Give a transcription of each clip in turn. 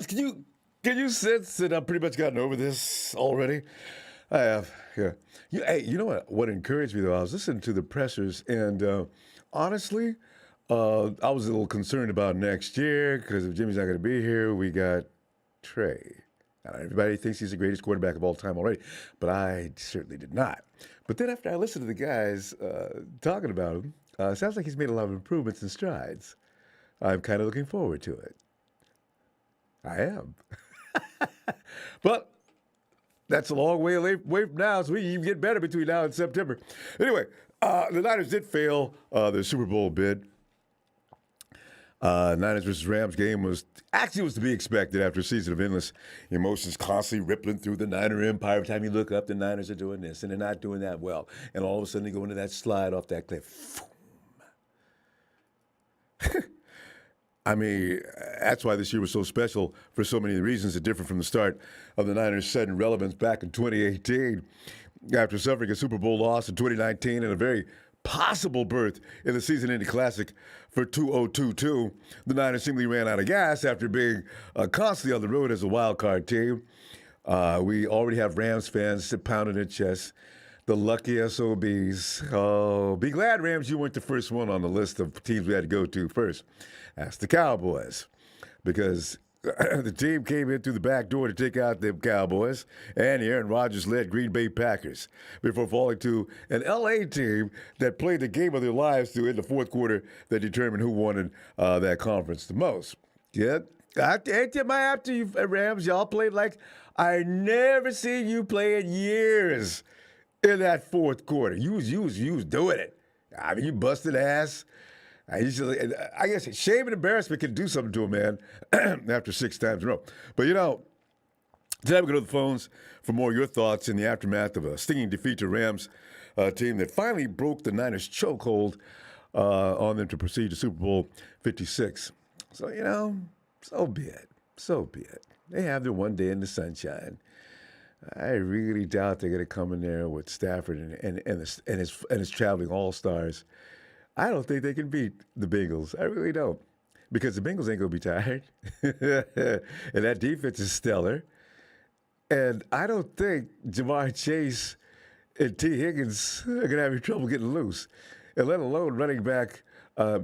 Can you sense that I've pretty much gotten over this already? I have, yeah. Hey, you know what? What encouraged me though, I was listening to the pressers, and honestly, I was a little concerned about next year because if Jimmy's not going to be here, we got Trey. Now, everybody thinks he's the greatest quarterback of all time already, but I certainly did not. But then after I listened to the guys talking about him, it sounds like he's made a lot of improvements and strides. I'm kind of looking forward to it. I am. But that's a long way from now, so we can even get better between now and September. Anyway, the Niners did fail their Super Bowl bid. Niners versus Rams game was to be expected after a season of endless emotions constantly rippling through the Niner empire. Every time you look up, the Niners are doing this, and they're not doing that well. And all of a sudden, they go into that slide off that cliff. I mean, that's why this year was so special for so many reasons, and different from the start of the Niners' sudden relevance back in 2018 after suffering a Super Bowl loss in 2019 and a very possible berth in the season-ending classic for 2022. The Niners seemingly ran out of gas after being constantly on the road as a wild card team. We already have Rams fans pounding their chests. The lucky SOBs. Oh, be glad, Rams, you weren't the first one on the list of teams we had to go to first. That's the Cowboys. Because the team came in through the back door to take out the Cowboys and the Aaron Rodgers-led Green Bay Packers before falling to an L.A. team that played the game of their lives in the fourth quarter that determined who wanted that conference the most. Yeah, after you Rams, y'all played like I never seen you play in years in that fourth quarter. You was doing it. I mean, you busted ass. I guess shame and embarrassment can do something to a man after 6 times in a row. But, tonight we go to the phones for more of your thoughts in the aftermath of a stinging defeat to Rams team that finally broke the Niners' chokehold on them to proceed to Super Bowl 56. So, so be it. So be it. They have their one day in the sunshine. I really doubt they're going to come in there with Stafford and his traveling all-stars. I don't think they can beat the Bengals. I really don't. Because the Bengals ain't going to be tired. And that defense is stellar. And I don't think Jamar Chase and T. Higgins are going to have any trouble getting loose. And let alone running back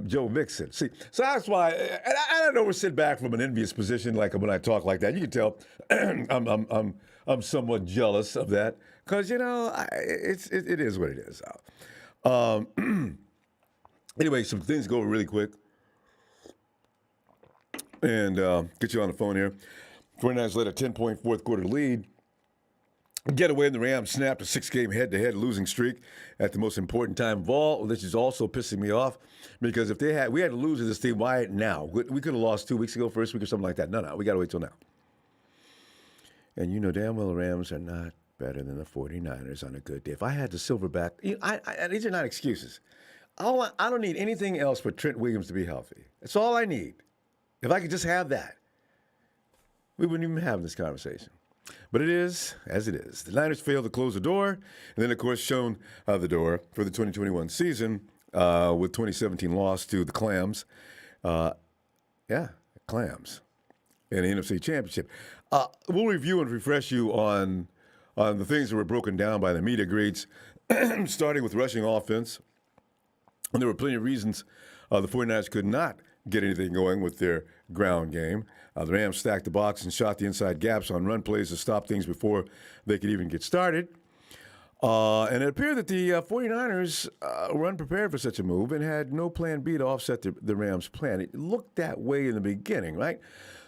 Joe Mixon. See, so that's why, and I don't know, we're sitting back from an envious position like when I talk like that. You can tell I'm somewhat jealous of that. Because, it is what it is. Anyway, some things go really quick. And get you on the phone here. 49ers led a 10-point fourth quarter lead. Getaway, and the Rams snapped a 6-game head-to-head losing streak at the most important time of all. This is also pissing me off because if we had to lose to this team, why now? We could have lost 2 weeks ago, first week or something like that. No, we got to wait till now. And you know damn well the Rams are not better than the 49ers on a good day. If I had the silverback, these are not excuses. I don't need anything else but Trent Williams to be healthy. That's all I need. If I could just have that, we wouldn't even have this conversation. But it is as it is. The Niners failed to close the door, and then, of course, shown the door for the 2021 season with 2017 loss to the Clams. Clams in the NFC Championship. We'll review and refresh you on the things that were broken down by the media grades, starting with rushing offense. And there were plenty of reasons the 49ers could not get anything going with their ground game. The Rams stacked the box and shot the inside gaps on run plays to stop things before they could even get started. And it appeared that the 49ers were unprepared for such a move and had no plan B to offset the Rams' plan. It looked that way in the beginning, right?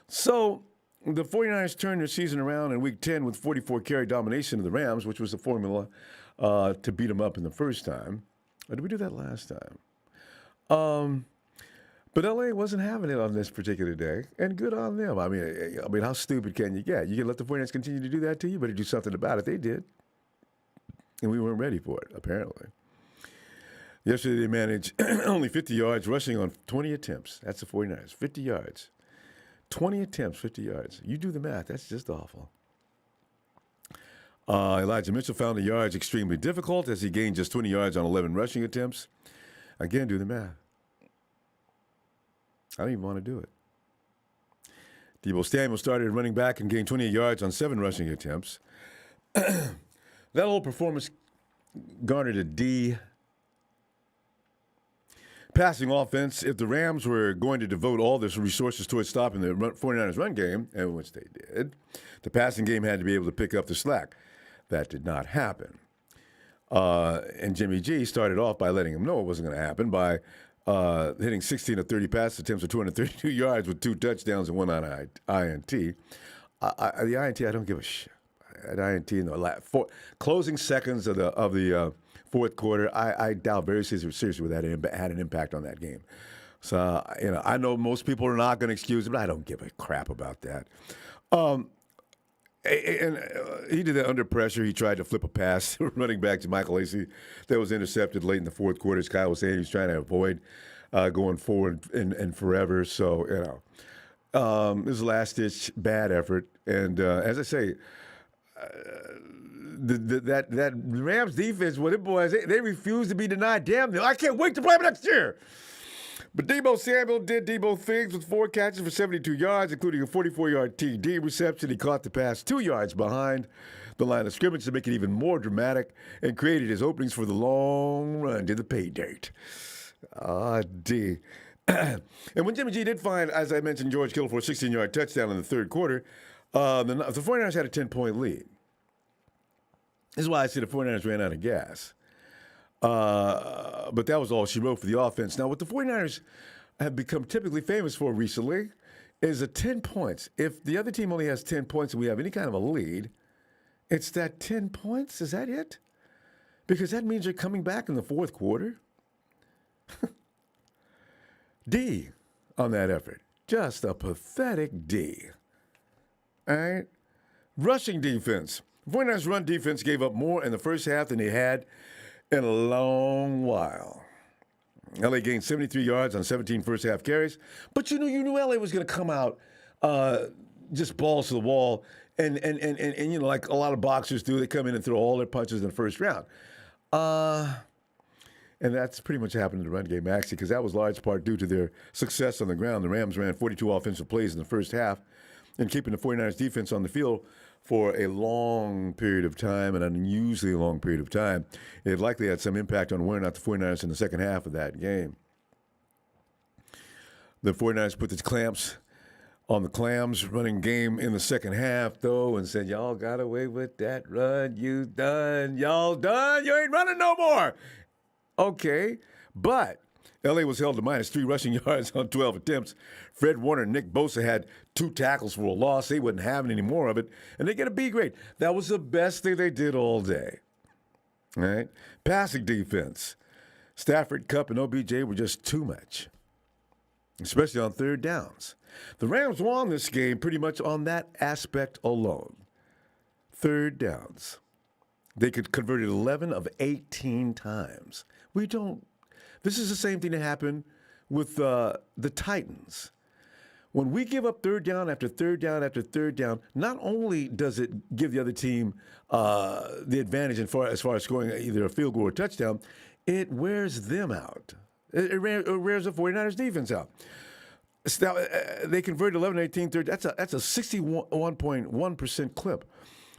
So the 49ers turned their season around in Week 10 with 44-carry domination of the Rams, which was the formula to beat them up in the first time. Or did we do that last time? But LA wasn't having it on this particular day, and good on them. I mean, how stupid can you get? You can let the 49ers continue to do that to you, but you do something about it. They did, and we weren't ready for it, apparently. Yesterday, they managed only 50 yards, rushing on 20 attempts. That's the 49ers, 50 yards. 20 attempts, 50 yards. You do the math. That's just awful. Elijah Mitchell found the yards extremely difficult as he gained just 20 yards on 11 rushing attempts. Again, do the math. I don't even want to do it. Deebo Samuel started running back and gained 28 yards on 7 rushing attempts. That whole performance garnered a D. Passing offense, if the Rams were going to devote all their resources towards stopping the 49ers run game, and which they did, the passing game had to be able to pick up the slack. That did not happen. And Jimmy G started off by letting him know it wasn't going to happen by hitting 16 of 30 pass attempts for 232 yards with 2 touchdowns and 1 on INT. The INT, I don't give a shit. At INT in the closing seconds of the fourth quarter, I doubt very seriously whether that had an impact on that game. So, I know most people are not going to excuse it, but I don't give a crap about that. And he did that under pressure. He tried to flip a pass running back to Michael Lacy that was intercepted late in the fourth quarter. As Kyle was saying, he was trying to avoid going forward and forever. So, this is a last-ditch bad effort. And as I say, that Rams defense, well, them boys, they refuse to be denied. Damn, I can't wait to play them next year. But Deebo Samuel did Deebo things with 4 catches for 72 yards, including a 44-yard TD reception. He caught the pass 2 yards behind the line of scrimmage to make it even more dramatic and created his openings for the long run to the pay dirt. D. And when Jimmy G did find, as I mentioned, George Kittle for a 16-yard touchdown in the third quarter, the 49ers had a 10-point lead. This is why I say the 49ers ran out of gas. But that was all she wrote for the offense. Now, what the 49ers have become typically famous for recently is a 10 points. If the other team only has 10 points and we have any kind of a lead, it's that 10 points. Is that it? Because that means you're coming back in the fourth quarter. D on that effort. Just a pathetic D. All right? Rushing defense. The 49ers run defense gave up more in the first half than they had in a long while. LA gained 73 yards on 17 first-half carries. But you knew LA was going to come out just balls to the wall. And like a lot of boxers do, they come in and throw all their punches in the first round. And that's pretty much happened in the run game, actually, because that was large part due to their success on the ground. The Rams ran 42 offensive plays in the first half and keeping the 49ers defense on the field for a long period of time, an unusually long period of time. It likely had some impact on wearing out the 49ers in the second half of that game. The 49ers put the clamps on the clams running game in the second half, though, and said, y'all got away with that run. You done. Y'all done. You ain't running no more. Okay, but L.A. was held to -3 rushing yards on 12 attempts. Fred Warner and Nick Bosa had 2 tackles for a loss. They wouldn't have any more of it, and they get a B grade. That was the best thing they did all day. All right? Passing defense. Stafford, Kupp, and OBJ were just too much, especially on third downs. The Rams won this game pretty much on that aspect alone. Third downs. They could convert it 11 of 18 times. This is the same thing that happened with the Titans. When we give up third down after third down after third down, not only does it give the other team the advantage as far as scoring either a field goal or a touchdown, it wears them out. It wears the 49ers defense out. Now, they converted 11 18 third. That's a 61.1% clip.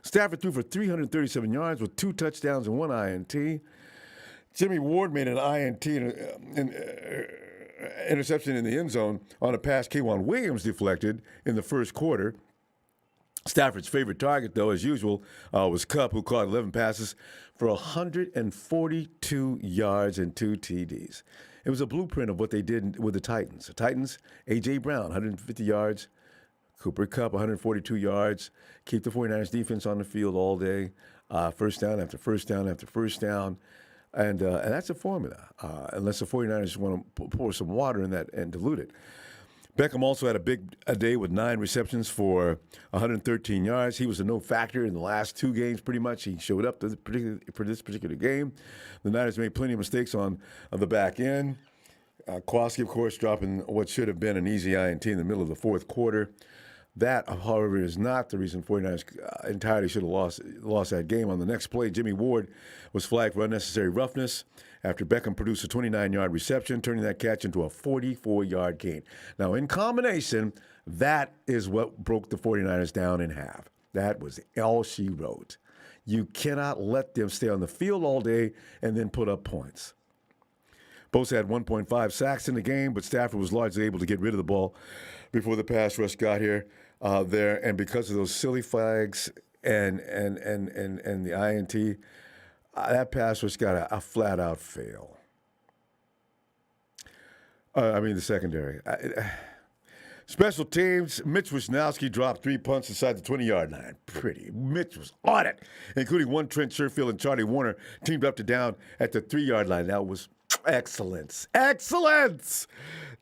Stafford threw for 337 yards with 2 touchdowns and 1 INT. Jimmy Ward made an INT interception in the end zone on a pass K'Wan Williams deflected in the first quarter. Stafford's favorite target, though, as usual, was Kupp, who caught 11 passes for 142 yards and 2 TDs. It was a blueprint of what they did with the Titans. The Titans, A.J. Brown, 150 yards. Cooper Kupp, 142 yards. Keep the 49ers defense on the field all day. First down after first down after first down. And that's a formula, unless the 49ers want to pour some water in that and dilute it. Beckham also had a day with 9 receptions for 113 yards. He was a no factor in the last 2 games pretty much. He showed up for this particular game. The Niners made plenty of mistakes on the back end. Kowalski, of course, dropping what should have been an easy INT in the middle of the fourth quarter. That, however, is not the reason 49ers entirely should have lost that game. On the next play, Jimmy Ward was flagged for unnecessary roughness after Beckham produced a 29-yard reception, turning that catch into a 44-yard gain. Now, in combination, that is what broke the 49ers down in half. That was all she wrote. You cannot let them stay on the field all day and then put up points. Both had 1.5 sacks in the game, but Stafford was largely able to get rid of the ball before the pass rush got there. And because of those silly flags and the INT, that pass rush got a flat-out fail. The secondary. Special teams, Mitch Wisnowski dropped 3 punts inside the 20-yard line. Pretty. Mitch was on it, including one Trent Sherfield and Charlie Warner teamed up to down at the 3-yard line. That was excellence. Excellence!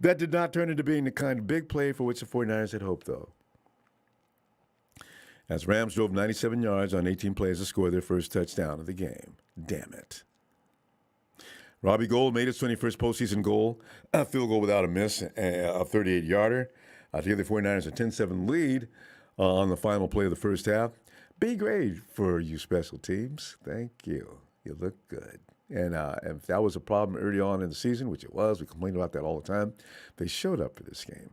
That did not turn into being the kind of big play for which the 49ers had hoped, though. As Rams drove 97 yards on 18 plays to score their first touchdown of the game. Damn it. Robbie Gould made his 21st postseason goal, a field goal without a miss, a 38-yarder. To give the 49ers a 10-7 lead on the final play of the first half. B grade for you special teams. Thank you. You look good. And if that was a problem early on in the season, which it was, we complained about that all the time, they showed up for this game.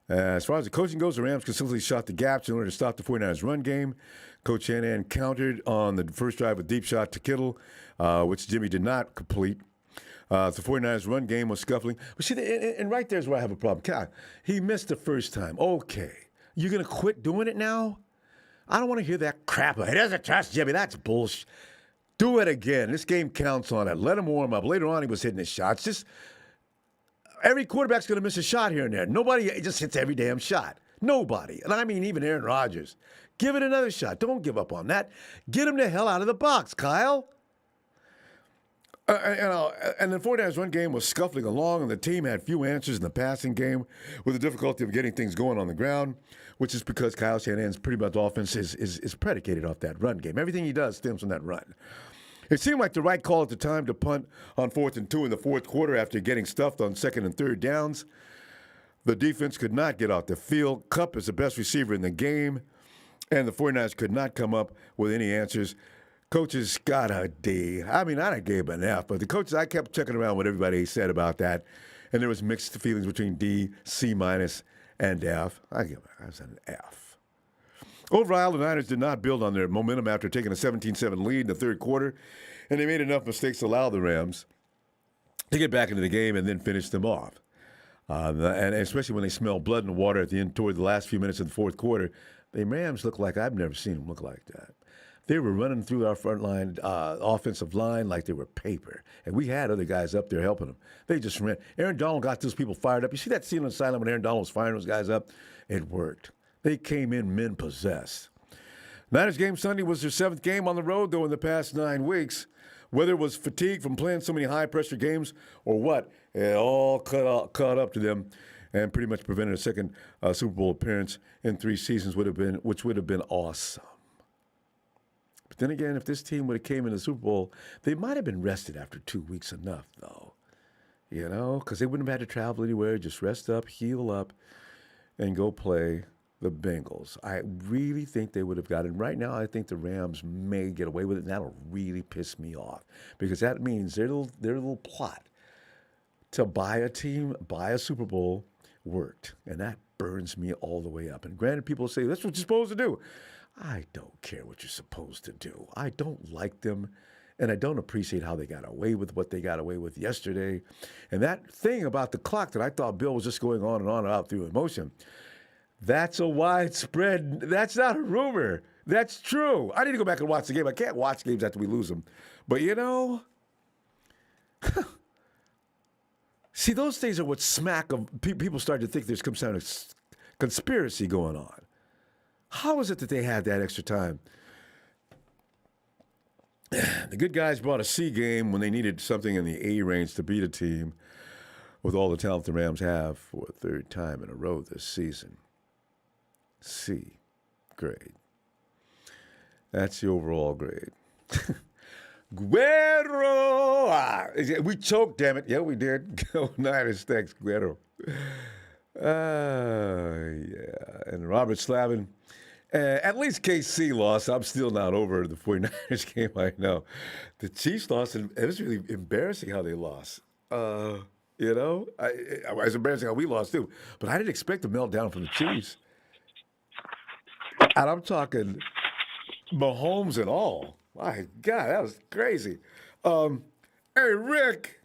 As far as the coaching goes, the Rams consistently shot the gaps in order to stop the 49ers' run game. Coach Shanahan countered on the first drive with deep shot to Kittle, which Jimmy did not complete. The 49ers' run game was scuffling. But see, and right there's where I have a problem. God, he missed the first time. Okay. You're going to quit doing it now? I don't want to hear that crap. He doesn't trust Jimmy. That's bullshit. Do it again. This game counts on it. Let him warm up. Later on, he was hitting his shots. Just every quarterback's going to miss a shot here and there. Nobody just hits every damn shot. Nobody. And I mean even Aaron Rodgers. Give it another shot. Don't give up on that. Get him the hell out of the box, Kyle. And the 49ers run game was scuffling along, and the team had few answers in the passing game with the difficulty of getting things going on the ground, which is because Kyle Shanahan's pretty much offense is predicated off that run game. Everything he does stems from that run. It seemed like the right call at the time to punt on 4th and 2 in the fourth quarter after getting stuffed on 2nd and 3rd downs. The defense could not get off the field. Kupp is the best receiver in the game, and the 49ers could not come up with any answers. Coaches got a D. I mean, I gave him an F, but the coaches, I kept checking around what everybody said about that, and there was mixed feelings between D, C-, and F. I give it an F. Overall, the Niners did not build on their momentum after taking a 17-7 lead in the third quarter, and they made enough mistakes to allow the Rams to get back into the game and then finish them off. And especially when they smelled blood in the water at the end toward the last few minutes of the fourth quarter, the Rams looked like I've never seen them look like that. They were running through our front line, offensive line like they were paper. And we had other guys up there helping them. They just ran. Aaron Donald got those people fired up. You see that scene on the sideline when Aaron Donald was firing those guys up? It worked. They came in men possessed. Niners game Sunday was their 7th game on the road, though, in the past 9 weeks. Whether it was fatigue from playing so many high-pressure games or what, it all caught up to them and pretty much prevented a second Super Bowl appearance in 3 seasons, which would have been awesome. But then again, if this team would have came in the Super Bowl, they might have been rested after 2 weeks enough, though. You know, because they wouldn't have had to travel anywhere. Just rest up, heal up, and go play the Bengals. I really think they would have gotten. Right now, I think the Rams may get away with it, and that'll really piss me off because that means their little plot to buy a Super Bowl worked, and that burns me all the way up. And granted, people say, that's what you're supposed to do. I don't care what you're supposed to do. I don't like them, and I don't appreciate how they got away with what they got away with yesterday. And that thing about the clock that I thought Bill was just going on and out through emotion, that's a widespread, that's not a rumor. That's true. I need to go back and watch the game. I can't watch games after we lose them. But, you know, see, those things are what smack of people start to think there's some kind of conspiracy going on. How is it that they had that extra time? The good guys brought a C game when they needed something in the A range to beat a team with all the talent the Rams have for a 3rd time in a row this season. C grade. That's the overall grade. Guerrero! We choked, damn it. Yeah, we did. Go Niners, thanks, Guerrero. Yeah. And Robert Slavin. At least KC lost. I'm still not over the 49ers game. I know. The Chiefs lost, and it was really embarrassing how they lost. It was embarrassing how we lost too. But I didn't expect a meltdown from the Chiefs. And I'm talking Mahomes and all. My God, that was crazy. Hey, Rick.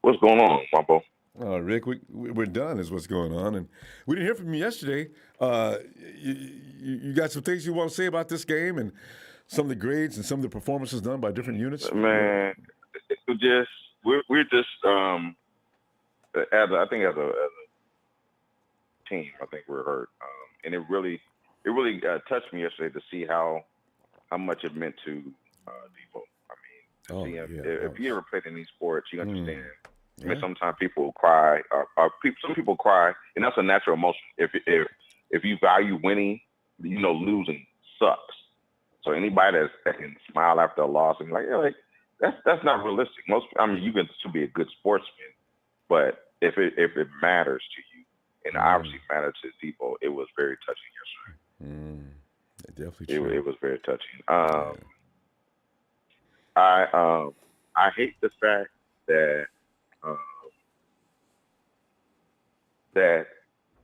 What's going on, Ronbo? Rick, we're done is what's going on. And we didn't hear from you yesterday. Uh, you got some things you want to say about this game and some of the grades and some of the performances done by different units? Man, just we're just I think as a team, I think we're hurt, and it really touched me yesterday to see how much it meant to Debo. I mean, to see him, if you ever played any sports, you understand. I mean, sometimes people cry, some people cry, and that's a natural emotion. If you value winning, losing sucks. So anybody that can smile after a loss and be like, that's not realistic. You can still be a good sportsman, but if it matters to you, and obviously matters to people, it was very touching yesterday. Definitely true. It was very touching. I hate the fact that that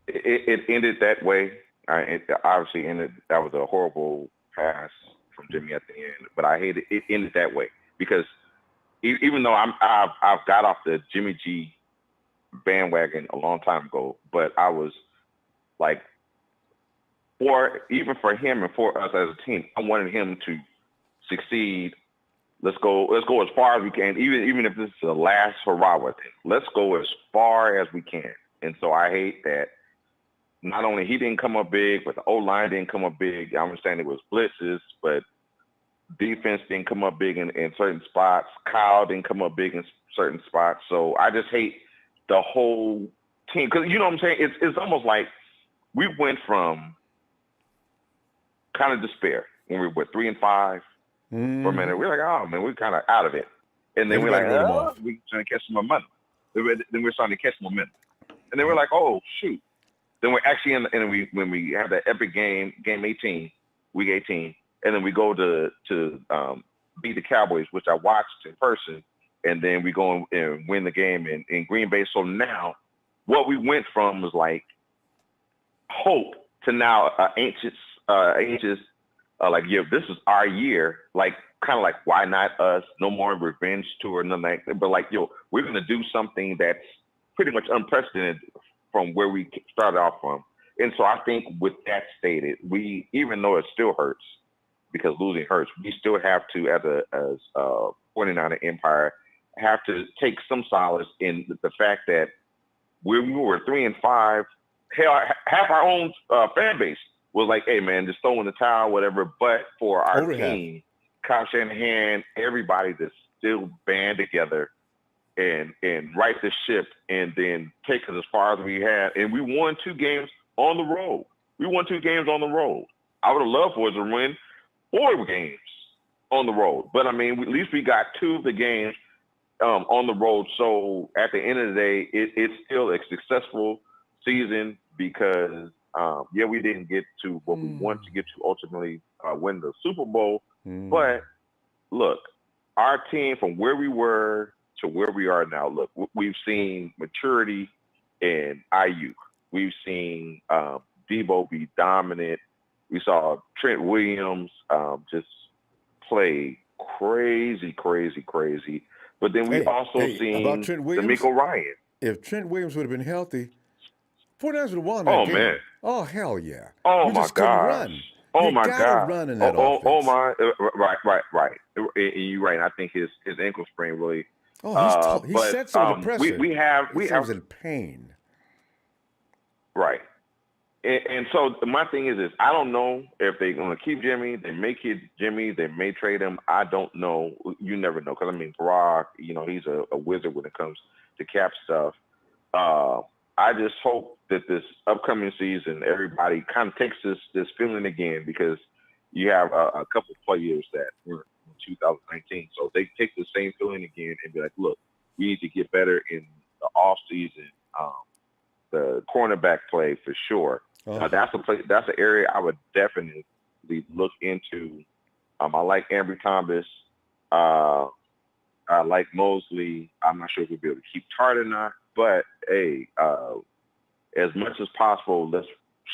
it ended that way. It obviously ended. That was a horrible pass from Jimmy at the end, but I hate it ended that way because even though I've got off the Jimmy G bandwagon a long time ago, but I was like, even for him and for us as a team, I wanted him to succeed. Let's go as far as we can, even if this is the last hurrah with him. Let's go as far as we can. And so I hate that not only he didn't come up big, but the O-line didn't come up big. I understand it was blitzes, but defense didn't come up big in certain spots. Kyle didn't come up big in certain spots. So I just hate the whole team. Because you know what I'm saying? It's almost like we went from kind of despair when we were 3-5 for a minute. We're like, oh, man, we're kind of out of it. And then we're like, oh, we're trying to catch some momentum. Then we're starting to catch momentum. And then we're like, oh, shoot. Then we're actually when we have that epic game 18, week 18, and then we go to beat the Cowboys, which I watched in person, and then we go and win the game in Green Bay. So now what we went from was like hope to now anxious, this is our year, like kind of like why not us? No more revenge tour, nothing like that. But we're gonna do something that's pretty much unprecedented from where we started off from. And so I think with that stated, we, even though it still hurts because losing hurts, we still have to, as 49er Empire, have to take some solace in the fact that we were 3-5. Hell, half our own fan base was like, hey, man, just throw in the towel, whatever. But for our team, Kyle Shanahan, everybody to still band together and right the ship and then take us as far as we had. And we won 2 games on the road. I would have loved for us to win 4 games on the road. But, I mean, at least we got 2 of the games on the road. So, at the end of the day, it's still a successful season because, we didn't get to what we wanted to get to ultimately win the Super Bowl. But, look, our team from where we were to where we are now, look, we've seen maturity in IU. We've seen Debo be dominant. We saw Trent Williams just play crazy. But then we also seen D'Amico Ryan. If Trent Williams would have been healthy, 49ers would have won that game. Man. Oh, hell yeah. Oh, we just couldn't run. Oh, my God. Run in that offense. Oh, my. Right. And you're right. I think his ankle sprain really. Oh, he said so under pressure. We was in pain. Right. And so my thing is I don't know if they're going to keep Jimmy. They may keep Jimmy. They may trade him. I don't know. You never know. Because, I mean, Brock, he's a wizard when it comes to cap stuff. I just hope that this upcoming season, everybody kind of takes this feeling again because you have a couple of players that were in 2019. So they take the same feeling again and be like, look, we need to get better in the off season. LA for sure. Oh. That's a place. That's an area I would definitely look into. I like Ambry Thomas. I like Mosley. I'm not sure if we'll be able to keep Tart or not, but hey, as much as possible, let's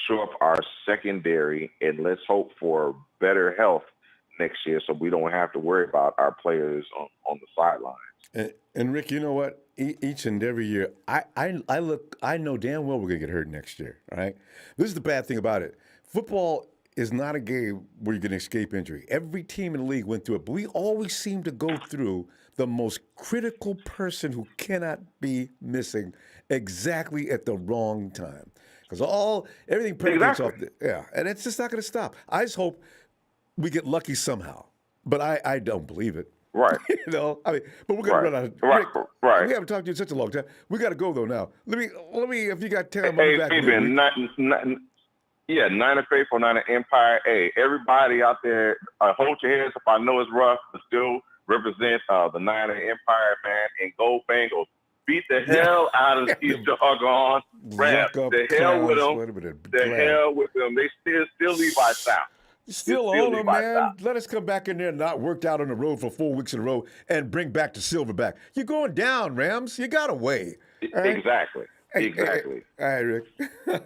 shore up our secondary and let's hope for better health next year, so we don't have to worry about our players on the sidelines. And Rick, you know what? Each and every year, I know damn well we're gonna get hurt next year. All right. This is the bad thing about it. Football is not a game where you can escape injury. Every team in the league went through it, but we always seem to go through the most critical person who cannot be missing exactly at the wrong time. Because everything predicates off and it's just not going to stop. I just hope we get lucky somehow, but I don't believe it. Right. You know, I mean, but we're going to run out of Rick, right. We haven't talked to you in such a long time. We got to go though now. Let me. If you got 10, hey, back. Niner Faithful, Niner Empire. Hey, everybody out there, hold your heads up. I know it's rough, but still represent the Niner Empire, man, and go Bengals. Beat the hell out of these doggone Rams. The hell with them. The hell with them. They still Levi South. Still on them, man. Let us come back in there and not worked out on the road for 4 weeks in a row and bring back the silverback. You're going down, Rams. You got away. Right? Exactly. Exactly. All right, Rick.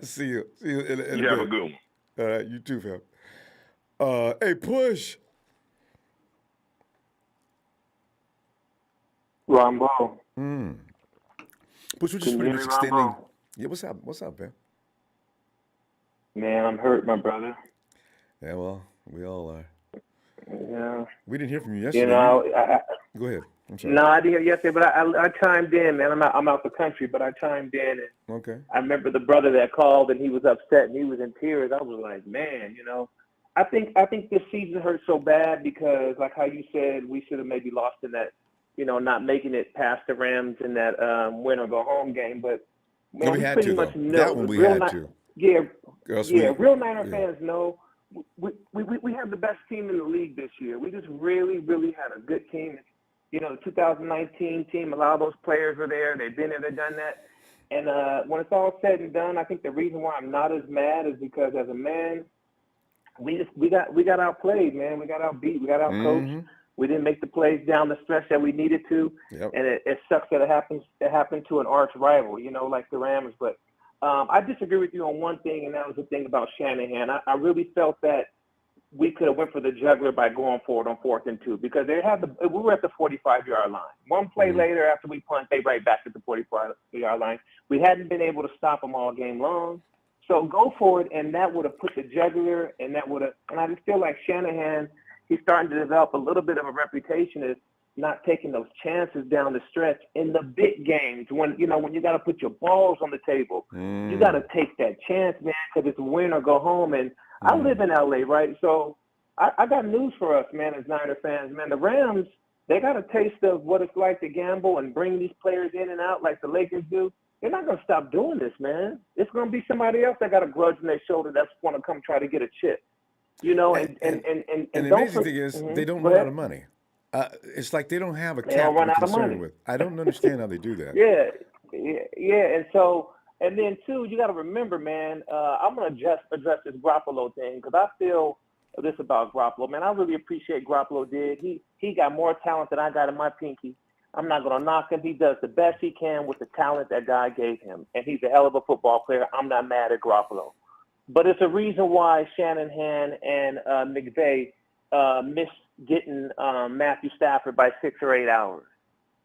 See you. See you in you a have bit. a good one. All right, you too, fam. Hey, Push. Ronbo. Push, we're just pretty much extending. Yeah, what's up? What's up, man? Man, I'm hurt, my brother. Yeah, well, we all are. Yeah. We didn't hear from you yesterday. You know, go ahead. I'm sorry. No, I didn't hear yesterday, but I chimed in, man. I'm out the country, but I chimed in. And okay. I remember the brother that called, and he was upset, and he was in tears. I was like, man, you know, I think this season hurt so bad because, like how you said, we should have maybe lost in that, you know, not making it past the Rams in that win or go home game. But man, we had pretty to, much though. know That one we had to. Yeah, real Niner yeah. fans know we have the best team in the league this year. We just really, really had a good team. You know, the 2019 team, a lot of those players are there. They've been there, they've done that. And when it's all said and done, I think the reason why I'm not as mad is because as a man, we got outplayed, man. We got outbeat. We got outcoached. Mm-hmm. We didn't make the plays down the stretch that we needed to. Yep. And it sucks that it happened to an arch rival, you know, like the Rams. But I disagree with you on one thing, and that was the thing about Shanahan. I really felt that we could have went for the jugular by going forward on 4th and 2 because we were at the 45-yard line. One play later after we punt, they right back at the 45-yard line. We hadn't been able to stop them all game long. So go for it, and that would have put the jugular, and I just feel like Shanahan, he's starting to develop a little bit of a reputation as not taking those chances down the stretch in the big games when you got to put your balls on the table. You got to take that chance, man, because it's win or go home. And I live in LA, right? So I got news for us, man, as Niner fans, man. The Rams, they got a taste of what it's like to gamble and bring these players in and out like the Lakers do. They're not going to stop doing this, man. It's going to be somebody else that got a grudge in their shoulder that's going to come try to get a chip. You know, and the amazing thing is they don't run out of money. It's like they don't have a cap to be concerned with. I don't understand how they do that. Yeah. And then, too, you got to remember, man, I'm going to address this Garoppolo thing because I feel this about Garoppolo. Man, I really appreciate Garoppolo did. He got more talent than I got in my pinky. I'm not going to knock him. He does the best he can with the talent that God gave him, and he's a hell of a football player. I'm not mad at Garoppolo. But it's a reason why Shanahan and McVay missed getting Matthew Stafford by 6 or 8 hours.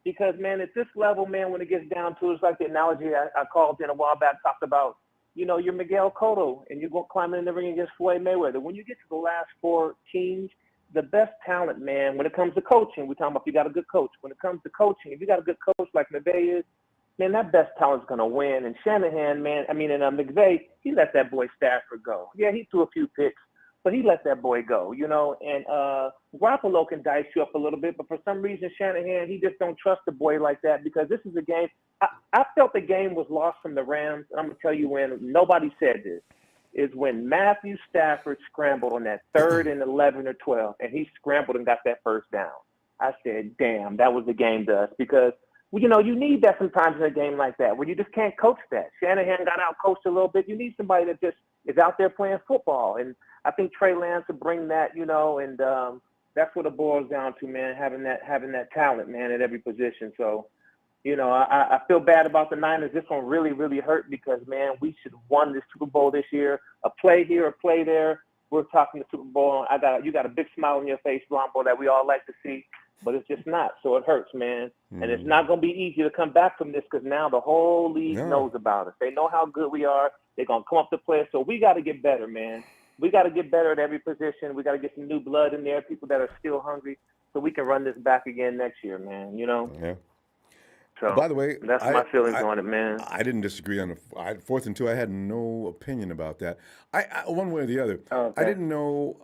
Because, man, at this level, man, when it gets down to it, it's like the analogy I called in a while back, talked about, you know, you're Miguel Cotto and you're going climbing in the ring against Floyd Mayweather. When you get to the last 4 teams, the best talent, man, when it comes to coaching, we're talking about if you got a good coach. When it comes to coaching, if you got a good coach like McVay is, man, that best talent's going to win. And Shanahan, man, and McVay, he let that boy Stafford go. Yeah, he threw a few picks, but he let that boy go, you know. And Garoppolo can dice you up a little bit, but for some reason, Shanahan, he just don't trust the boy like that because this is a game. I felt the game was lost from the Rams, and I'm going to tell you when. Nobody said this. Is when Matthew Stafford scrambled on that 3rd and 11 or 12, and he scrambled and got that first down. I said, damn, that was the game to us because you need that sometimes in a game like that where you just can't coach that. Shanahan got out coached a little bit. You need somebody that just is out there playing football, and I think Trey Lance will bring that, and that's what it boils down to, man. Having that talent, man, at every position. So, I feel bad about the Niners. This one really, really hurt because, man, we should have won this Super Bowl this year. A play here, a play there. We're talking the Super Bowl. You got a big smile on your face, Ronbo, that we all like to see, but it's just not. So it hurts, man. And it's not going to be easy to come back from this because now the whole league knows about us. They know how good we are. They're going to come up to play us. So we got to get better, man. We got to get better at every position. We got to get some new blood in there, people that are still hungry, so we can run this back again next year, man. Yeah. So, by the way, that's my feelings on it, man. I didn't disagree on the 4th and 2. I had no opinion about that. I one way or the other. Okay. I didn't know.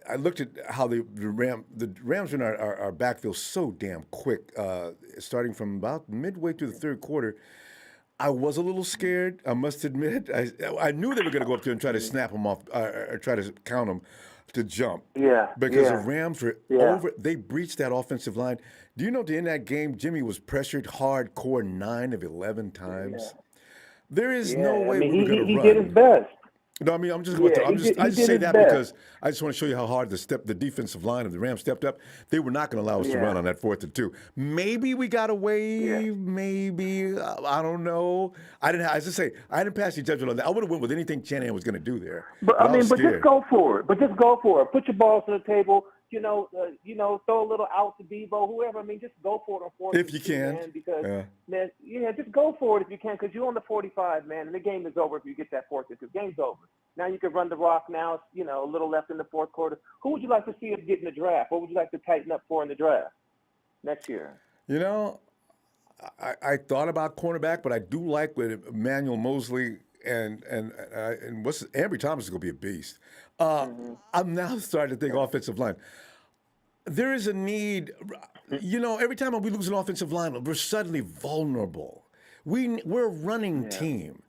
I looked at how the Rams in our backfield so damn quick, starting from about midway through the third quarter. I was a little scared, I must admit. I knew they were going to go up there and try to snap them off, or try to count them to jump. Yeah. Because the Rams were over. They breached that offensive line. Do you know in that game, Jimmy was pressured hardcore 9 of 11 times? Yeah. There is no way we were going to run. He did his best. No, I mean, I just say that because I just want to show you how hard the defensive line of the Rams stepped up. They were not going to allow us to run on that 4th and 2. Maybe we got away. Yeah. Maybe I don't know. I didn't pass the judgment on that. I would have went with anything Shanahan was going to do there. But just go for it. Put your balls on the table. Throw a little out to Devo, whoever. I mean, just go for it on 4th if you can. Man, because man, just go for it if you can, because you're on the 45, man, and the game is over if you get that 4th and 2. Game's over. Now you can run the rock. Now, a little left in the 4th quarter. Who would you like to see us get in the draft? What would you like to tighten up for in the draft next year? I thought about cornerback, but I do like with Emmanuel Mosley and Ambry Thomas is going to be a beast. I'm now starting to think offensive line. There is a need. Every time we lose an offensive line, we're suddenly vulnerable. We're a running team.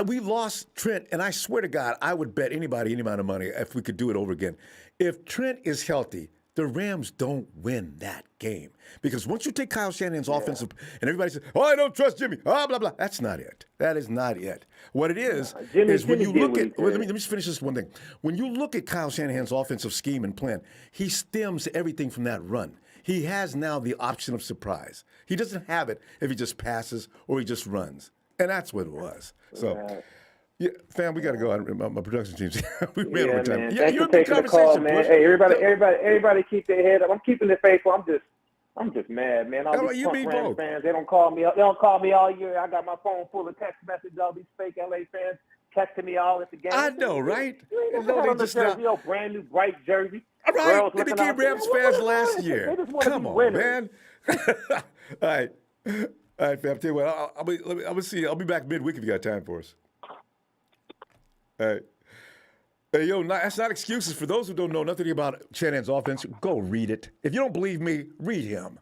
We lost Trent, and I swear to God, I would bet anybody any amount of money if we could do it over again. If Trent is healthy, the Rams don't win that game. Because once you take Kyle Shanahan's offensive, and everybody says, I don't trust Jimmy, blah, blah. That's not it. That is not it. What it is when you look at, let me just finish this one thing. When you look at Kyle Shanahan's offensive scheme and plan, he stems everything from that run. He has now the option of surprise. He doesn't have it if he just passes or he just runs. And that's what it was. So, yeah, fam, we got to go. My production team's we ran over time. Man. Thanks for taking the call, man. Hey, everybody, keep their head up. I'm keeping it faithful. I'm just mad, man. All these punk Rams fans, they don't call me all year. I got my phone full of text messages. All these fake LA fans texting me all at the game. I know, right? Brand new bright jersey. All right, they became Rams fans last year. Come on, man. All right, fam. Tell you what, I'll be back midweek if you got time for us. All right. Hey, that's not excuses. For those who don't know nothing about Shanahan's offense, go read it. If you don't believe me, read him.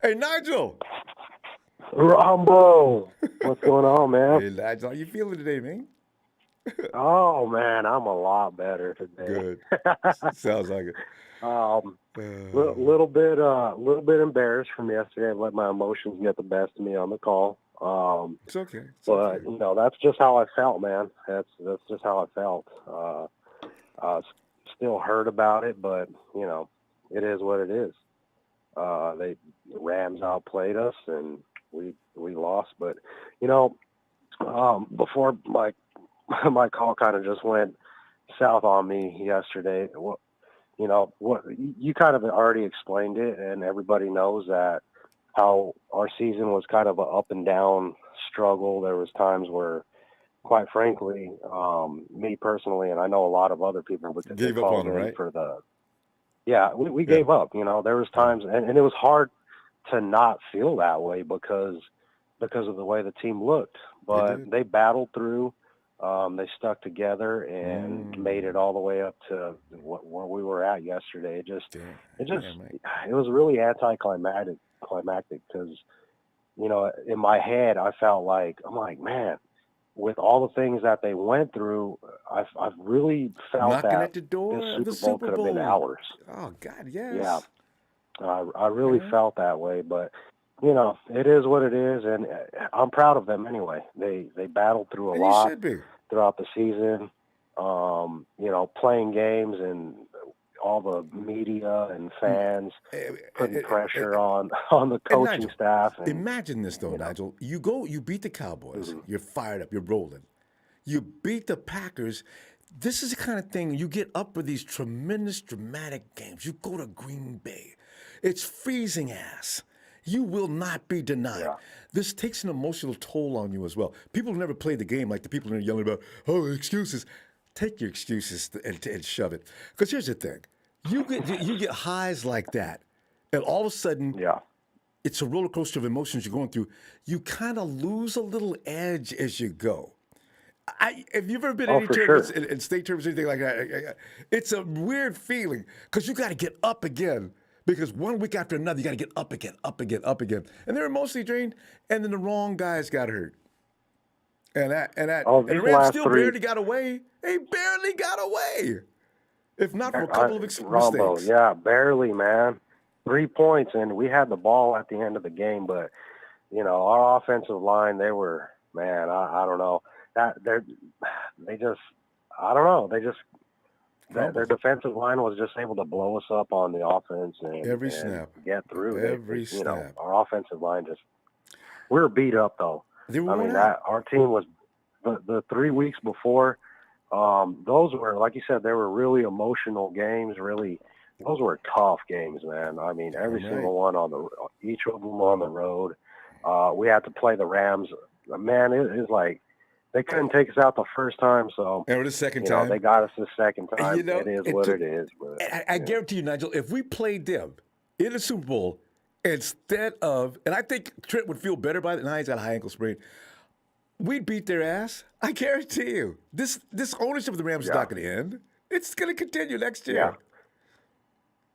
Hey, Nigel. Ronbo. What's going on, man? Hey, Nigel. How you feeling today, man? Oh, man, I'm a lot better today. Good. Sounds like it. Little bit embarrassed from yesterday. I let my emotions get the best of me on the call. It's okay. But that's just how I felt, man. That's just how I felt. Still hurt about it, but it is what it is. The Rams outplayed us, and we lost. But before my call kind of just went south on me yesterday. What you kind of already explained it, and everybody knows that how our season was kind of an up and down struggle. There was times where, quite frankly, me personally, and I know a lot of other people, but gave up on it, right? We gave up. There was times, and it was hard to not feel that way because of the way the team looked. But they battled through. They stuck together and made it all the way up to where we were at yesterday. It was really anticlimactic because, in my head, I felt like, man, with all the things that they went through, I've really felt knocking that at the door this Super Bowl could have been ours. Oh God, yes. Yeah, I really felt that way, but it is what it is, and I'm proud of them anyway. They battled through a And you lot should be. throughout the season, playing games and all the media and fans putting pressure on the coaching Nigel, staff. And, imagine this though, Nigel. You beat the Cowboys. You're fired up. You're rolling. You beat the Packers. This is the kind of thing you get up for these tremendous, dramatic games. You go to Green Bay. It's freezing ass. You will not be denied. Yeah. This takes an emotional toll on you as well. People who never played the game, like the people who are yelling about, oh, excuses. Take your excuses and shove it. Because here's the thing. You get highs like that, and all of a sudden, it's a roller coaster of emotions you're going through. You kind of lose a little edge as you go. If you've ever been in any tournaments, in state tournaments, anything like that, it's a weird feeling because you got to get up again. Because one week after another, you got to get up again, up again, up again, and they're mostly drained. And then the wrong guys got hurt, and the Rams still barely got away. They barely got away, if not for a couple of Ronbo, mistakes. Yeah, barely, man. 3 points, and we had the ball at the end of the game, but our offensive line, they were, man, I don't know. Their defensive line was just able to blow us up on the offense and Every snap, get through. Every snap. Our offensive line we were beat up though. Our team was the 3 weeks before. Those were, like you said, they were really emotional games. Really, those were tough games, man. I mean, every single one each of them on the road. We had to play the Rams. Man, it is like. They couldn't take us out the first time, so the second time they got us the second time. It is what it is. But, I guarantee you, Nigel, if we played them in the Super Bowl instead of, and I think Trent would feel better by it. Now he's got a high ankle sprain. We'd beat their ass. I guarantee you. This ownership of the Rams is not going to end. It's going to continue next year. Yeah.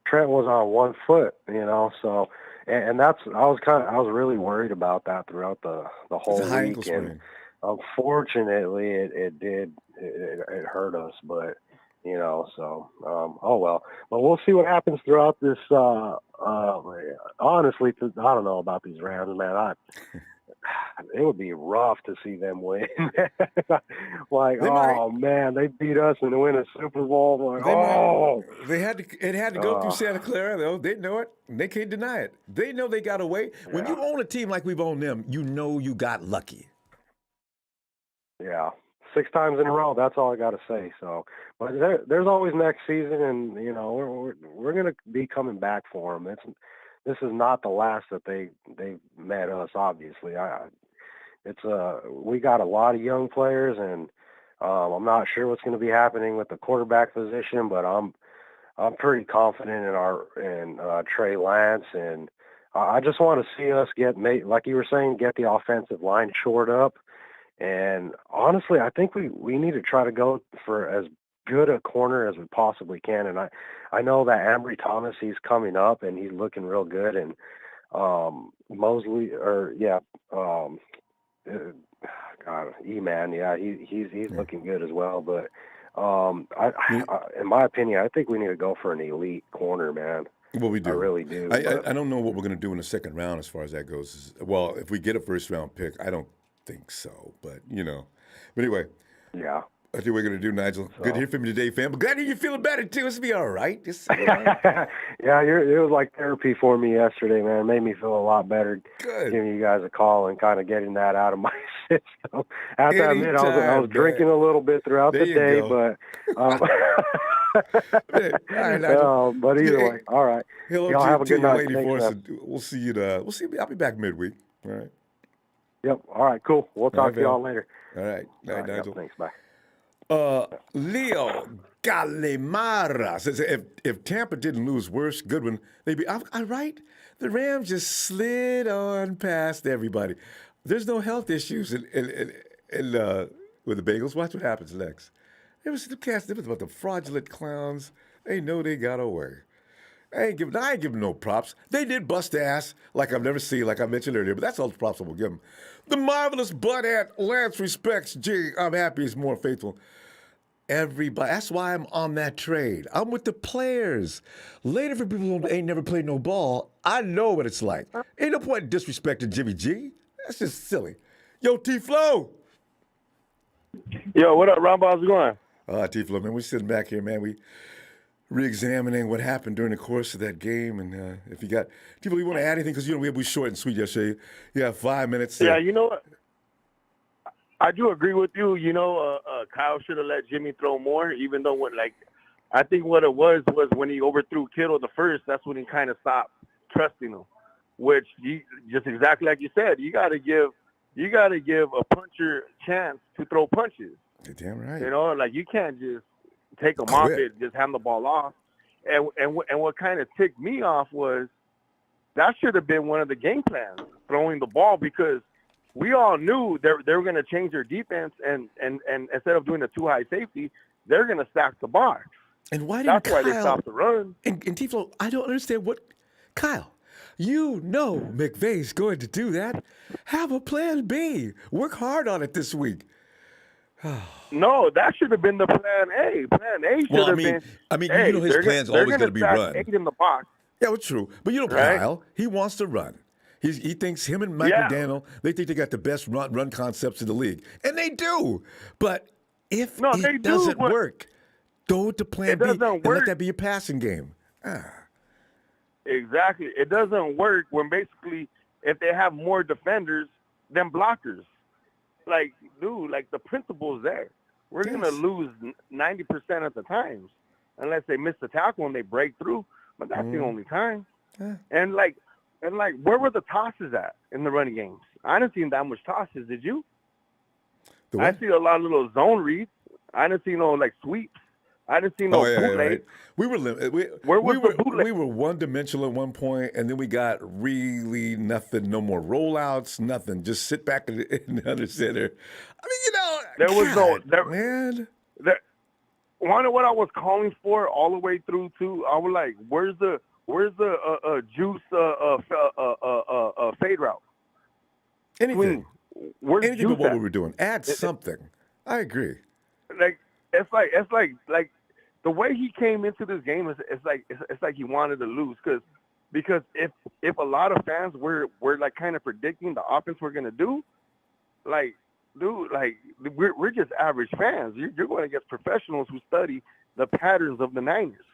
Trent was on 1 foot, so, and that's I was really worried about that throughout the whole high week. Ankle sprain. Unfortunately, it hurt us, but oh well. But we'll see what happens throughout this. Honestly, I don't know about these Rams, man. It would be rough to see them win. Man, they beat us and win a Super Bowl. It had to go through Santa Clara, though. They know it, and they can't deny it. They know they got away. When you own a team like we've owned them, you know you got lucky. Yeah, 6 times in a row. That's all I got to say. So, but there's always next season, and we're going to be coming back for them. This is not the last that they met us. Obviously, we got a lot of young players, and I'm not sure what's going to be happening with the quarterback position, but I'm pretty confident in Trey Lance, and I just want to see us like you were saying, get the offensive line shored up. And honestly, I think we need to try to go for as good a corner as we possibly can. And I know that Ambry Thomas, he's coming up and he's looking real good. And Mosley, E-Man, he's looking good as well. But in my opinion, I think we need to go for an elite corner, man. Well, we do. I really do. I don't know what we're going to do in the second round as far as that goes. Well, if we get a first round pick, I don't think so, but But anyway, yeah, that's what we're gonna do, Nigel. So. Good to hear from you today, fam. But glad to hear you're feeling better too. It's be all right. Yeah, it was like therapy for me yesterday, man. It made me feel a lot better. Good. Giving you guys a call and kind of getting that out of my system. I have to admit, I was drinking a little bit throughout the day, but. All right, Nigel. But either way, all right. Hello, y'all have a good night. Lady for us. We'll see you. I'll be back midweek. All right. Yep. All right, cool. We'll talk to y'all later. All right. Night, Nigel. Yep, thanks. Bye. Leo Galimara says if Tampa didn't lose worse, Goodwin, they'd be all right. The Rams just slid on past everybody. There's no health issues with the Bengals. Watch what happens next. It was about the fraudulent clowns. They know they got away. I ain't giving no props. They did bust ass like I've never seen, like I mentioned earlier, but that's all the props I will give them. The marvelous butt at Lance respects. Gee, I'm happy he's more faithful. Everybody. That's why I'm on that trade. I'm with the players. Later, for people who ain't never played no ball, I know what it's like. Ain't no point in disrespecting Jimmy G. That's just silly. Yo, T-Flow. Yo, what up, Ronbo? How's it going? T-Flow, man, we sitting back here, man. We re-examining what happened during the course of that game, and if you got people, you want to add anything, because we short and sweet yesterday. You have 5 minutes. Yeah, you know what? I do agree with you. You know, Kyle should have let Jimmy throw more, even though I think what it was when he overthrew Kittle the first. That's when he kind of stopped trusting him. Which just exactly like you said, you got to give a puncher a chance to throw punches. You're damn right. You know, like you can't just take them off it, just hand the ball off. And what kind of ticked me off was that should have been one of the game plans, throwing the ball, because we all knew they were going to change their defense, and instead of doing a too high safety, they're going to stack the box. And why didn't That's why they stopped the run. And T-Flow, I don't understand Kyle, you know McVay's going to do that. Have a plan B. Work hard on it this week. No, that should have been the plan A. Plan A should have been. I mean, you know his plan's always going to be run. 8 in the box. Yeah, it's true. But you know, right? Kyle, he wants to run. He thinks him and Mike McDaniel, they think they got the best run concepts in the league. And they do. But if it doesn't work, go to plan B and let that be your passing game. Exactly. It doesn't work when basically if they have more defenders than blockers. Like, dude, like the principle's there. We're going to lose 90% of the times unless they miss the tackle and they break through. But that's the only time. And where were the tosses at in the running games? I didn't see that much tosses. Did you? I see a lot of little zone reads. I didn't see no sweeps. I didn't see no bootleg. Right. We were one-dimensional at one point, and then we got really nothing. No more rollouts, nothing. Just sit back in the under center. I mean, there was man. What I was calling for all the way through too. I was like, where's the juice fade route? Anything. Anything but what we were doing. Add something. I agree. It's like the way he came into this game it's like he wanted to lose, because if a lot of fans were like kind of predicting the offense we're gonna do, we're just average fans. You're going against professionals who study the patterns of the Niners.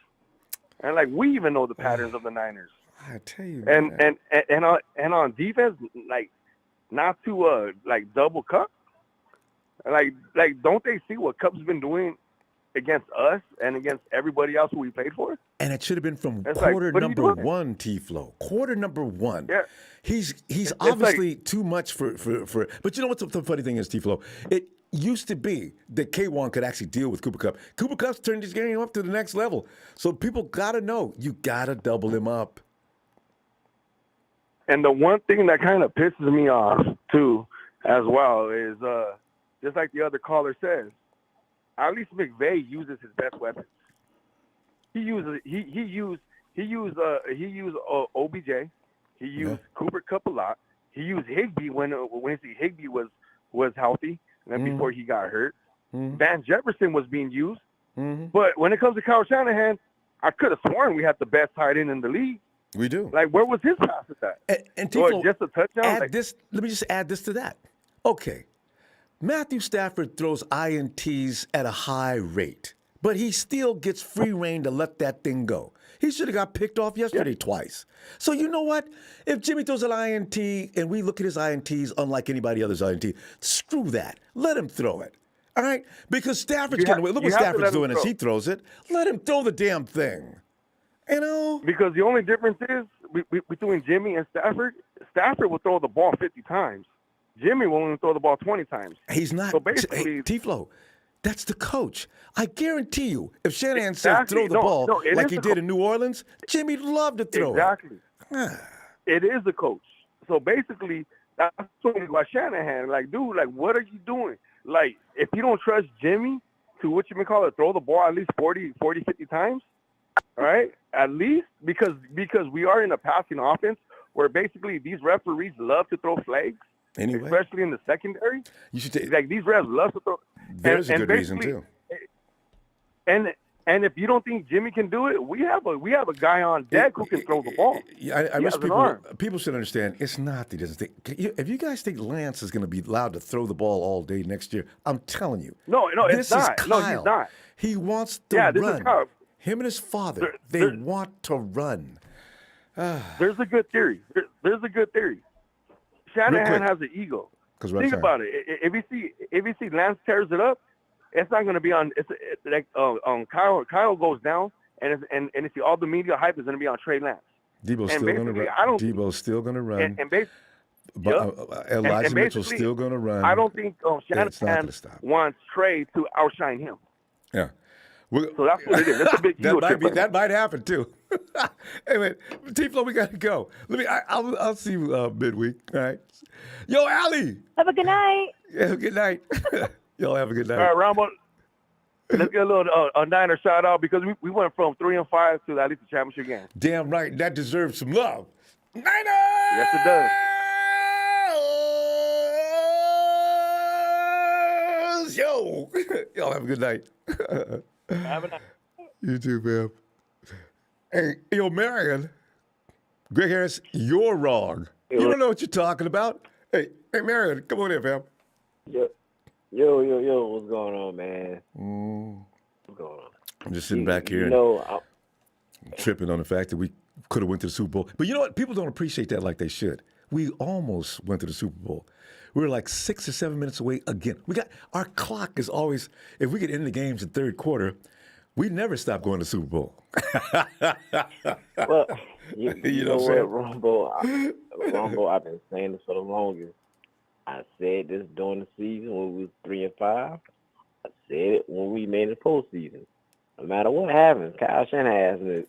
And we even know the patterns of the Niners. I tell you, and on defense, not to double Cup. Don't they see what Cup's been doing against us and against everybody else who we played for? And it should have been from quarter number one, T-Flow. Quarter number one. Yeah. He's obviously too much for. But you know what the funny thing is, T-Flow? It used to be that K1 could actually deal with Cooper Kupp. Cooper Kupp's turned his game up to the next level. So people got to know, you got to double him up. And the one thing that kind of pisses me off, too, as well, is just like the other caller says, at least McVay uses his best weapons. He used OBJ. He used Cooper Kupp a lot. He used Higbee when Higbee was healthy, and then before he got hurt. Van Jefferson was being used. But when it comes to Kyle Shanahan, I could have sworn we had the best tight end in the league. We do. Where was his pass at that? And T-Flow, just a touchdown? Let me just add this to that. Okay. Matthew Stafford throws INTs at a high rate, but he still gets free reign to let that thing go. He should have got picked off yesterday twice. So you know what? If Jimmy throws an INT and we look at his INTs unlike anybody else's INT, screw that. Let him throw it. All right? Because Stafford's going to win. Look what Stafford's doing as he throws it. Let him throw the damn thing. You know? Because the only difference is between Jimmy and Stafford will throw the ball 50 times. Jimmy will only throw the ball 20 times. He's not. So basically, T-Flow, that's the coach. I guarantee you, if Shanahan says throw the ball like he did in New Orleans, Jimmy'd love to throw it. Exactly. It is the coach. So basically, that's something about Shanahan. Dude, what are you doing? If you don't trust Jimmy to throw the ball at least 40, 50 times, all right? At least because we are in a passing offense where basically these referees love to throw flags. Anyway. Especially in the secondary. You should take these refs love to throw. There's a good reason too. And if you don't think Jimmy can do it, we have a guy on deck who can throw the ball. I wish people should understand. It's not that he doesn't think. If you guys think Lance is going to be allowed to throw the ball all day next year, I'm telling you. No, this it's not. Is Kyle. No, he's not. He wants to run. This is Kyle. Him and his father, they want to run. There's a good theory. There's a good theory. Shanahan has an ego. Think about it. If you see Lance tears it up, it's not going to be on. It's like Kyle goes down, and you see all the media hype is going to be on Trey Lance. Debo's still going to run. Debo's still going to run. Elijah Mitchell's still going to run. I don't think Shanahan wants Trey to outshine him. Yeah. So that's what it is. That's a big ego trip. That might happen too. Hey man, T-Flow, we got to go. I'll see you midweek. All right. Yo, Allie. Have a good night. Yeah, good night. Y'all have a good night. All right, Ronbo. Let's get a little Niner shout out because we went from 3-5 to at least the championship game. Damn right, that deserves some love. Niners! Yes, it does. Yo, y'all have a good night. Have a night. You too, man. Hey, yo, Marion. Greg Harris, you're wrong. You don't know what you're talking about. Hey, Marion, come on in, fam. Yo, what's going on, man? What's going on? I'm just sitting back here tripping on the fact that we could have went to the Super Bowl. But you know what? People don't appreciate that like they should. We almost went to the Super Bowl. We were like 6 or 7 minutes away again. Our clock is always, if we get into the games in third quarter, we never stop going to the Super Bowl. Well, you know what, Ronbo, I've been saying this for the longest. I said this during the season when we was 3-5. I said it when we made the postseason. No matter what happens, Kyle Shanahan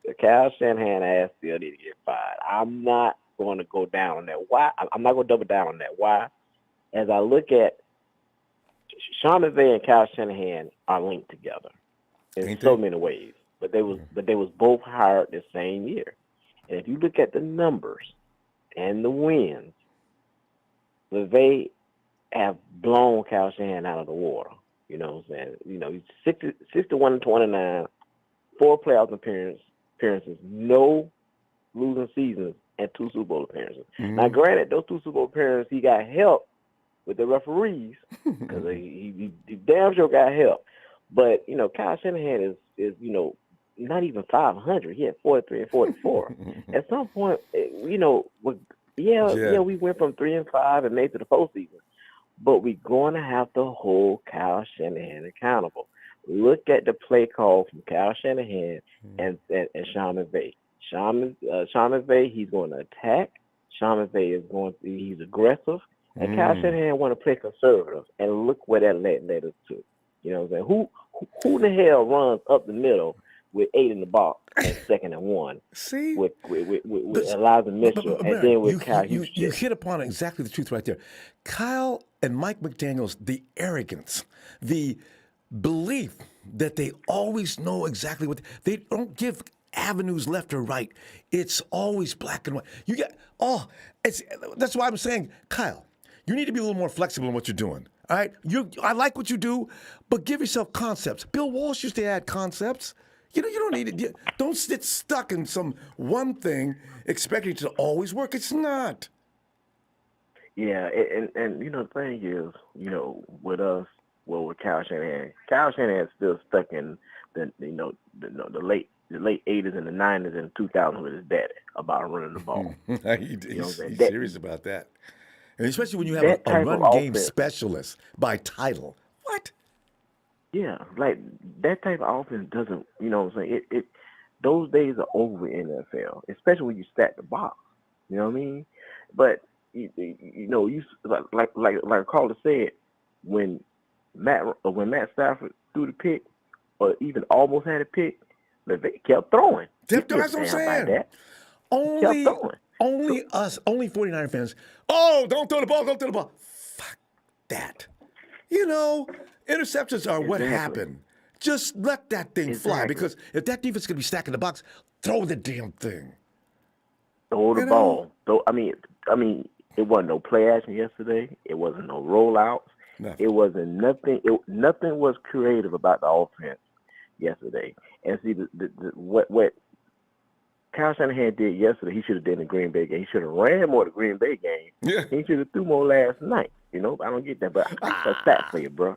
ass still need to get fired. I'm not going to go down on that. Why? I'm not going to double down on that. Why? As I look at Sean McVay and Kyle Shanahan are linked together in so many ways, but they was both hired the same year. And if you look at the numbers and the wins, McVay have blown Kyle Shanahan out of the water. You know what I'm saying? You know, he's 61-29, 4 playoff appearances, no losing seasons, and 2 Super Bowl appearances. Mm-hmm. Now, granted, those 2 Super Bowl appearances, he got help with the referees because he damn sure got help. But, you know, Kyle Shanahan is you know, not even 500. He had 43 and 44. At some point, you know, we went from 3-5 and made to the postseason. But we're going to have to hold Kyle Shanahan accountable. Look at the play call from Kyle Shanahan and Sean McVay. Sean McVay, he's going to attack. Sean McVay he's aggressive. And Kyle Shanahan want to play conservative. And look where that led us to. You know what I'm saying? Who the hell runs up the middle with 8 in the box and 2nd and 1? See? With Elijah Mitchell and then with Kyle Houston. You hit upon exactly the truth right there. Kyle and Mike McDaniels, the arrogance, the belief that they always know exactly what they don't give avenues left or right. It's always black and white. That's why I'm saying, Kyle, you need to be a little more flexible in what you're doing. All right? I like what you do, but give yourself concepts. Bill Walsh used to add concepts. You know, you don't need it. Don't sit stuck in some one thing expecting it to always work. It's not. Yeah, and you know, the thing is, you know, with us, with Kyle Shanahan is still stuck in the late 80s and the 90s and 2000s with his daddy about running the ball. He's serious about that. And especially when you have a run game specialist by title. What? Yeah, like that type of offense doesn't, you know what I'm saying? It those days are over in the NFL, especially when you stack the box. You know what I mean? But you know, like Carter said, when Matt Stafford threw the pick, or even almost had a pick, they kept throwing. That's what I'm saying. Only 49er fans. Oh, don't throw the ball. Fuck that. You know, interceptions are what happened. Just let that thing fly, because if that defense is going to be stacking the box, throw the damn thing. Throw the ball. I mean, it wasn't no play action yesterday. It wasn't no rollouts. Nothing. It wasn't nothing. Nothing was creative about the offense. yesterday. And see what Kyle Shanahan did yesterday, he should have done in the Green Bay game. He should have ran more the Green Bay game. Yeah. He should have threw more last night. I don't get that, but I got a stat for you, bro.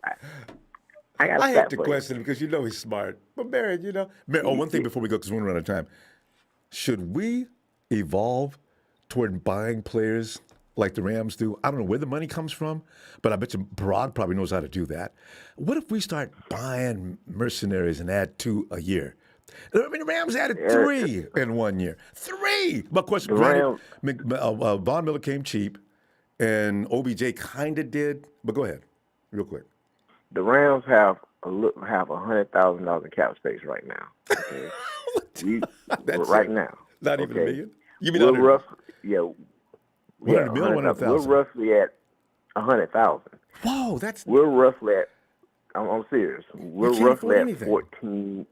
I got a I stat hate to for question him because he's smart. But Barrett, one thing before we go, because we're running out of time. Should we evolve toward buying players like the Rams do? I don't know where the money comes from, but I bet you Parag probably knows how to do that. What if we start buying mercenaries and add 2 a year? I mean, the Rams added 3 in 1 year. 3! My question, Von Miller came cheap, and OBJ kind of did. But go ahead, real quick. The Rams have $100,000 in cap space right now. Okay? Right now. Not even $1 million? You mean we're roughly, 100 million, 100,000? We're roughly at 100,000. Whoa, that's. We're roughly at. I'm serious. We're roughly at 14.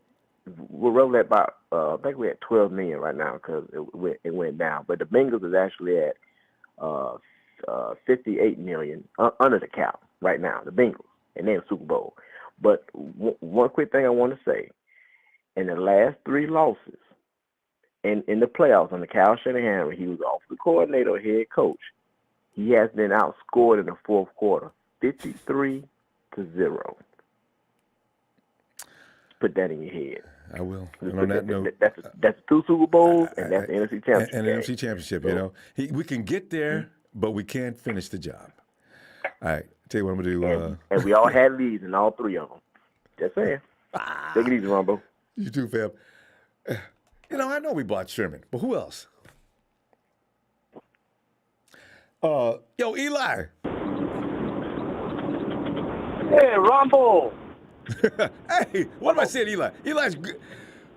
We're roughly at about. I think we're at 12 million right now because it went down. But the Bengals is actually at 58 million under the cap right now. The Bengals, and then Super Bowl. But one quick thing I want to say: in the last 3 losses, in the playoffs under Kyle Shanahan, when he was off the coordinator or head coach, he has been outscored in the fourth quarter, 53-0. Put that in your head. I will. And on that note, that's 2 Super Bowls, and that's the NFC Championship. And the NFC Championship, we can get there, but we can't finish the job. All right, tell you what I'm gonna do. And we all had leads in all 3 of them. Just saying. Take it easy, Ronbo. You too, fam. I know we bought Sherman, but who else? Eli. Hey, Ronbo. Hey, what am I saying, Eli? Eli's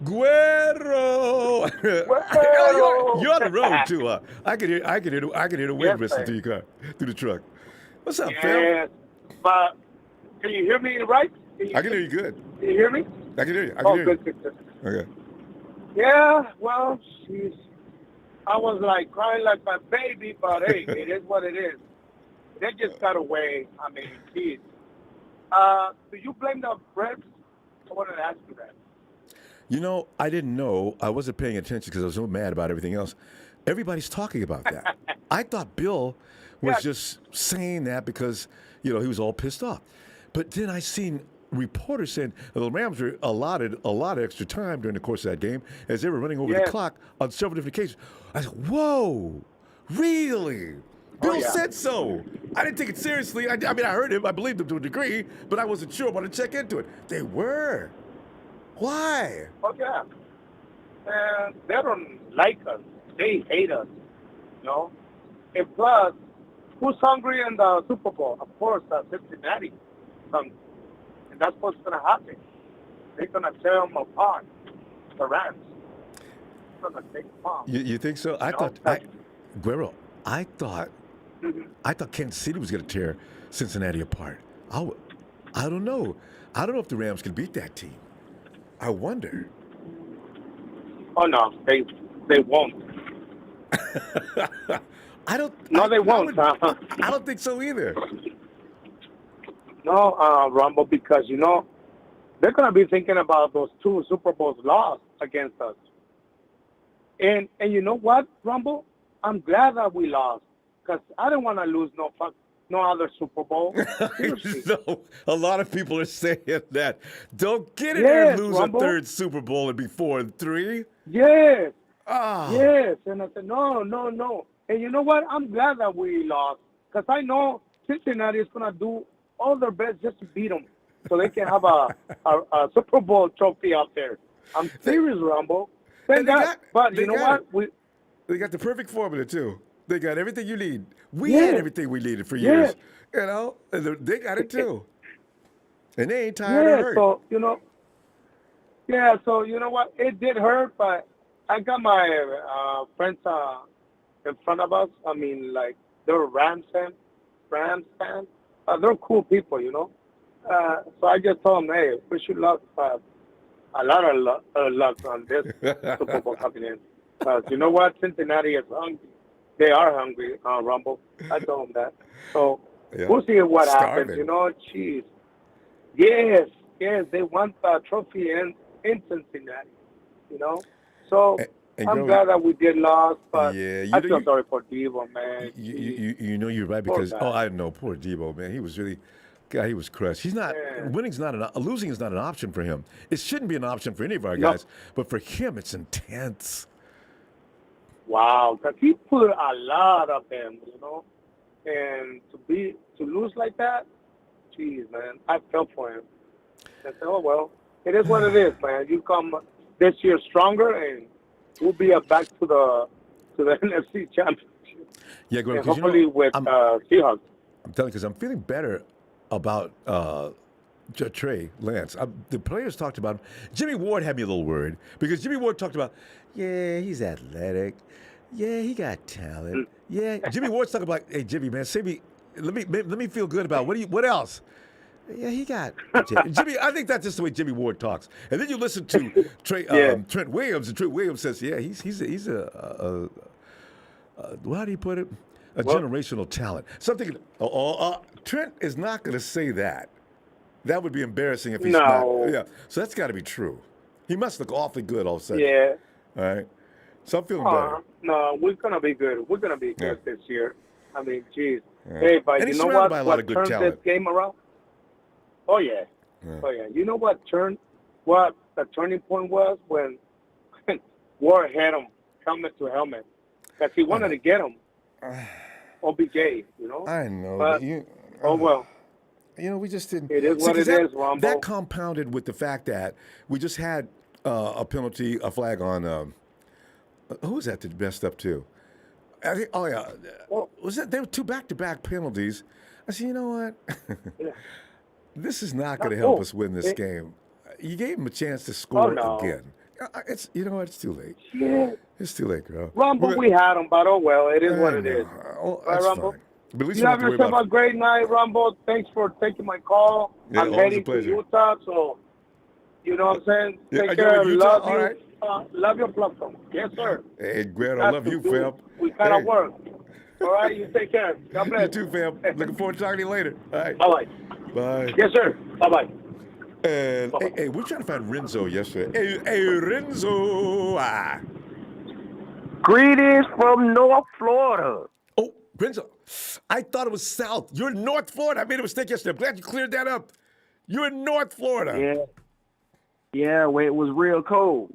Guerrero. You're on the road too. I can hear the wind whistling through your car, through the truck. What's up, fam? But can you hear me right? I can hear you good. Can you hear me? I can hear you. Good. Okay. Yeah, well, I was like crying like my baby, but hey, it is what it is. They just got away. I mean, kids. Do you blame the refs? I wanted to ask you that. I didn't know. I wasn't paying attention because I was so mad about everything else. Everybody's talking about that. I thought Bill was just saying that because, he was all pissed off. But then I seen reporters saying the Rams were allotted a lot of extra time during the course of that game as they were running over the clock on several different occasions. I said, whoa, really? Bill said so. I didn't take it seriously. I heard him. I believed him to a degree, but I wasn't sure. I wanted to check into it. They were. Why? Oh, yeah. And they don't like us. They hate us, And plus, who's hungry in the Super Bowl? Of course, Cincinnati. And that's what's going to happen. They're going to tear them apart, the Rams. They're going to take them off. You think so? I thought Kansas City was going to tear Cincinnati apart. I don't know. I don't know if the Rams can beat that team. I wonder. Oh, no. They won't. They won't. I don't think so either. No, Ronbo, because, they're going to be thinking about those 2 Super Bowls lost against us. And you know what, Ronbo? I'm glad that we lost because I didn't want to lose no other Super Bowl. No, a lot of people are saying that. Don't get in there and lose Ronbo. A 3rd Super Bowl and be 4 and 3. Yes. Oh. Yes. And I said, no. And you know what? I'm glad that we lost because I know Cincinnati is going to do all their best just to beat them so they can have a Super Bowl trophy out there. I'm serious, Ronbo. Thank God. But you know what? They got the perfect formula, too. They got everything you need. We had everything we needed for years. And they got it, too. And they ain't tired of hurt. So, so you know what? It did hurt, but I got my friends in front of us. I mean, like, they're Rams fans. They're cool people, So I just told them, hey, we should luck, a lot of luck on this Super Bowl coming in. Because you know what? Cincinnati is hungry. They are hungry, Rumble. I told them that. So we'll see what happens. Jeez. Yes, they want the trophy, and in Cincinnati, you know. So And I'm Grover, glad that we did lose, but yeah, I feel sorry for Debo, man. you know you're right Poor because guy. I know poor Debo, man. He was really, God, he was crushed. He's not Man. winning's not losing is not an option for him. It shouldn't be an option for any of our No. guys, but for him, it's intense. Wow, because he put a lot of them, you know, and to lose like that, geez, man, I felt for him. I said, oh well, it is what it is, man. You come this year stronger, and we'll be back to the NFC Championship, Yeah, Grover, and because hopefully with Seahawks. I'm telling you, because I'm feeling better about Trey Lance. The players talked about him. Jimmy Ward had me a little worried because Jimmy Ward talked about, yeah, he's athletic. Yeah, he got talent. Yeah, Jimmy Ward's talking about, hey, Jimmy, man, save me. Let me feel good about what else? Yeah, he got Jimmy. I think that's just the way Jimmy Ward talks. And then you listen to Trent Williams, and Trent Williams says, yeah, he's a how do you put it? Generational talent. Something. Trent is not going to say that. That would be embarrassing if he's not. Yeah. So that's got to be true. He must look awfully good all of a sudden. Yeah. All right. So I'm feeling better. No, we're gonna be good. We're gonna be good this year. I mean, geez. Yeah. Hey, but And you he's know surrounded what? by a lot What of good turned talent. this game around? Oh yeah. Oh yeah. You know what the turning point was when Ward had him helmet to helmet, because he wanted to get him. OBJ, you know. I know. But oh well. You know, we just didn't. It is what it is, Ronbo. That compounded with the fact that we just had a penalty, a flag on. Who was that that messed up too? I think, was that there were two back-to-back penalties? I said, you know what? This is not going to help us win this game. You gave him a chance to score again. It's It's too late. Yeah. It's too late, girl. Rumble, we had him, but oh well, it is what it is. That's Rumble? fine. But at least You have yourself a great night, Rumble. Thanks for taking my call. Yeah, I'm always a heading to pleasure. Utah, so you know what I'm saying? Yeah, Take are you care. in Utah? Love All you. right. Love your platform. Yes, sir. Hey, Grant, I love you, fam. We kind of Hey. work. All right, you take care. God bless. You too, fam. Looking forward to talking to you later. All right. Bye-bye. Bye. Yes, sir. Bye-bye. And hey, we were trying to find Renzo yesterday. Hey, Renzo. Greetings from North Florida. Oh, Renzo. I thought it was South. You're in North Florida. I made a mistake yesterday. I'm glad you cleared that up. You're in North Florida. Yeah. Yeah, where it was real cold.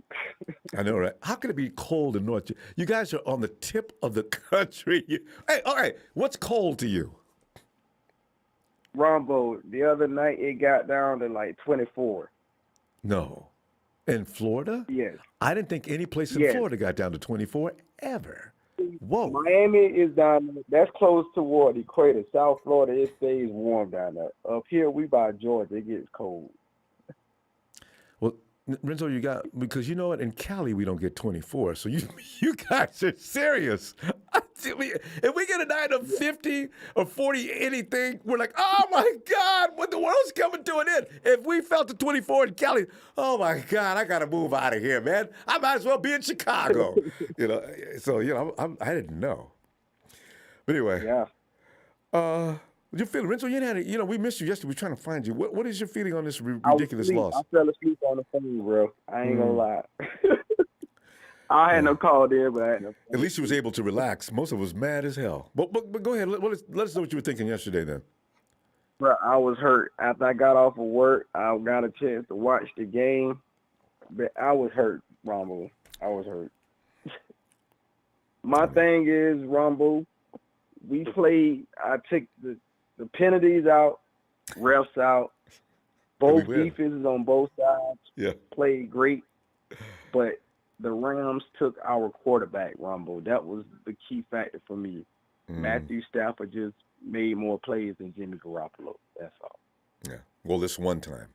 I know, right? How can it be cold in North? You guys are on the tip of the country. Hey, all right. What's cold to you? Ronbo, the other night it got down to like 24. No. In Florida? Yes. I didn't think any place in Florida got down to 24 ever. Whoa. Miami is down there. That's close toward the equator. South Florida, it stays warm down there. Up here, we by Georgia, it gets cold. Well, Renzo, because you know what? In Cali, we don't get 24. So you guys are serious. If we get a night of 50 or 40 anything, we're like, oh my God, what the world's coming to an end. If we felt the 24 in Cali, oh my God, I got to move out of here, man. I might as well be in Chicago. I didn't know. But anyway. Yeah. Your feeling, Renzo, we missed you yesterday. We're trying to find you. What is your feeling on this ridiculous loss? I fell asleep on the phone, bro. I ain't gonna lie. I had no call there, but I had no phone. At least you was able to relax. Most of us mad as hell. But go ahead. Let us know what you were thinking yesterday then. Bro, I was hurt. After I got off of work, I got a chance to watch the game. But I was hurt, Ronbo. I was hurt. My thing is, Ronbo, we played, I took the penalties out, refs out, both defenses on both sides played great, but the Rams took our quarterback, Ronbo. That was the key factor for me. Matthew Stafford just made more plays than Jimmy Garoppolo. That's all. Yeah. Well, this one time.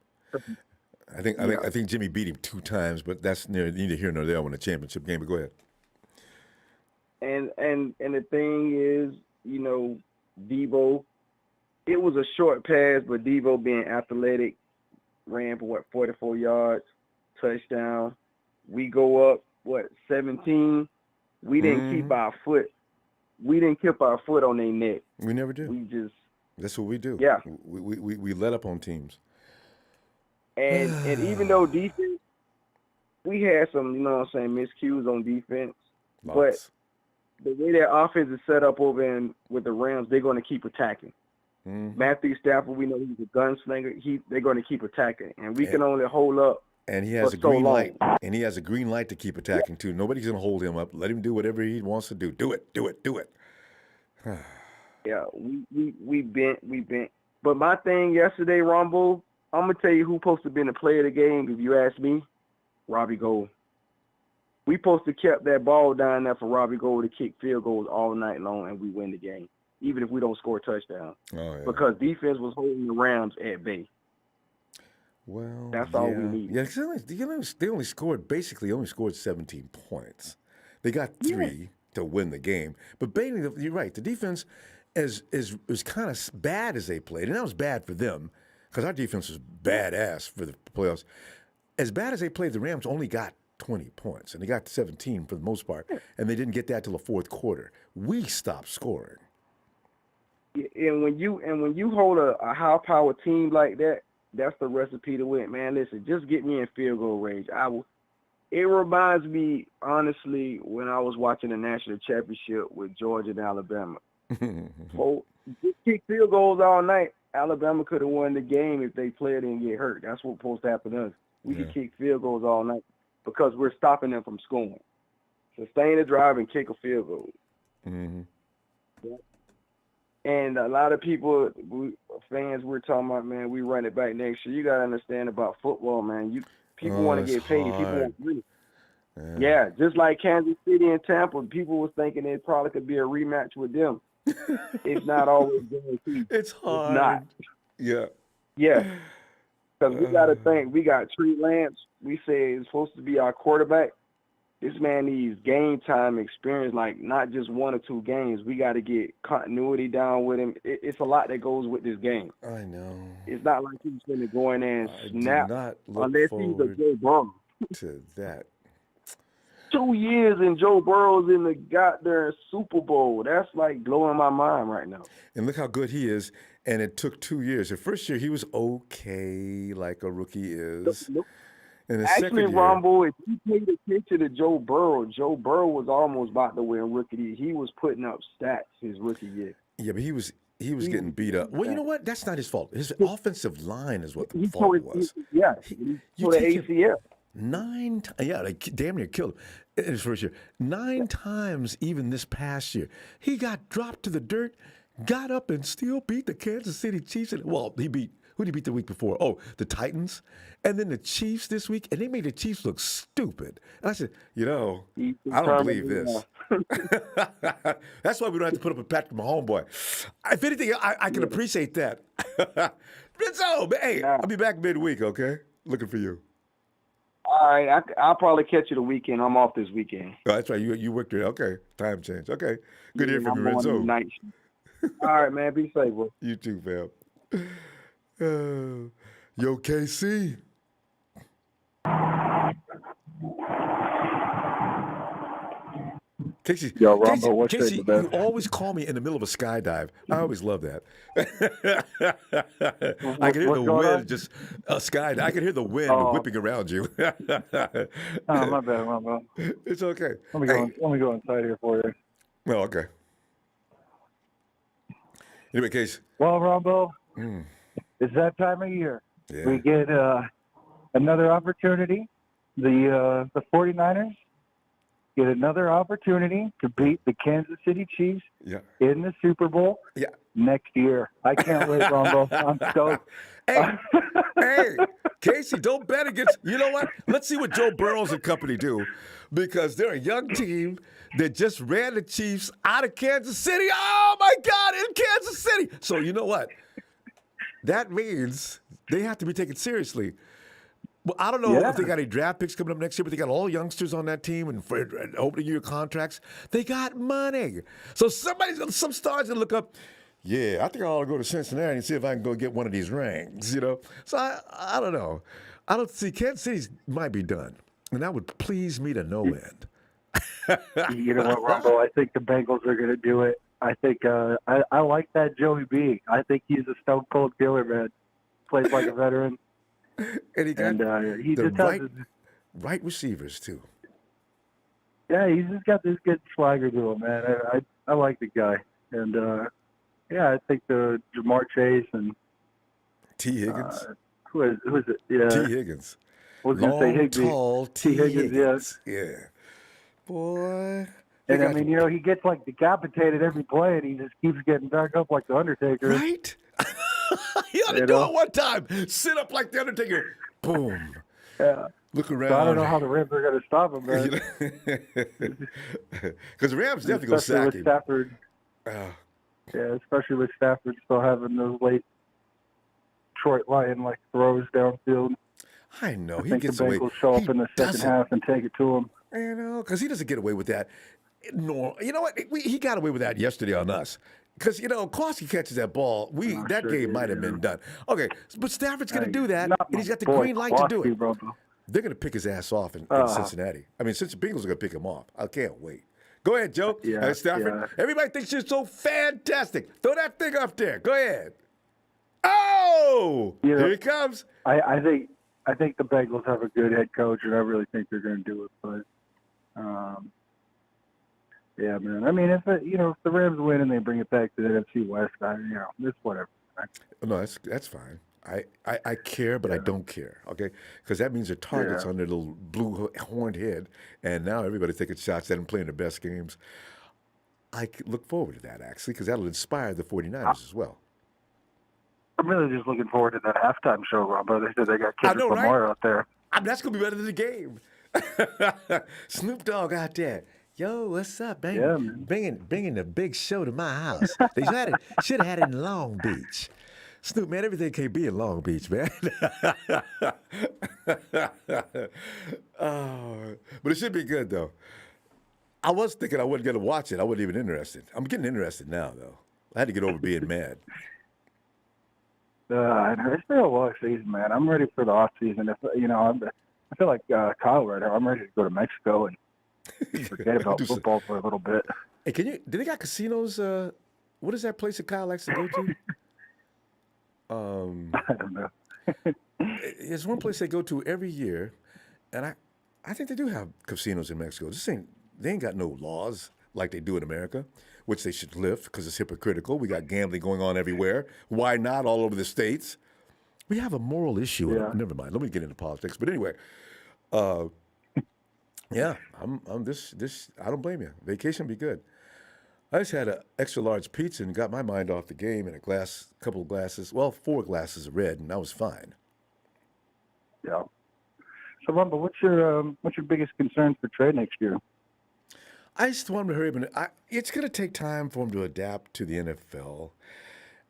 I think Jimmy beat him 2 times, but that's neither here nor there when a championship game. But go ahead. And the thing is, Debo, it was a short pass, but Debo being athletic, ran for 44 yards, touchdown. We go up, 17. We didn't keep our foot. We didn't keep our foot on their neck. We never do. We just. That's what we do. Yeah. We let up on teams. And even though defense we had some, you know what I'm saying, miscues on defense. Lots. But the way their offense is set up over in with the Rams, they're going to keep attacking. Mm-hmm. Matthew Stafford, we know he's a gunslinger. They're going to keep attacking, and we can only hold up. And he has for a green so long. light. And he has a green light to keep attacking too. Nobody's gonna hold him up. Let him do whatever he wants to do. Do it. Do it. Do it. Yeah, we bent. But my thing yesterday, Ronbo, I'm gonna tell you who's supposed to be the player of the game. If you ask me, Robbie Gould. We supposed to kept that ball down there for Robbie Gould to kick field goals all night long, and we win the game, even if we don't score a touchdown. Oh, yeah. Because defense was holding the Rams at bay. Well, That's all we need. Yeah, 'cause they only scored 17 points. They got 3 to win the game. But basically, you're right. The defense is kind of bad as they played, and that was bad for them because our defense was badass for the playoffs. As bad as they played, the Rams only got 20 points, and they got 17 for the most part, and they didn't get that till the fourth quarter. We stopped scoring. And when you hold a high-powered team like that, that's the recipe to win, man. Listen, just get me in field goal range. It reminds me, honestly, when I was watching the national championship with Georgia and Alabama. So, just kick field goals all night. Alabama could have won the game if they player didn't get hurt. That's what's supposed to happen to us. We could kick field goals all night because we're stopping them from scoring. Sustain a drive and kick a field goal. Mm-hmm. Yeah. And a lot of people, fans, we're talking about, man, we run it back next year. You got to understand about football, man. People want to get paid. Hard. People want money. Yeah, just like Kansas City and Tampa, people was thinking it probably could be a rematch with them. It's not always guaranteed. It's hard. It's not. Yeah. Yeah. Because we got to think, we got Trey Lance. We say it's supposed to be our quarterback. This man needs game time experience, like not just 1 or 2 games. We got to get continuity down with him. It's a lot that goes with this game. I know. It's not like he's going to go in there and snap not look unless he's a Joe Burrow. To that. 2 years and Joe Burrow's in the goddamn Super Bowl. That's like blowing my mind right now. And look how good he is. And it took 2 years. The first year he was okay, like a rookie is. And the Actually, second year, Ronbo, if you paid attention to Joe Burrow was almost about to win rookie year. He was putting up stats his rookie year. Yeah, but he was getting beat up. Well, you know what? That's not his fault. His offensive line is what the fault was. Yeah, You for the take ACL. 9 times. Yeah, they damn near killed him in his first year. 9 times even this past year. He got dropped to the dirt, got up and still beat the Kansas City Chiefs. Well, who did he beat the week before? Oh, the Titans. And then the Chiefs this week, and they made the Chiefs look stupid. And I said, I don't believe this. That's why we don't have to put up with Patrick Mahomes, boy. If anything, I can appreciate that. Rizzo, hey, I'll be back midweek, okay? Looking for you. All right, I'll probably catch you the weekend. I'm off this weekend. Oh, that's right. You worked there. Okay, time change. Okay, good to hear from you, Rizzo. Night. All right, man. Be safe, bro. You too, fam. Yo, KC. Casey, Yo, Ronbo, what's Casey, shape, man? you always call me in the middle of a skydive. I always love that. I can hear the wind just skydive. I can hear the wind whipping around you. Oh, my bad, Ronbo. It's okay. Let me go inside here for you. Oh, okay. Anyway, Casey. Well, Ronbo, it's that time of year. Yeah. We get another opportunity. The 49ers get another opportunity to beat the Kansas City Chiefs in the Super Bowl next year. I can't wait, Ronbo. I'm stoked. Hey, Casey, don't bet against. You know what? Let's see what Joe Burrows and company do, because they're a young team that just ran the Chiefs out of Kansas City. Oh my God, in Kansas City. So you know what? That means they have to be taken seriously. Well, I don't know if they got any draft picks coming up next year, but they got all youngsters on that team and for opening year contracts. They got money. So some stars that look up, I think I ought to go to Cincinnati and see if I can go get one of these rings, So I don't know. I don't see Kansas City might be done, and that would please me to no end. You know what, Ronbo? I think the Bengals are going to do it. I think I like that Joey B. I think he's a stone cold killer, man. Plays like a veteran. And he got he just has right receivers, too. Yeah, he's just got this good swagger to him, man. I like the guy. And, I think the Jamar Chase and T. Higgins. Who is it? Yeah. T. Higgins. I was going to say Higbee. Tall T. Higgins. Yeah. Boy. And, I mean, he gets, like, decapitated every play, and he just keeps getting back up like the Undertaker. Right? He ought to do it one time. Sit up like the Undertaker. Boom. Yeah. Look around. So I don't know how the Rams are going to stop him, man. Because the Rams definitely going to sack him. Stafford. Yeah, especially with Stafford still having those late Detroit Lion-like throws downfield. I know. I think the Bengals show up in the second half and take it to him. Because he doesn't get away with that. No, you know what? He got away with that yesterday on us. Because, Kowski catches that ball. That game might have been done. Okay, but Stafford's going to do that, and he's got the green light to do it. Bro. They're going to pick his ass off in Cincinnati. I mean, since the Bengals are going to pick him off. I can't wait. Go ahead, Joe. Stafford. Yeah. Everybody thinks you're so fantastic. Throw that thing up there. Go ahead. Oh! Here he comes. I think the Bengals have a good head coach, and I really think they're going to do it. But, yeah, man. I mean, if the Rams win and they bring it back to the NFC West, it's whatever. No, that's fine. I care, but I don't care, okay? Because that means their target's on their little blue horned head, and now everybody's taking shots at them playing their best games. I look forward to that, actually, because that'll inspire the 49ers as well. I'm really just looking forward to that halftime show, Ronbo. They said they got Kendrick Lamar out there. That's going to be better than the game. Snoop Dogg out there. Yo, what's up, man? Bringing the big show to my house. They should have had it in Long Beach. Snoop, man, everything can't be in Long Beach, man. But it should be good, though. I was thinking I wasn't going to watch it. I wasn't even interested. I'm getting interested now, though. I had to get over being mad. It's been a long season, man. I'm ready for the off season. I feel like Kyle right now. I'm ready to go to Mexico and forget about football for a little bit. Hey, do they got casinos? What is that place that Kyle likes to go to? I don't know. There's one place they go to every year, and I think they do have casinos in Mexico. They ain't got no laws like they do in America, which they should lift because it's hypocritical. We got gambling going on everywhere. Why not all over the states? We have a moral issue. Yeah. Never mind. Let me get into politics. But anyway, yeah, I'm this. I don't blame you. Vacation be good. I just had an extra large pizza and got my mind off the game and couple of glasses, 4 glasses of red, and I was fine. Yeah. So, Rumble, what's your biggest concern for trade next year? I just want him to hurry up. It's going to take time for him to adapt to the NFL.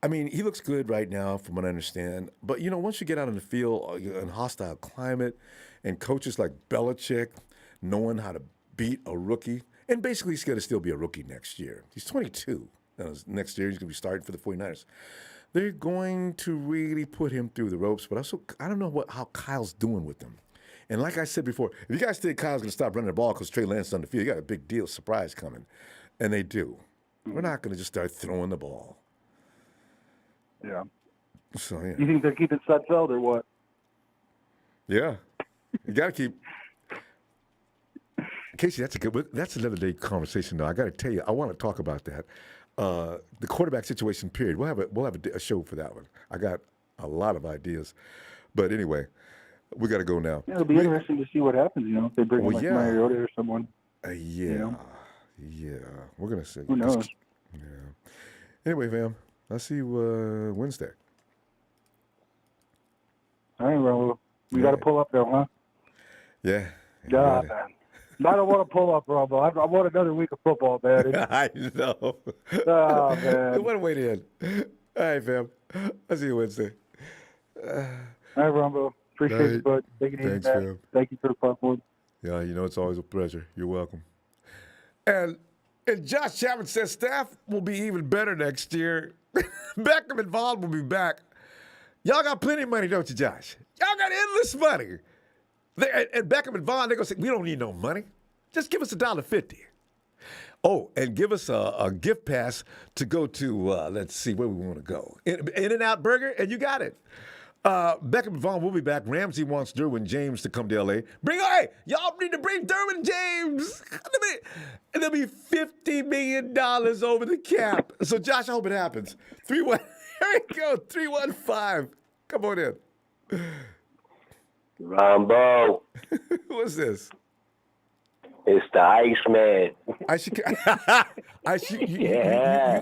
I mean, he looks good right now, from what I understand. But, once you get out in the field in hostile climate and coaches like Belichick knowing how to beat a rookie, and basically he's going to still be a rookie next year. He's 22. Next year he's going to be starting for the 49ers. They're going to really put him through the ropes, but also I don't know how Kyle's doing with them. And like I said before, if you guys think Kyle's going to stop running the ball because Trey Lance is on the field, you got a big deal, surprise coming. And they do. We're not going to just start throwing the ball. Yeah. So, yeah. You think they're keeping Sudfeld or what? Yeah. You got to keep... Casey, that's another day conversation, though. I got to tell you, I want to talk about that. The quarterback situation, period. We'll have a show for that one. I got a lot of ideas. But anyway... We got to go now. Yeah, it'll be interesting to see what happens, if they bring in Mariota or someone. Yeah. We're going to see. Who knows? Yeah. Anyway, fam, I'll see you Wednesday. All right, Raul. We got to pull up, though, huh? Yeah. God, man. I don't want to pull up, Raul. I want another week of football, man. I know. Oh, man. What a way to end. All right, fam. I'll see you Wednesday. All right, Ronbo. Appreciate it, bud. Take it easy, Thanks, man. fam. Thank you for the platform. Yeah, it's always a pleasure. You're welcome. And Josh Chapman says staff will be even better next year. Beckham and Vaughn will be back. Y'all got plenty of money, don't you, Josh? Y'all got endless money. And Beckham and Vaughn, they're going to say, we don't need no money. Just give us $1.50. Oh, and give us a gift pass to go to, let's see, where we want to go. In-N-Out Burger, and you got it. Beckham and Vaughn will be back. Ramsey wants Derwin James to come to L.A. Y'all need to bring Derwin James. And there'll be $50 million over the cap. So, Josh, I hope it happens. 3-1. Here we go. 3-1-5. Come on in. Ronbo. What's this? It's the Iceman.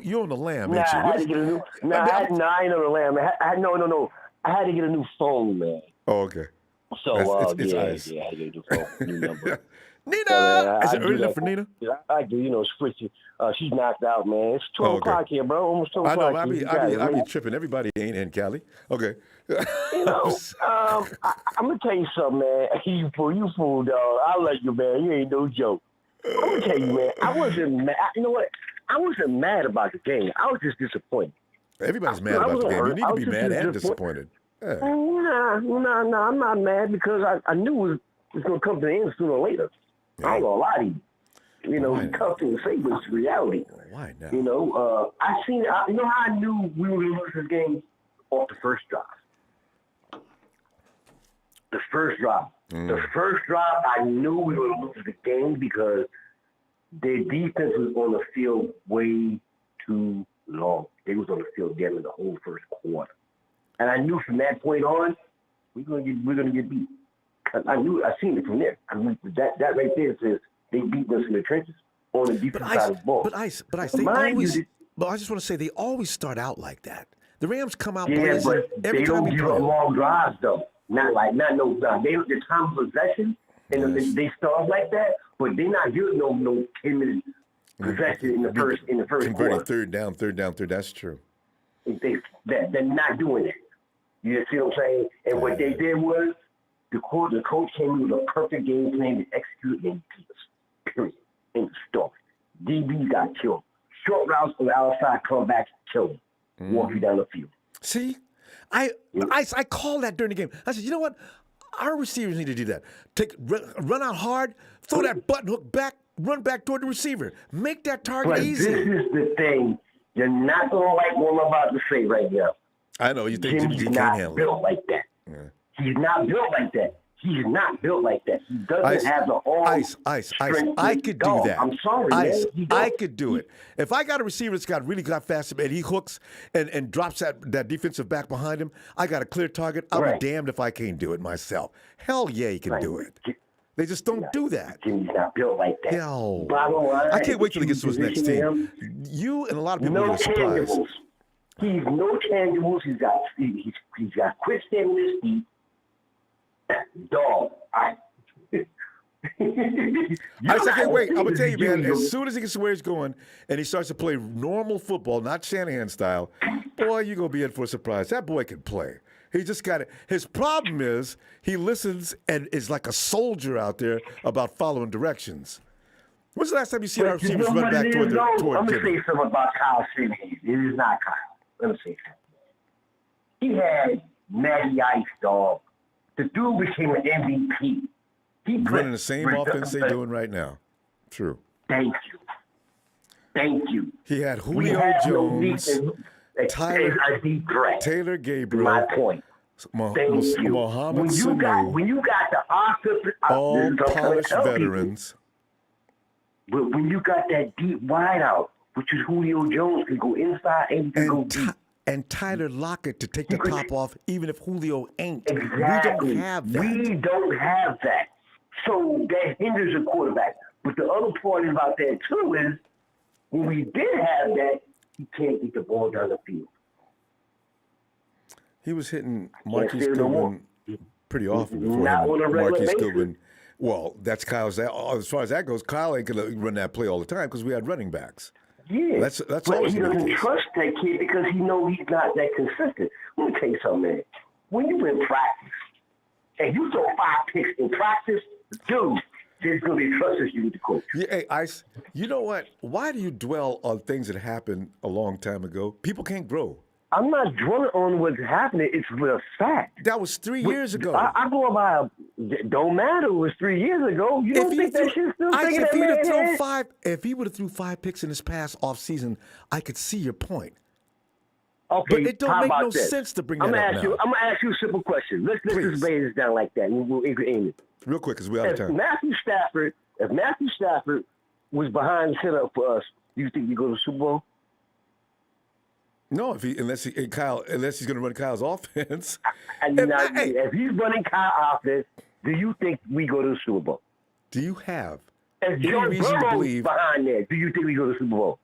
You on the lamb, Nah, ain't you? I had to get a new. I ain't on the lamb. No. I had to get a new phone, man. Oh, okay. So, it's ice. I had to get a new phone, new number. Nina! Is it early enough for Nina? I do, switch. She's knocked out, man. It's 12 o'clock here, bro. Almost 12 o'clock. I know. I be tripping. Everybody ain't in Cali. Okay. I'm gonna tell you something, man. You fool, dog. I like you, man. You ain't no joke. I'm gonna tell you, man. I wasn't mad. You know what? I wasn't mad about the game. I was just disappointed. Everybody's mad about the game. You need to be mad and disappointed. Yeah. No, I'm not mad because I knew it was gonna come to the end sooner or later. Yeah. I ain't gonna lie to you. It's tough to say, but it's reality. Why now? You know how I knew we were gonna lose this game? Off the first drive. The first drive. The first drive, I knew we were going to lose the game because their defense was on the field way too long. They was on the field damn near the whole first quarter. And I knew from that point on, we're gonna get beat. I seen it from there. That right there says they beat us in the trenches on the defense side of the ball. But I just want to say they always start out like that. The Rams come out blazing every time we play. They don't give up long drives though. Not no the time of possession and they start like that, but they're not giving no 10-minute possession in the first converting quarter. third down. That's true. They're not doing that. You see what I'm saying? And what they did was the coach came in with a perfect game plan to execute and beat us. Period. In the story. DB got killed. Short routes from the outside, come back, kill him. Walk you down the field. See? I called that during the game. I said, you know what? Our receivers need to do that. Run out hard, throw that button hook back, run back toward the receiver. Make that target easy. This is the thing. You're not going to like what I'm about to say right now. I know. You think Jimmy's can't handle it. built like that. Yeah. He's not built like that. He's not built like that. He doesn't have the arm. Ice. I could do that. I'm sorry, Ice. man. I could do it. If I got a receiver that's really got fast and he hooks and drops that defensive back behind him, I got a clear target. I'll be damned if I can't do it myself. Hell yeah, he can do it. They just don't do that. Jimmy's not built like that. No. I can't wait till he gets to his next team. You and a lot of people are surprised. He's no tangibles. He's got quick stand with his feet. Dog. I can't wait. I'm gonna tell you, man. As soon as he gets to where he's going and he starts to play normal football, not Shanahan style, boy, you're gonna be in for a surprise. That boy can play. He just got it. His problem is he listens and is like a soldier out there about following directions. When's the last time you see our receivers run back toward I'm gonna say something about Kyle Shanahan. It is not Kyle. Let me say something. He had Matty Ice, dog. The dude became an MVP. Running the same offense they're doing right now. True. Thank you. He had Julio Jones, Taylor Gabriel. My point. Mohamed Sanu. When you got the offensive, all polished veterans. But when you got that deep wide out, which is Julio Jones, can go inside and can go deep. And Tyler Lockett to take the top off, even if Julio ain't. Exactly. We don't have that. We don't have that. So that hinders a quarterback. But the other part about that, too, is when we did have that, he can't get the ball down the field. He was hitting Marquise Goodwin pretty often before Marquise Goodwin. Well, that's Kyle's. As far as that goes, Kyle ain't going to run that play all the time because we had running backs. Yeah, that's but always he doesn't trust that kid because he knows he's not that consistent. Let me tell you something, man. When you in practice and you throw 5 picks in practice, dude, there's going to be trust issues with the coach. Yeah, hey, Ice, you know what? Why do you dwell on things that happened a long time ago? People can't grow. I'm not dwelling on what's happening. It's a fact. That was 3 years ago. I go by don't matter. It was 3 years ago. You don't think that shit's still thinking that man? If he would have threw 5 picks in his past offseason, I could see your point. Okay, But it don't how make about no this? sense to bring I'm that gonna up ask now. you. I'm gonna ask you a simple question. Let's just lay this down like that. We'll aim it. Real quick, because we're out of If time. Matthew Stafford was behind the setup for us, do you think we go to the Super Bowl? No, unless he's going to run Kyle's offense. If he's running Kyle's offense, do you think we go to the Super Bowl? Do you have If any Joe reason to Burrow's believe behind there, do you think we go to the Super Bowl?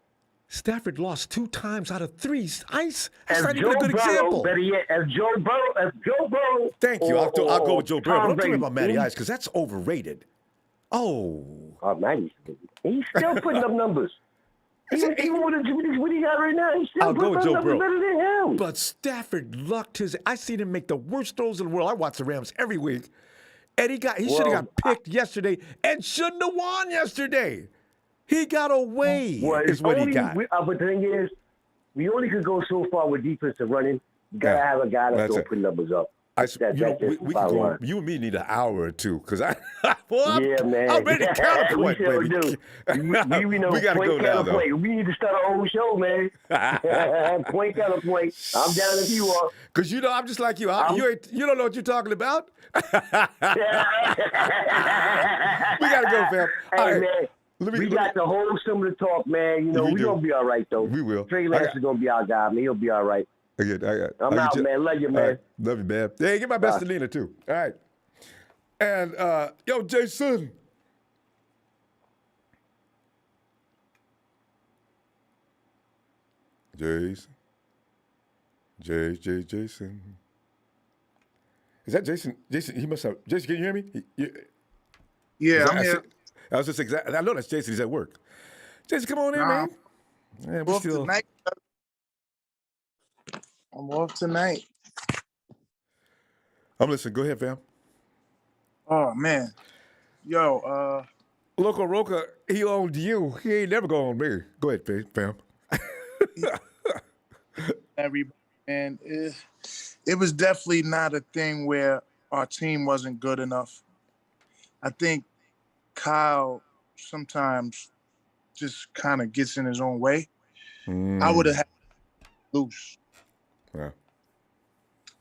Stafford lost 2 times out of 3? That's If not even a good example. Better yet, if Joe Burrow. Thank you. I'll go with Joe Burrow. But don't tell me about Matty Ice, because that's overrated. Oh, Matty, he's still putting up numbers. Even with what he got right now, he's still putting up numbers better than him. But Stafford lucked his. I seen him make the worst throws in the world. I watch the Rams every week, and he should have got picked yesterday and shouldn't have won yesterday. He got away. Is what he got. But the thing is, we only could go so far with defensive running. You gotta have a guy that's gonna put numbers up. We can go. You and me need an hour or two, because man. I'm ready to counterpoint, baby. We gotta go now, though. We need to start our own show, man. Point counterpoint. I'm down if you are. Because I'm just like you. You don't know what you're talking about. We gotta go, fam. Hey, man. We got the whole summer to talk, man. We're going to be all right, though. We will. Trey Lance is going to be our guy, man. He'll be all right. I'm out, man. Love you, man. Right. Love you, man. Hey, get my best to Nina, too. All right. And, yo, Jason. Jason. Jason. Is that Jason? Jason, he must have. Jason, can you hear me? Yeah, I'm here. I was just I know that's Jason. He's at work. Jason, come on in, man. I'm off tonight. I'm off tonight. I'm listening. Go ahead, fam. Oh, man. Yo, Loco Roca, he owned you. He ain't never going on me. Go ahead, fam. Everybody, man, it was definitely not a thing where our team wasn't good enough. I think Kyle sometimes just kind of gets in his own way. I would have had loose. Yeah.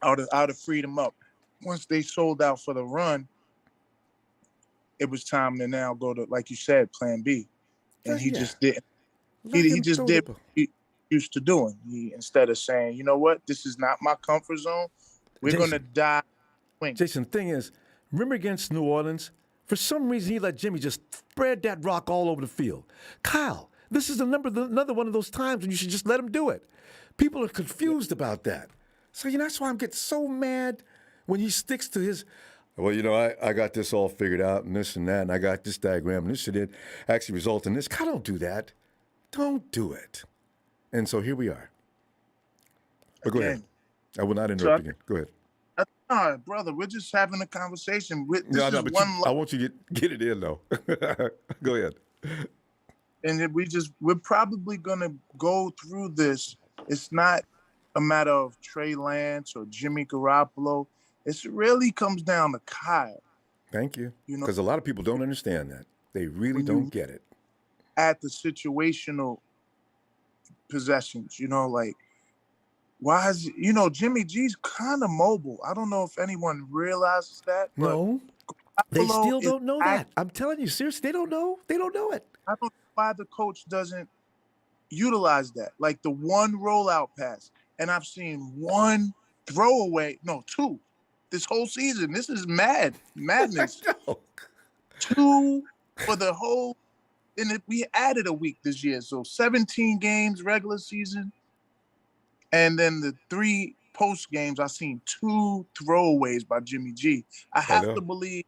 I would have freed him up. Once they sold out for the run, it was time to now go to, like you said, plan B. And he just didn't. He just did what he used to doing. Instead of saying, you know what, this is not my comfort zone. We're going to die. Jason, thing is, remember against New Orleans? For some reason, he let Jimmy just spread that rock all over the field. Kyle, this is another one of those times when you should just let him do it. People are confused about that. So, that's why I'm getting so mad when he sticks to his, well, I got this all figured out and this and that, and I got this diagram and this and it actually result in this. Kyle, don't do that. Don't do it. And so here we are. But go ahead. I will not interrupt again. Go ahead. No, brother, we're just having a conversation. I want you to get it in, though. Go ahead. And we're probably going to go through this. It's not a matter of Trey Lance or Jimmy Garoppolo. It really comes down to Kyle. Thank you. Because a lot of people don't understand that. They really don't get it. At the situational possessions, like, why is Jimmy G's kind of mobile? I don't know if anyone realizes that. No, they still don't know that. I'm telling you, seriously, they don't know. They don't know it. I don't know why the coach doesn't utilize that, like the one rollout pass. And I've seen one throwaway, two, this whole season. This is madness. 2 for the whole, and we added a week this year, so 17 games regular season. And then the 3 post games, I've seen 2 throwaways by Jimmy G. I have to believe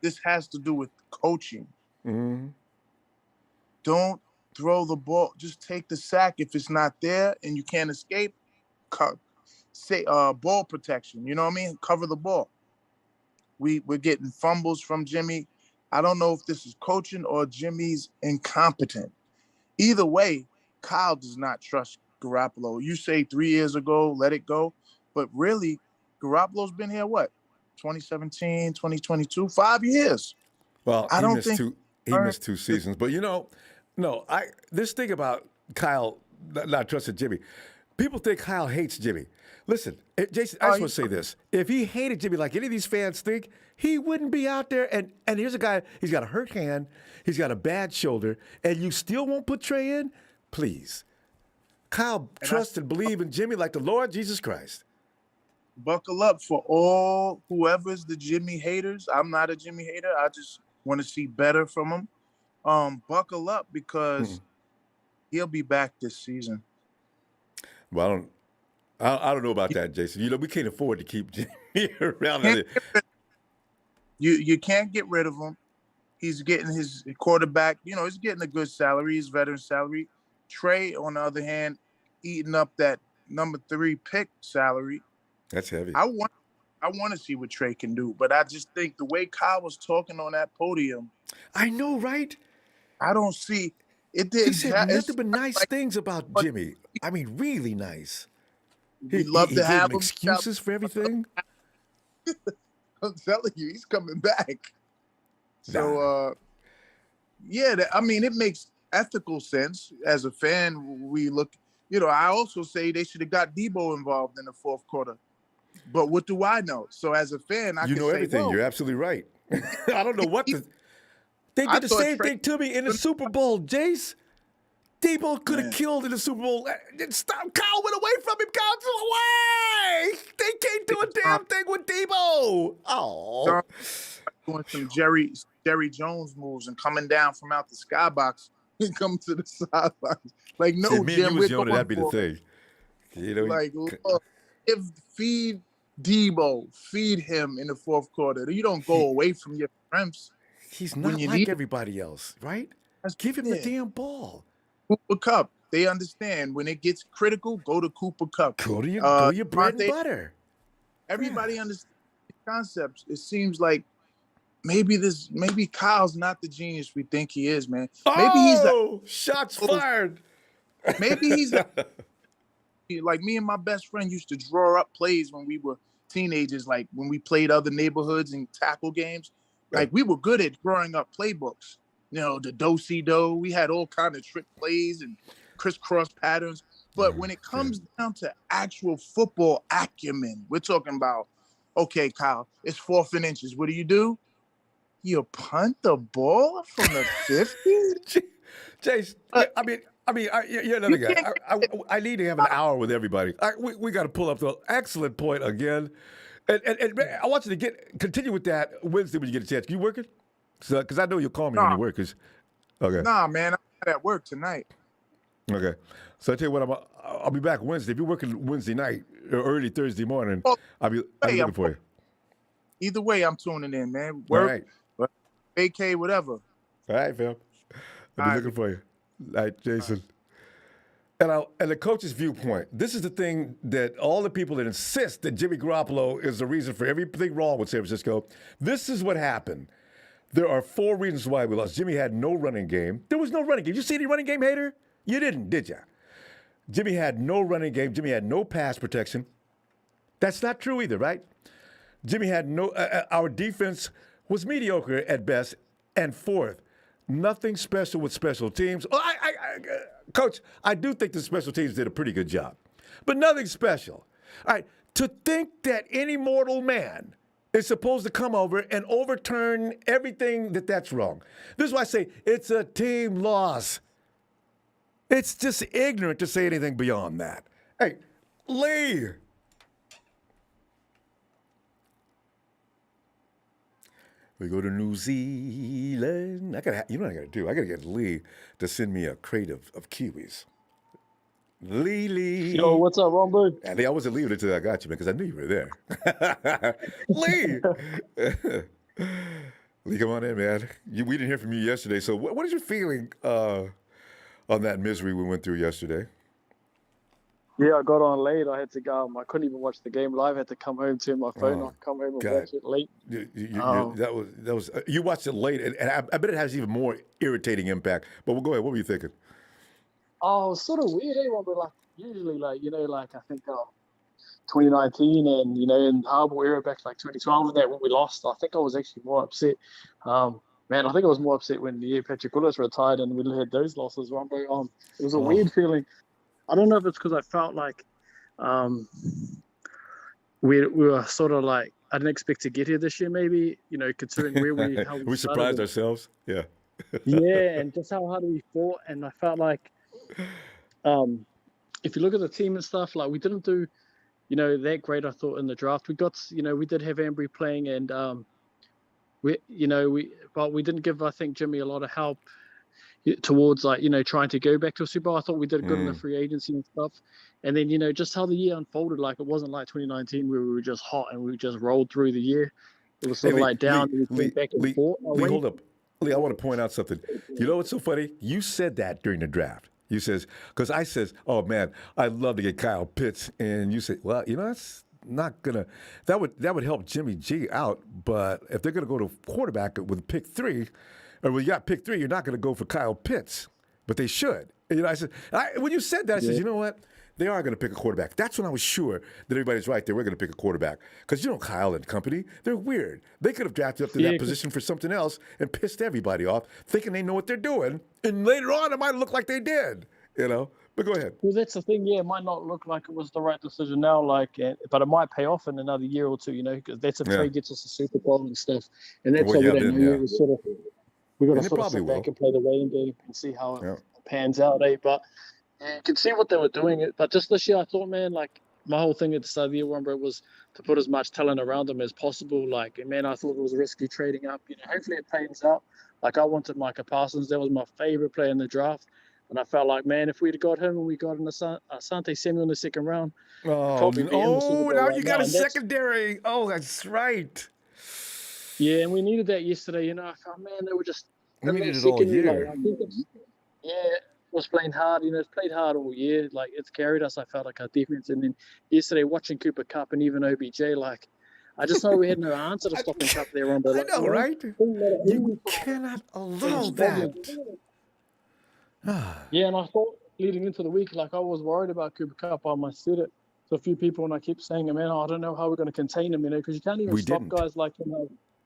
this has to do with coaching. Mm-hmm. Don't throw the ball. Just take the sack if it's not there and you can't escape. Say ball protection. You know what I mean? Cover the ball. We're getting fumbles from Jimmy. I don't know if this is coaching or Jimmy's incompetent. Either way, Kyle does not trust Garoppolo. You say 3 years ago, let it go. But really, Garoppolo's been here, 2017, 2022, 5 years. Well, he missed 2 seasons. But, this thing about Kyle not trusting Jimmy, People think Kyle hates Jimmy. Listen, Jason, I just want to say this. If he hated Jimmy like any of these fans think, he wouldn't be out there. And here's a guy, he's got a hurt hand, he's got a bad shoulder, and you still won't put Trey in? Please. Kyle trusts and believe in Jimmy like the Lord Jesus Christ. Buckle up for all whoever's the Jimmy haters. I'm not a Jimmy hater. I just want to see better from him. Buckle up because he'll be back this season. Well, I don't know about that, Jason. You know, we can't afford to keep Jimmy around. You can't get rid of him. He's getting his quarterback, he's getting a good salary, his veteran salary. Trey, on the other hand, eating up that number 3 pick salary. That's heavy. I want to see what Trey can do, but I just think the way Kyle was talking on that podium. I know, right? I don't see it. Didn't he said nothing but nice things about Jimmy. I mean, really nice. We'd love to have him excuses for everything. I'm telling you, he's coming back. So, it makes ethical sense. As a fan, we look, I also say they should have got Debo involved in the fourth quarter. But what do I know? So as a fan, I can know say, everything. You're absolutely right. I don't know what they did the same thing to me in the Super Bowl, Jace. Debo could have killed in the Super Bowl. Stop. Kyle went away from him. Kyle's away. They can't do a damn thing with Debo. Oh. Doing some Jerry Jones moves and coming down from out the skybox and coming to the sidelines. Like, no, see, me Jim, and you was young, that'd be the thing. Like, look, feed Debo, feed him in the fourth quarter. You don't go away from your strengths. He's not like everybody else, right? Give him the damn ball. Cooper Kupp. They understand when it gets critical, go to Cooper Kupp. Go to your bread and butter. Everybody understands the concepts. It seems like maybe Kyle's not the genius we think he is, man. Maybe he's shots fired. Maybe he's like me and my best friend used to draw up plays when we were teenagers, like when we played other neighborhoods and tackle games. Like we were good at drawing up playbooks. The do-si-do. We had all kind of trick plays and crisscross patterns. But when it comes down to actual football acumen, we're talking about, okay, Kyle, it's 4th and inches. What do? You punt the ball from the 50? Jace, you're another guy. I need to have an hour with everybody. We got to pull up the excellent point again. And I want you to continue with that Wednesday when you get a chance. You working? Because I know you'll call me when you work. Okay. Nah, man, I'm at work tonight. Okay. So I tell you what, I'll be back Wednesday. If you're working Wednesday night or early Thursday morning, I'll be looking for you. Either way, I'm tuning in, man. Work, AK, whatever. All right, fam. I'll be looking for you. All right, Jason. And the coach's viewpoint, this is the thing that all the people that insist that Jimmy Garoppolo is the reason for everything wrong with San Francisco, this is what happened. There are 4 reasons why we lost. Jimmy had no running game. There was no running game. You see any running game, hater? You didn't, did you? Jimmy had no running game. Jimmy had no pass protection. That's not true either, right? Jimmy had our defense was mediocre at best. And 4th, nothing special with special teams. Coach, I do think the special teams did a pretty good job, but nothing special. All right, to think that any mortal man is supposed to come over and overturn everything that's wrong. This is why I say it's a team loss. It's just ignorant to say anything beyond that. Hey, Lee. We go to New Zealand. You know what I got to do? I got to get Lee to send me a crate of kiwis. Lee. Yo, what's up, Ronbo? I wasn't leaving it until I got you, man, because I knew you were there. Lee. Lee, come on in, man. We didn't hear from you yesterday. So what is your feeling on that misery we went through yesterday? Yeah, I got on late. I had to go. I couldn't even watch the game live. I had to come home to my phone. I come home and watch it late. That was you watched it late, and I bet it has even more irritating impact. But go ahead. What were you thinking? Oh, it was sort of weird, but usually, I think 2019 and in Harbour era back 2012 and that when we lost, I think I was actually more upset. Man, I think I was more upset when Patrick Willis retired and we had those losses. It was a weird feeling. I don't know if it's because I felt like we were sort of like, I didn't expect to get here this year, maybe, considering how we we surprised started. ourselves. Yeah. Yeah, and just how hard we fought. And I felt like, if you look at the team and stuff, like we didn't do, that great, I thought, in the draft. We got, we did have Ambry playing, and but we didn't give, I think, Jimmy a lot of help towards trying to go back to a Super Bowl. I thought we did good in the free agency and stuff. And then, just how the year unfolded, like it wasn't like 2019 where we were just hot and we just rolled through the year. It was sort of like down and we came back and forth. Lee, hold up. Lee, I want to point out something. You know what's so funny? You said that during the draft. You says, because I says, oh man, I'd love to get Kyle Pitts. And you say, well, that's not gonna, that would help Jimmy G out. But if they're gonna go to quarterback with pick 3, or when you got pick 3, you're not gonna go for Kyle Pitts. But they should. I said, when you said that, I said, you know what? They are going to pick a quarterback. That's when I was sure that everybody's right. They were going to pick a quarterback. Because Kyle and company, they're weird. They could have drafted up to that position for something else and pissed everybody off, thinking they know what they're doing. And later on, it might look like they did, But go ahead. Well, that's the thing. Yeah, it might not look like it was the right decision now, but it might pay off in another year or two, because that's if Trey gets us a Super Bowl and stuff. And that's what we don't know. We got to sort of sit back and play the waiting game and see how it pans out, But you can see what they were doing. But just this year, I thought, man, like my whole thing at the start of the year, Ronbo, was to put as much talent around them as possible. And man, I thought it was risky trading up. Hopefully it pans out. Like I wanted Micah Parsons. That was my favorite player in the draft. And I felt like, man, if we'd have got him and we got an Asante Samuel in the second round. Now you got a secondary. Oh, that's right. Yeah, and we needed that yesterday. I felt, man, they were just. We needed it all year. It was playing hard. It's played hard all year. It's carried us. I felt like our defense. And then yesterday, watching Cooper Kupp and even OBJ, I just know we had no answer to stopping Kupp there on the. I know, right? You cannot allow that. Yeah, and I thought leading into the week, I was worried about Cooper Kupp. I said it to a few people, and I kept saying, man, I don't know how we're going to contain him, because you can't even stop guys like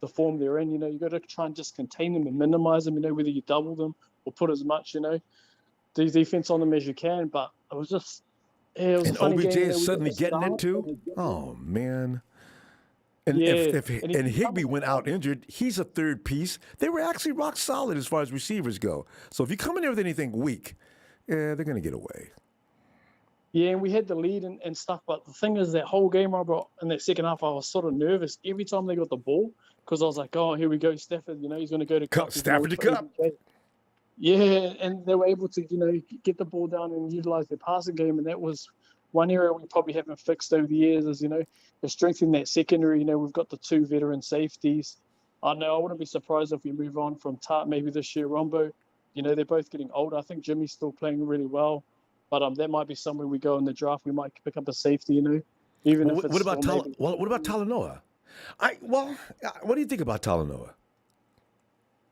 the form they're in. You got to try and just contain them and minimize them. Whether you double them or put as much, the defense on them as you can. But it was just, it was. And OBJ is suddenly getting it too. Oh man. And if Higbee went out injured, he's a third piece. They were actually rock solid as far as receivers go. So if you come in there with anything weak, they're going to get away. Yeah, and we had the lead and stuff. But the thing is, that whole game, Robert, in that second half, I was sort of nervous every time they got the ball, because I was like, oh, here we go, Stafford. He's going to go to Kupp. Stafford to Kupp. Yeah, and they were able to, get the ball down and utilize their passing game. And that was one area we probably haven't fixed over the years, is, the strength in that secondary. We've got the 2 veteran safeties. I know I wouldn't be surprised if we move on from Tart maybe this year. Ronbo, they're both getting older. I think Jimmy's still playing really well. But that might be somewhere we go in the draft. We might pick up a safety, even if it's. What about Talanoa? What do you think about Talanoa?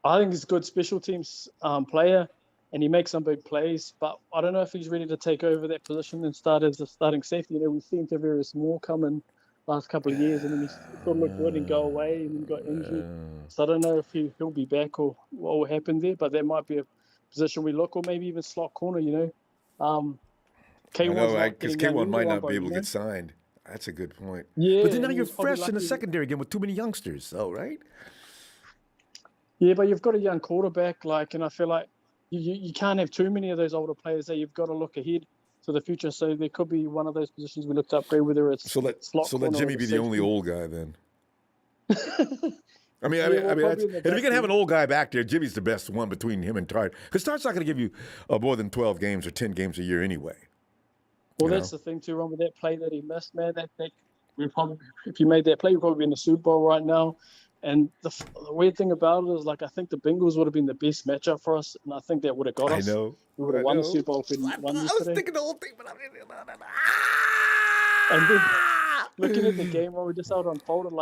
I think he's a good special teams player, and he makes some big plays. But I don't know if he's ready to take over that position and start as a starting safety. We've seen Tavares Moore come in last couple of years, and then he sort of looked good and go away, and then got injured. So I don't know if he'll be back or what will happen there. But that might be a position we look, or maybe even slot corner. K1 because K1 might not be able to get signed. That's a good point. Yeah, but then now you're fresh in the secondary again with too many youngsters, right? Yeah, but you've got a young quarterback, and I feel like you can't have too many of those older players there. You've got to look ahead to the future. So there could be one of those positions we looked to upgrade, whether it's slot. So let Jimmy be the only old guy then. I mean, if you're gonna have an old guy back there, Jimmy's the best one between him and Tart, because Tart's not gonna give you more than 12 games or 10 games a year anyway. Well, that's the thing too, Ron, with that play that he missed, man. That we probably, if you made that play, you'd probably be in the Super Bowl right now. And the weird thing about it is, I think the Bengals would have been the best matchup for us, and I think that would have got us. I know. We would have won the Super Bowl if we won yesterday. I was thinking the whole thing, but I didn't know that. And then looking at the game, Ron, we just how it unfolded.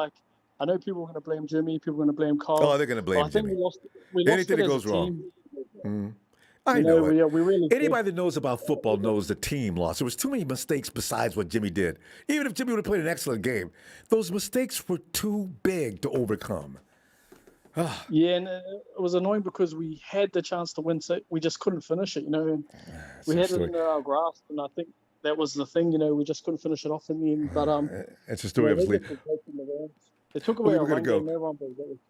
I know people are going to blame Jimmy, people are going to blame Carl. Oh, they're going to blame Jimmy. We lost anything that goes wrong. I know it. We really Anybody that knows about football knows the team lost. There was too many mistakes besides what Jimmy did. Even if Jimmy would have played an excellent game, those mistakes were too big to overcome. Yeah, and it was annoying because we had the chance to win, so we just couldn't finish it, And we had it in our grasp, and I think that was the thing, we just couldn't finish it off in the end. But it's a story of his league. They took away our run game.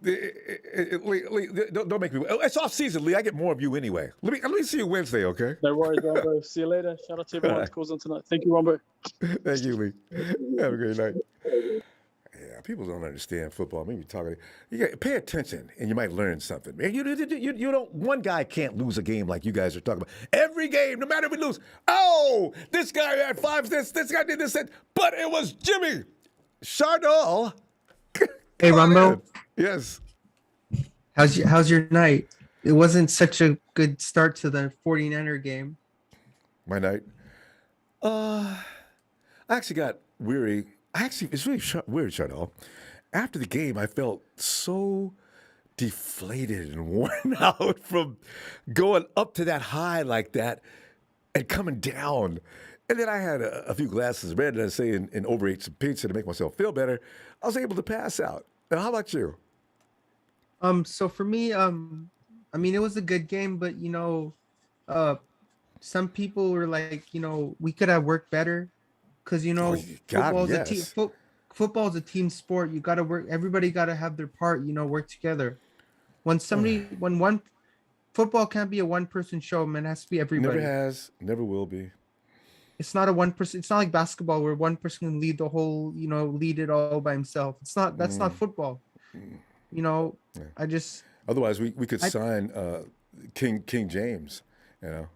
Lee, don't make me. It's off season, Lee. I get more of you anyway. Let me see you Wednesday, okay? No worries, Ronbo. See you later. Shout out to everyone that calls in tonight. Thank you, Ronbo. Thank you, Lee. Have a great night. Yeah, people don't understand football. Maybe talking. You got pay attention, and you might learn something. Man, you don't. One guy can't lose a game like you guys are talking about. Every game, no matter if we lose. Oh, this guy had 5 this guy did this, but it was Jimmy Chardall. Hey, Ronbo. Yes. How's your night? It wasn't such a good start to the 49er game. My night? I actually got weary. It's really weird, Chardall. After the game, I felt so deflated and worn out from going up to that high like that and coming down. And then I had a few glasses of red, and I say, and overate some pizza to make myself feel better. I was able to pass out. Now, how about you? So for me, I mean, it was a good game, but some people were like, we could have worked better, because football is a team sport. You got to work. Everybody got to have their part. Work together. When football can't be a one-person show, man. It has to be everybody. Never has, never will be. It's not a one person. It's not like basketball where one person can lead the whole, lead it all by himself. It's not. That's not football. Yeah. I just. Otherwise, we could sign King James. Because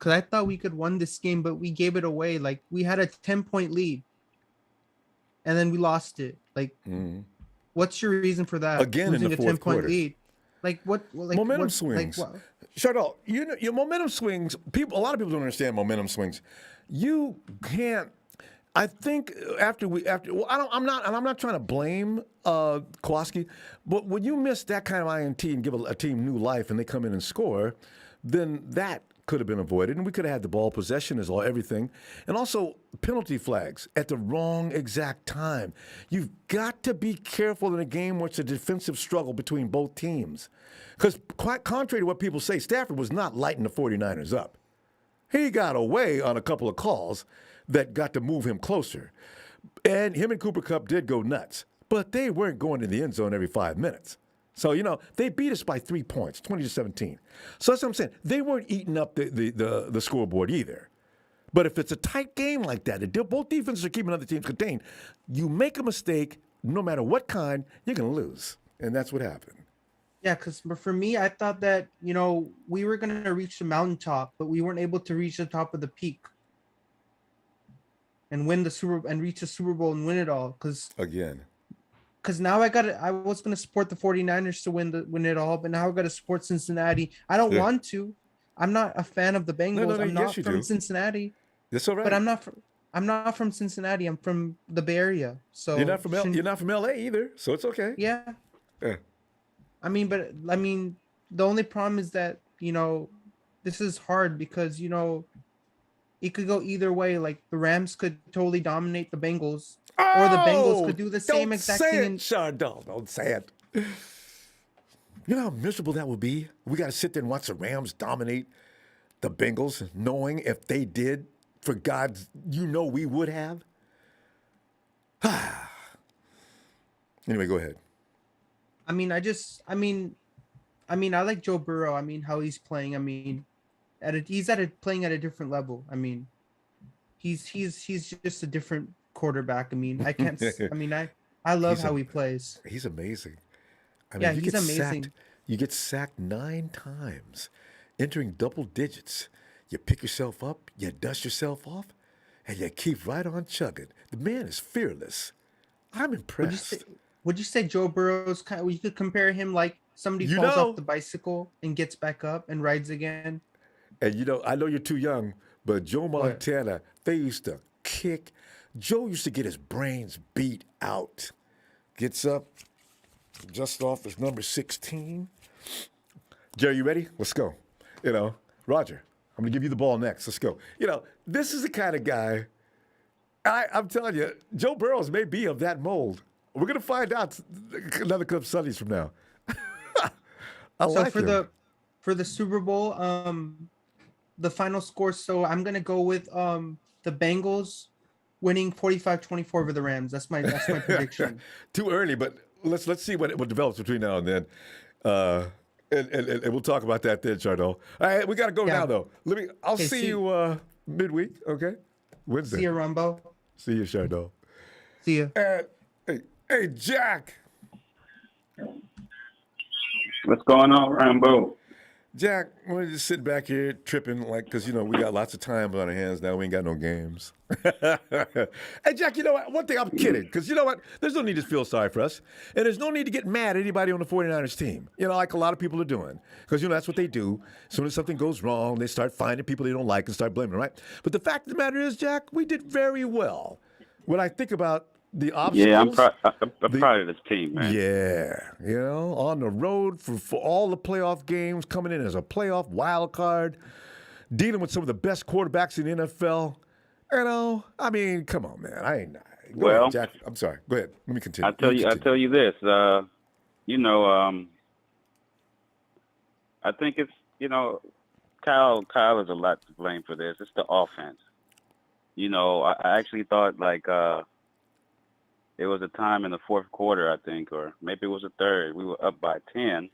I thought we could win this game, but we gave it away. Like, we had a 10-point lead, and then we lost it. Like, what's your reason for that? Again, losing in the fourth 10-point quarter. lead. Like what? Like momentum swings. Like, Shut up. Your momentum swings. A lot of people don't understand momentum swings. You can't. I think I'm not trying to blame Kowalski, but when you miss that kind of INT and give a team new life, and they come in and score, then that could have been avoided, and we could have had the ball possession as everything, and also penalty flags at the wrong exact time. You've got to be careful in a game where it's a defensive struggle between both teams, because quite contrary to what people say, Stafford was not lighting the 49ers up. He got away on a couple of calls that got to move him closer, and him and Cooper Kupp did go nuts, but they weren't going to the end zone every 5 minutes. So, they beat us by 3 points, 20-17. So that's what I'm saying. They weren't eating up the scoreboard either. But if it's a tight game like that, both defenses are keeping other teams contained, you make a mistake, no matter what kind, you're going to lose. And that's what happened. Yeah, because for me, I thought that, we were going to reach the mountaintop, but we weren't able to reach the top of the peak and reach the Super Bowl and win it all. Because now I was going to support the 49ers to win it all, but now I got to support Cincinnati. I don't want to. I'm not a fan of the Bengals. I'm not from Cincinnati. That's all right. But I'm not from Cincinnati. I'm from the Bay Area. So you're not from LA either, so it's okay. Yeah. I mean, the only problem is that, this is hard because, it could go either way. Like, the Rams could totally dominate the Bengals, or the Bengals could do the same exact thing. Don't say it. You know how miserable that would be? We got to sit there and watch the Rams dominate the Bengals, knowing if they did, for God, we would have. Anyway, go ahead. I like Joe Burrow. How he's playing. He's playing at a different level. He's just a different quarterback. I can't. I love how he plays. He's amazing. He's amazing. You get sacked 9 times, entering double digits. You pick yourself up, you dust yourself off, and you keep right on chugging. The man is fearless. I'm impressed. Would you say Joe Burrow's you could compare him like somebody falls off the bicycle and gets back up and rides again? And I know you're too young, but Joe Montana, they used to kick. Joe used to get his brains beat out. Gets up, just off his number 16. Jerry, you ready? Let's go. Roger, I'm going to give you the ball next. Let's go. This is the kind of guy, I'm telling you, Joe Burrows may be of that mold. We're gonna find out another couple Sundays from now. I So like for him. the Super Bowl, the final score. So I'm gonna go with the Bengals winning 45-24 over the Rams. That's my prediction. Too early, but let's see what develops between now and then. And we'll talk about that then, Chardot. All right, we got to go now, though. I'll see you midweek, okay? Wednesday. See you, Ronbo. See you, Chardot. See you. Hey, Jack. What's going on, Rambo? Jack, we're just sitting back here tripping, because, we got lots of time on our hands now. We ain't got no games. Hey, Jack, you know what? One thing, I'm kidding, because you know what? There's no need to feel sorry for us, and there's no need to get mad at anybody on the 49ers team, like a lot of people are doing, because, that's what they do. As soon as something goes wrong, they start finding people they don't like and start blaming them, right? But the fact of the matter is, Jack, we did very well. When I think about the obstacles. Yeah, I'm proud of this team, man. Yeah, on the road for all the playoff games, coming in as a playoff wild card, dealing with some of the best quarterbacks in the NFL. I mean, come on, man. Go ahead, Jack. I'm sorry. Go ahead. Let me continue. I tell you this. I think it's Kyle is a lot to blame for this. It's the offense. I actually thought it was a time in the fourth quarter, I think, or maybe it was the third. We were up by 10,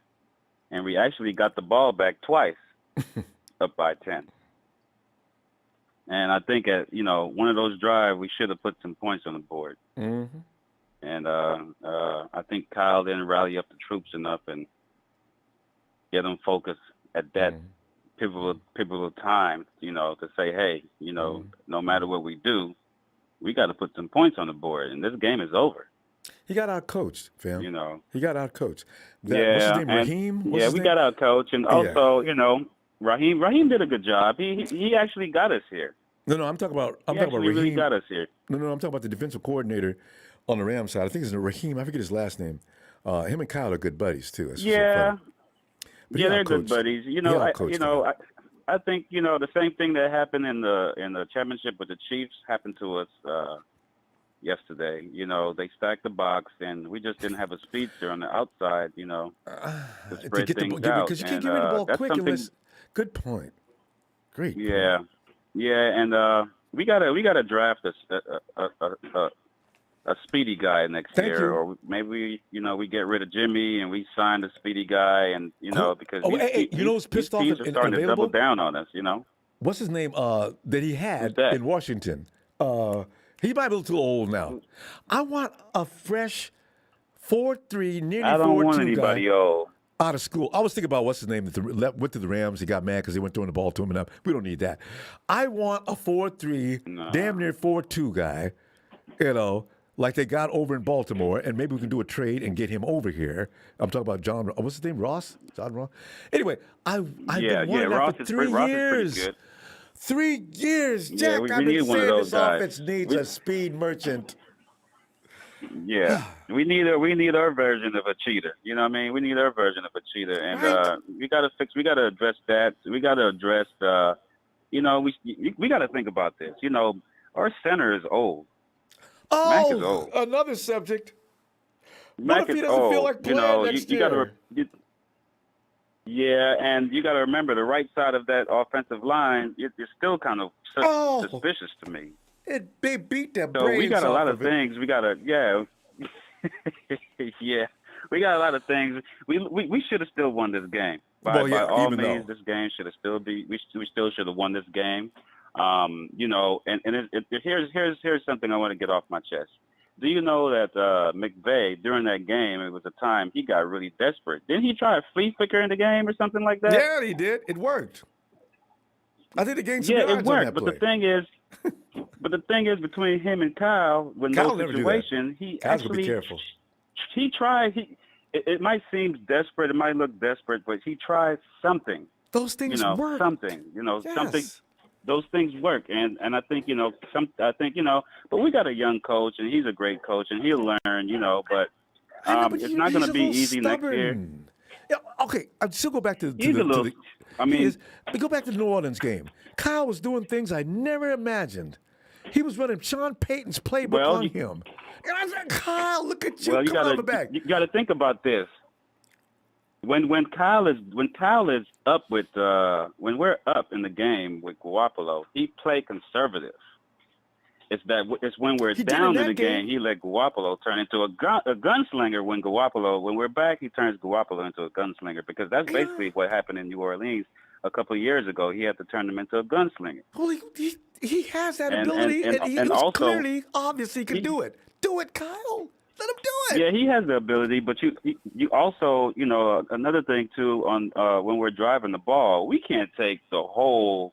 and we actually got the ball back twice, up by 10. And I think at one of those drives, we should have put some points on the board. Mm-hmm. And I think Kyle didn't rally up the troops enough and get them focused at that pivotal time, to say, hey, no matter what we do, we got to put some points on the board, and this game is over. He got out-coached, fam. He got out-coached. What's his name, Raheem? We got out-coached, and also, Raheem did a good job. He actually got us here. No, I'm talking about Raheem. Really got us here. No, I'm talking about the defensive coordinator on the Rams side. I think it's Raheem. I forget his last name. Him and Kyle are good buddies too. That's yeah, they're good buddies. I think the same thing that happened in the championship with the Chiefs happened to us yesterday. They stacked the box, and we just didn't have a speedster on the outside. To spread things out. Because you can't get rid of the ball quick unless. Good point. Great. Yeah, and we gotta draft a speedy guy next year, or maybe we get rid of Jimmy and we sign the speedy guy, and because who's pissed off teams are starting to double down on us. What's his name that he had in Washington? He might be a little too old now. I want a fresh 4'3", nearly 4'2" guy. I don't want anybody old. Out of school. I was thinking about what's his name that went to the Rams. He got mad because they weren't throwing the ball to him enough. We don't need that. I want a 4'3", damn near 4'2" guy, like they got over in Baltimore, and maybe we can do a trade and get him over here. I'm talking about John. What's his name? Ross? John Ross? Anyway, I've been wanting that for 3 years. Ross is 3 years, Jack. Yeah, I've been one of saying those this guys. offense needs a speed merchant. Yeah, we need our version of a cheater. You know what I mean? We need our version of a cheater, and we got to address that. We got to address we got to think about this. Our center is old. Mac is old. Another subject. Mac what if he is doesn't old. feel like playing next year? And you got to remember the right side of that offensive line. It's still kind of suspicious to me. They beat their So brains we got a lot off of things. We got to we got a lot of things. We should have still won this game. By all means, this game should have still be. We still should have won this game. And here's something I want to get off my chest. Do you know that McVay during that game, it was a time he got really desperate? Didn't he try a flea flicker in the game or something like that? Yeah, he did. It worked. I think the game. It worked. But the thing is, between him and Kyle, when those situations, he actually he tried. It might seem desperate. It might look desperate, but he tried something. Those things work. Something. Yes. Something. Those things work, and I think but we got a young coach, and he's a great coach, and he'll learn, but it's not going to be easy next year. Yeah, okay, I'll still go back to go back to the New Orleans game. Kyle was doing things I never imagined. He was running Sean Payton's playbook on him. And I said, Kyle, look at you. Well, Come on back. You got to think about this. When Kyle is up with when we're up in the game with Garoppolo, he play conservative. It's when we're down in the game, he let Garoppolo turn into a gunslinger. When we're back, he turns Garoppolo into a gunslinger, because that's basically what happened in New Orleans a couple of years ago. He had to turn him into a gunslinger. Well, he has that ability, and he also, clearly, obviously, can do it. Do it, Kyle. Let him do it. Yeah, he has the ability, but you also, another thing too, on when we're driving the ball, we can't take the whole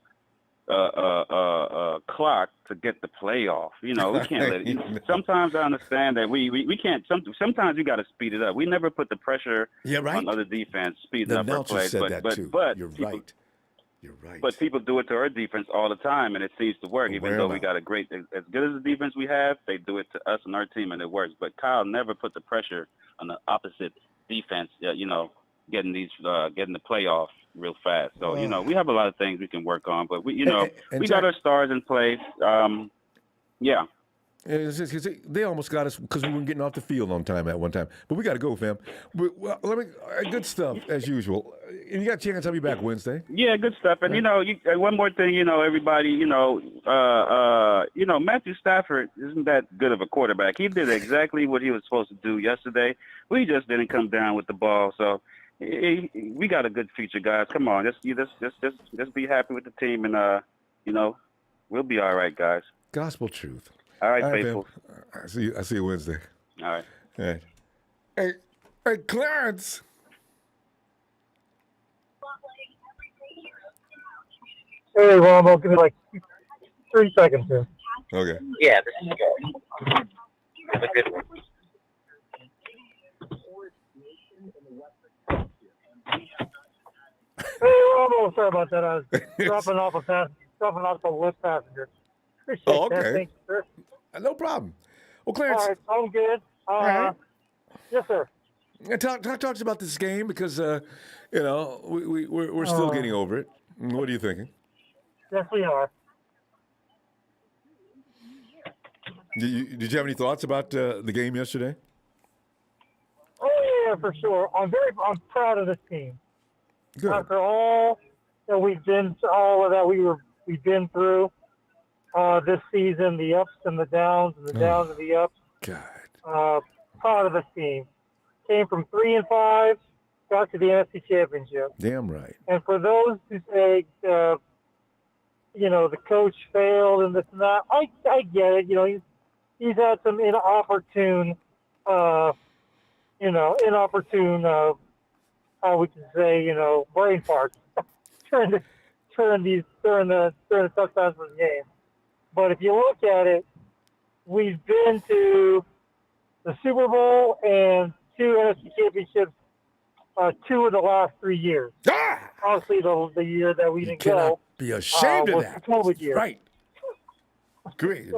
clock to get the play off. We can't let it. Sometimes I understand that we can't. Sometimes you got to speed it up. We never put the pressure on other defense speeding up our plays. But You're right. You're right. But people do it to our defense all the time, and it seems to work. Even though we got a great, as good as the defense we have, they do it to us and our team, and it works. But Kyle never put the pressure on the opposite defense. Getting the playoff real fast. So we have a lot of things we can work on, but we got our stars in place. Yeah. They almost got us because we weren't getting off the field on time at one time. But we got to go, fam. Good stuff as usual. And you got a chance. I'll be back Wednesday. Yeah, good stuff. And one more thing, everybody, Matthew Stafford isn't that good of a quarterback. He did exactly what he was supposed to do yesterday. We just didn't come down with the ball. So we got a good future, guys. Come on, just be happy with the team, and we'll be all right, guys. Gospel truth. All right, faithful. I see you Wednesday. All right. All right. Hey, Clarence. Hey, Ronbo, give me like 3 seconds here. Okay. Yeah, this is good. Have a good one. Hey, Ronbo, sorry about that. I was dropping off the lift passenger. Appreciate okay. that. Thank you, sir. No problem. Well, Clarence. All right, I'm good. Right. Yes, sir. Talk to us about this game, because we're still getting over it. What are you thinking? Yes, we are. Did you have any thoughts about the game yesterday? Oh yeah, for sure. I'm proud of this team. Good. After all that we've been through this season, the ups and the downs, and the downs and the ups. God. Proud of this team. Came from 3-5, got to the NFC Championship. Damn right. And for those who say, the coach failed and this and that, I get it. He's had some inopportune, how we can say, brain farts during the tough times of the game. But if you look at it, we've been to the Super Bowl and 2 NFC championships 2 of the last 3 years. Obviously, the year that we didn't go. Be ashamed of was that. the COVID year. Right. Great.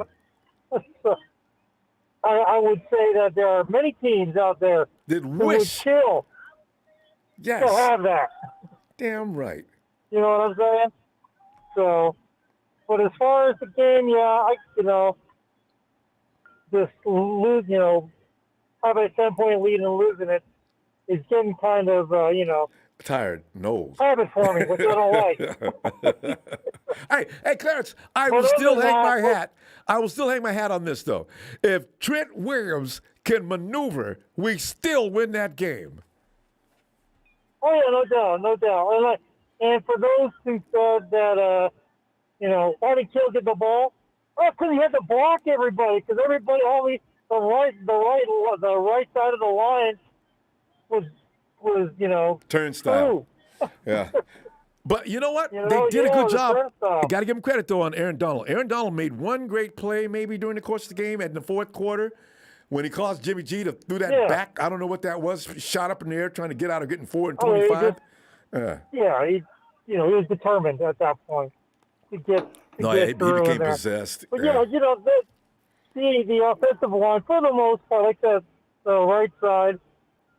I would say that there are many teams out there that who would kill to have that. Damn right. You know what I'm saying? So, but as far as the game, just lose, having a 10-point lead and losing it is getting kind of, tired nose. habit forming, which I don't like. Hey, Clarence, I will still hang my hat on this, though. If Trent Williams can maneuver, we still win that game. Oh, yeah, no doubt. And for those who said that, why did Kill get the ball? Oh, because he had to block everybody, because everybody, only the right side of the line was turnstile. Yeah. But you know what? They did a good job. Got to give him credit, though, on Aaron Donald. Aaron Donald made one great play maybe during the course of the game in the fourth quarter when he caused Jimmy G to do that back. I don't know what that was. Shot up in the air trying to get out of getting 4 and 25. He was determined at that point to get he through became in there. possessed. But, the offensive line, for the most part, like the right side,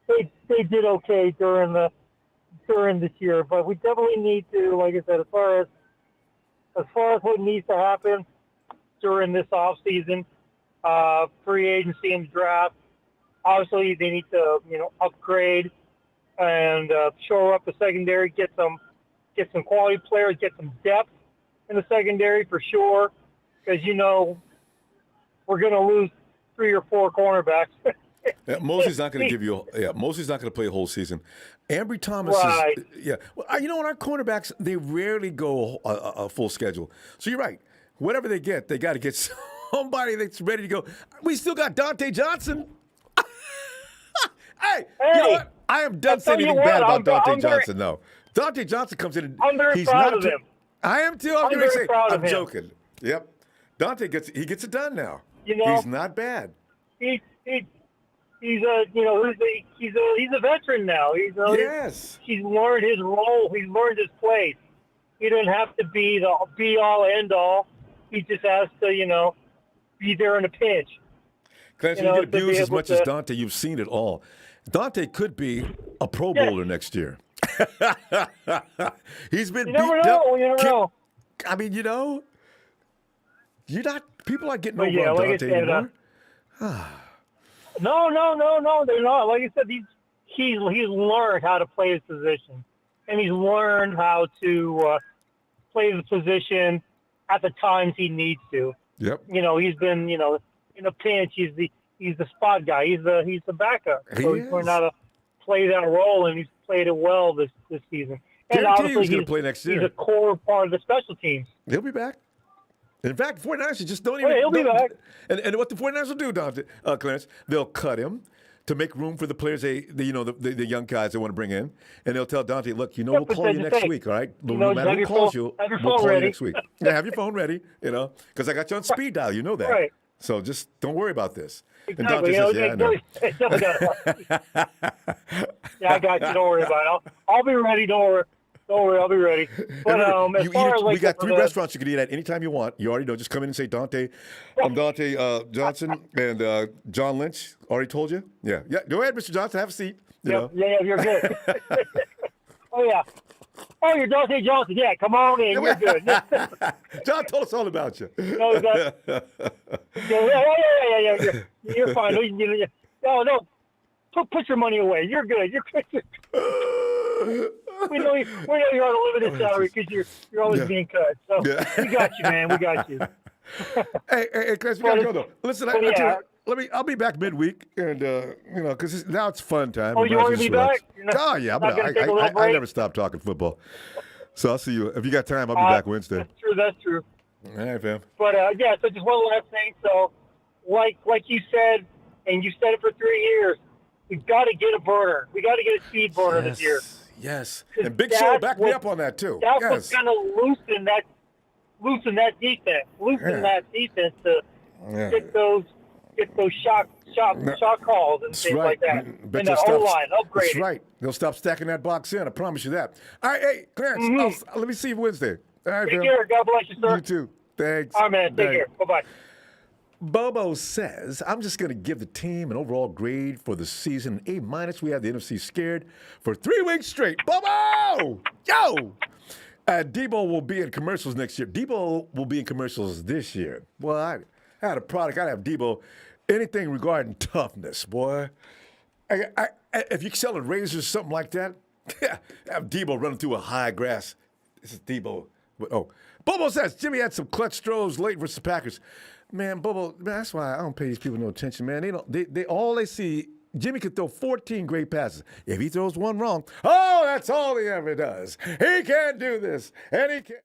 they did okay during this year. But we definitely need to, like I said, as far as what needs to happen during this off season, free agency and draft. Obviously, they need to, upgrade and shore up the secondary, get some quality players, get some depth in the secondary for sure, because we're going to lose 3 or 4 cornerbacks. Yeah, Mosley's not going to give you. Mosley's not going to play a whole season. Ambry Thomas Right. is. Yeah. Well, on our cornerbacks, they rarely go a full schedule. So you're right. Whatever they get, they got to get somebody that's ready to go. We still got Dante Johnson. Hey, you know what? I am done saying anything bad about Dante Johnson. No, Dante Johnson comes in. I'm very proud of him. I am too. I'm very proud of him. I'm joking. Yep. Dante gets it done now. He's not bad. He's a veteran now. Yes. He's learned his role. He's learned his place. He doesn't have to be the be all end all. He just has to be there in a pinch. Clancy, you get abused as much as Dante. You've seen it all. Dante could be a Pro Bowler next year. He's been You never know. You never know. I mean, you're not. People are getting over But on like I Dante said, anymore. No, they're not. Like I said, he's learned how to play his position, and he's learned how to play the position at the times he needs to. Yep. He's been in a pinch. He's the spot guy. He's the backup. So he's learned how to play that role, and he's played it well this season. And Guarantee obviously, he's going to play next year. He's a core part of the special teams. He'll be back. In fact, 49ers just don't even. He'll be back. And what the 49ers will do, Clarence, they'll cut him to make room for the players the young guys they want to bring in, and they'll tell Dante, look, we'll call you next week, all right? No matter who calls you, we'll call you next week. Yeah, have your phone ready, because I got you on speed dial. You know that. Right. So just don't worry about this. Exactly. And Dante says, yeah, I know. Yeah, I got you. Don't worry about it. I'll be ready. Don't worry. I'll be ready. But as far as we got 3 restaurants you can eat at anytime you want. You already know. Just come in and say, Dante, I'm Dante Johnson and John Lynch. Already told you? Yeah. Go ahead, Mr. Johnson. Have a seat. Yeah, you're good. Oh, yeah. Oh, you're Dante Johnson. Yeah, come on in. You're good. John told us all about you. Yeah. You're fine. No. Put your money away. You're good. We know you're on a limited salary because you're always being cut. So we got you, man. We got you. Hey, Chris, we gotta go though. Listen, I'll be back midweek, and because now it's fun time. Oh, you want to be back? Oh yeah, I never stop talking football. So I'll see you if you got time. I'll be back Wednesday. That's true. All right, fam. But so just one last thing. So, like you said, and you said it for 3 years, we've got to get a burner. We got to get a speed burner this year. Yes, and Big Show backed me up on that too. That's what's going to loosen that defense. That defense to get those shock calls and things like that. And the O-line upgrade. That's right. They'll stop stacking that box in. I promise you that. All right, hey, Clarence, let me see you Wednesday. All right, take care. God bless you, sir. You too. Thanks. All right, man. Take care. Bye-bye. Bobo says, I'm just going to give the team an overall grade for the season, A-. We have the NFC scared for 3 weeks straight. Bobo! Yo! Debo will be in commercials next year. Debo will be in commercials this year. Well, I had a product. I'd have Debo. Anything regarding toughness, boy. If you're selling razors, something like that, have Debo running through a high grass. This is Debo. Oh, Bobo says, Jimmy had some clutch throws late versus the Packers. Man, Bobo, that's why I don't pay these people no attention, man. They see, Jimmy could throw 14 great passes. If he throws one wrong, that's all he ever does. He can't do this, and he can't.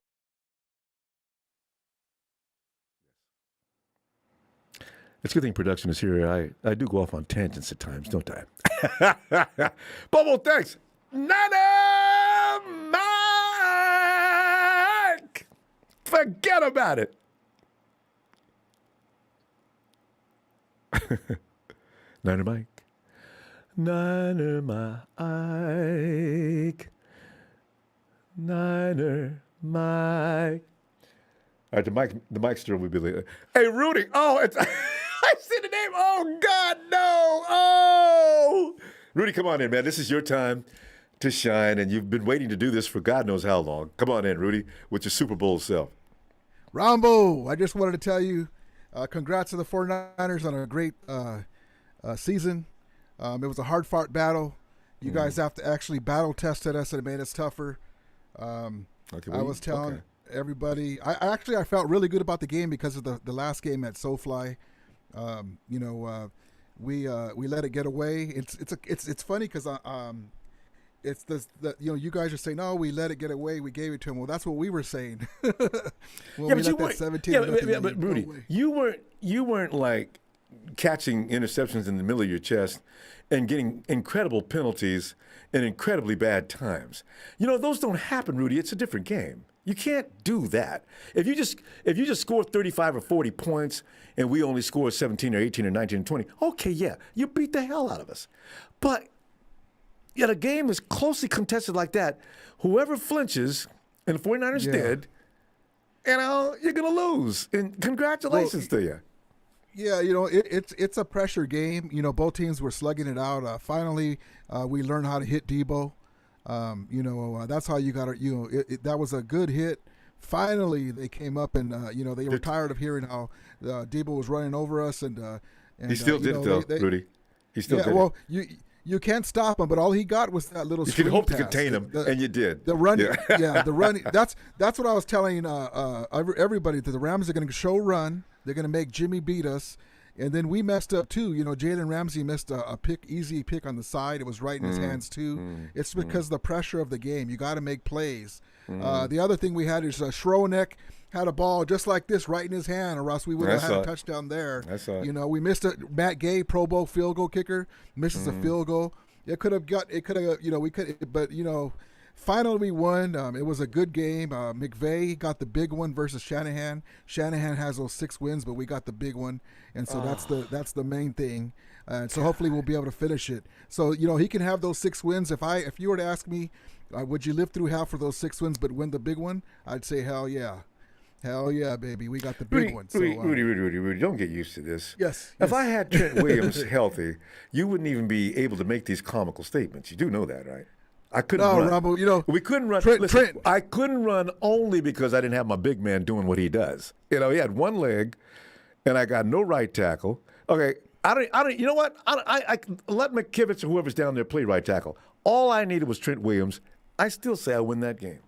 It's a good thing production is here. I do go off on tangents at times, don't I? Bobo, thanks. Nana Mike! Forget about it. Niner Mike. Niner Mike. Niner Mike. All right, the Mike will be later. Hey, Rudy. Oh, it's I see the name. Oh, God, no. Oh. Rudy, come on in, man. This is your time to shine, and you've been waiting to do this for God knows how long. Come on in, Rudy, with your Super Bowl self. Ronbo, I just wanted to tell you congrats to the 49ers on a great season. It was a hard-fought battle. You guys have to actually battle tested us, and it made us tougher. I was telling everybody. I felt really good about the game because of the last game at SoFly. We let it get away. It's funny because it's you guys are saying, "Oh, we let it get away. We gave it to him." Well, that's what we were saying. But Rudy, you weren't like catching interceptions in the middle of your chest and getting incredible penalties in incredibly bad times. Those don't happen, Rudy. It's a different game. You can't do that. If you just score 35 or 40 points and we only score 17 or 18 or 19 or 20, okay, yeah, you beat the hell out of us. But a game is closely contested like that. Whoever flinches, and the 49ers did, you're going to lose. And congratulations to you. Yeah, it's a pressure game. Both teams were slugging it out. Finally, we learned how to hit Debo. That's how you got to. That was a good hit. Finally, they came up and they were tired of hearing how Debo was running over us and he still did it though, Rudy. He still did. Well, you can't stop him, but all he got was that little. You could hope pass. to contain him, and you did. The run, the run. That's what I was telling everybody. That the Rams are going to show run. They're going to make Jimmy beat us. And then we messed up too. Jalen Ramsey missed a easy pick on the side. It was right in his hands too. It's because of the pressure of the game. You got to make plays. The other thing we had is Schroeneck had a ball just like this right in his hand, or else we would have had a touchdown there. I saw it. We missed a Matt Gay, Pro Bowl field goal kicker, misses a field goal. It could have but finally we won. It was a good game. McVay got the big one versus Shanahan. Shanahan has those 6 wins, but we got the big one, and so that's the main thing. So hopefully we'll be able to finish it. So he can have those 6 wins. If you were to ask me, would you live through half of those 6 wins but win the big one? I'd say hell yeah. Hell yeah, baby. We got the big one. So, Rudy, don't get used to this. Yes. If I had Trent Williams healthy, you wouldn't even be able to make these comical statements. You do know that, right? I couldn't run. Ronbo, we couldn't run. Trent. I couldn't run only because I didn't have my big man doing what he does. He had one leg, and I got no right tackle. Okay, I don't. You know what? I let McKivitz or whoever's down there play right tackle. All I needed was Trent Williams. I still say I win that game.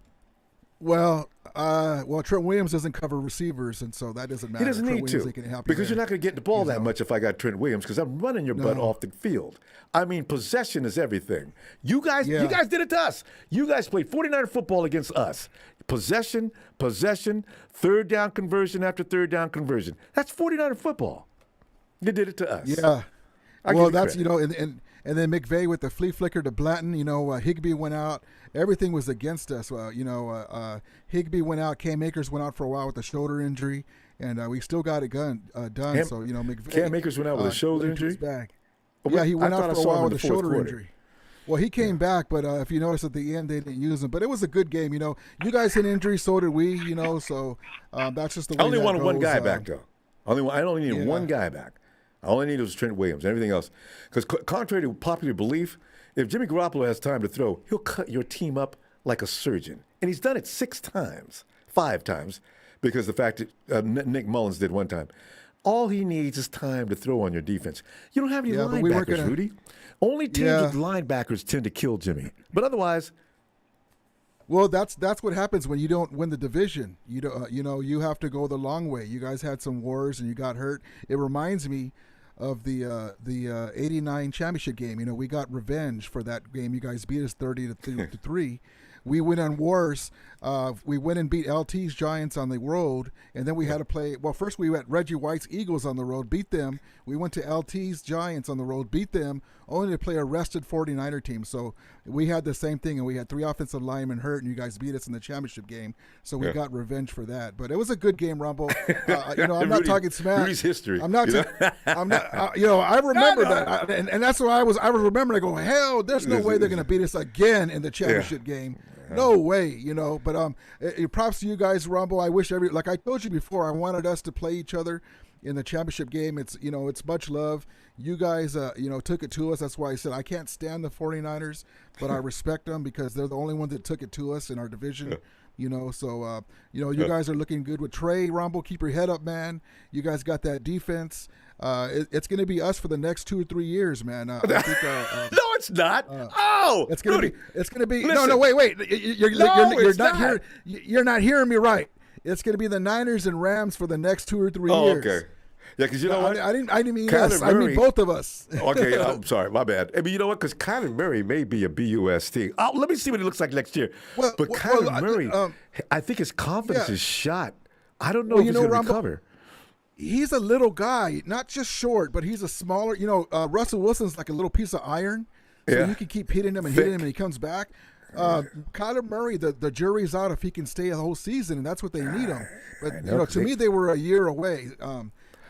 Well, Trent Williams doesn't cover receivers, and so that doesn't matter. He doesn't Trent need Williams, to, can help because you're not going to get the ball that much if I got Trent Williams, because I'm running your butt off the field. I mean, possession is everything. You guys did it to us. You guys played 49er football against us. Possession, third down conversion after third down conversion. That's 49er football. You did it to us. Yeah. Well, that's and then McVay with the flea flicker to Blanton. Higbee went out. Everything was against us. Higbee went out. Cam Akers went out for a while with a shoulder injury, and we still got it done. McVay. Cam Akers went out with a shoulder injury. Yeah, he went out for a while with a shoulder injury. Well, he came back, but if you notice at the end, they didn't use him. But it was a good game. You guys had injuries, so did we. So that's just the way. I only wanted one guy back though. I only needed one guy back. All I needed was Trent Williams. Everything else, because contrary to popular belief, if Jimmy Garoppolo has time to throw, he'll cut your team up like a surgeon. And he's done it 5 times, because the fact that Nick Mullins did one time. All he needs is time to throw on your defense. You don't have any linebackers, Rudy. Only teams with linebackers tend to kill Jimmy. But otherwise... Well, that's what happens when you don't win the division. You have to go the long way. You guys had some wars and you got hurt. It reminds me of the '89 championship game. We got revenge for that game. You guys beat us 30-3. We went on wars. We went and beat LT's Giants on the road, and then we had to play. Well, first we went Reggie White's Eagles on the road, beat them. We went to LT's Giants on the road, beat them, only to play a rested 49er team. So we had the same thing, and we had 3 offensive linemen hurt, and you guys beat us in the championship game. So we got revenge for that. But it was a good game, Rumble. I'm not talking smack. Rudy's history. I'm not. I remember that, and that's why I was remembering. I go, hell, there's no way they're going to beat us again in the championship game. No way, But props to you guys, Rumble. I wish like I told you before, I wanted us to play each other in the championship game. It's it's much love. You guys took it to us. That's why I said I can't stand the 49ers, but I respect them because they're the only ones that took it to us in our division. So you guys are looking good with Trey. Ronbo, keep your head up, man. You guys got that defense. It's going to be us for the next 2 or 3 years, man. I think, no, it's not. It's going to be. It's going to be. Listen. No, wait. You're it's not hearing. You're not hearing me right. It's going to be the Niners and Rams for the next 2 or 3 years. Okay. Yeah, because you know what? I didn't mean Kyler us. I mean both of us. Okay, I'm sorry, my bad. I mean, you know what? Because Kyler Murray may be a BUST. Let me see what he looks like next year. Kyler Murray, I think his confidence is shot. I don't know if he's going to recover. He's a little guy, not just short, but he's a smaller. Russell Wilson's like a little piece of iron, so you can keep hitting him and hitting him, and he comes back. Kyler Murray, the jury's out if he can stay the whole season, and that's what they need him. But to me, they were a year away.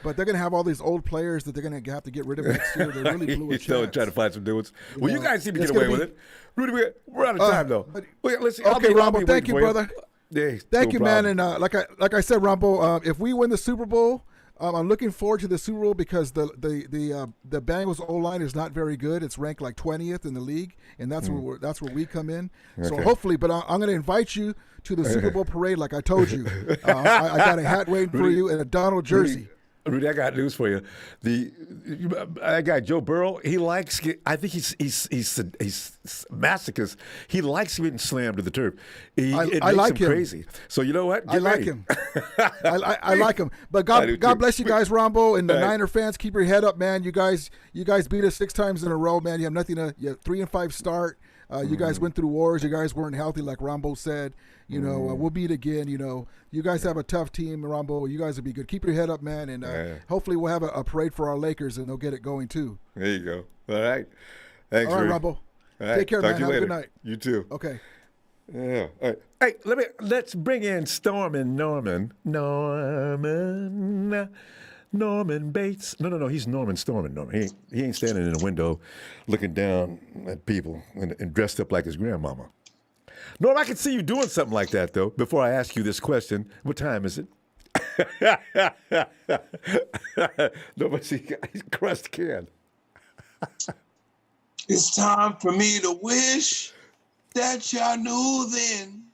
But they're going to have all these old players that they're going to have to get rid of next year. They really blew a chance. Trying to find some new ones. Well, you guys seem to get away with it. Rudy, we're out of time, though. Listen, okay, Ronbo, thank you, brother. Yeah, thank you, man. And like I said, Ronbo, if we win the Super Bowl, I'm looking forward to the Super Bowl because the Bengals O-line is not very good. It's ranked like 20th in the league, and that's where we come in. Okay. So hopefully, but I'm going to invite you to the Super Bowl parade, like I told you. I got a hat waiting for you and a Donald jersey. Rudy, I got news for you. That guy Joe Burrow, he likes. I think he's masochist. He likes getting slammed to the turf. I like him crazy. So you know what? I like him. I like him. But God bless you guys, Ronbo, and the Niner fans. Keep your head up, man. You guys beat us 6 times in a row, man. You have nothing to. You have 3-5 start. You guys went through wars. You guys weren't healthy, like Ronbo said. We'll beat again. You guys have a tough team, Ronbo. You guys will be good. Keep your head up, man, and hopefully we'll have a parade for our Lakers, and they'll get it going too. There you go. All right. Thanks, all right, Rudy. Ronbo. Take care, man. Have a good night. You too. Okay. Yeah. All right. Hey, let's bring in Stormin' Norman Bates. No. He's Norman Stormin'. Norman. He ain't standing in the window looking down at people and dressed up like his grandmama. Norm, I can see you doing something like that, though. Before I ask you this question, what time is it? No, but he's crushed can. It's time for me to wish that y'all knew then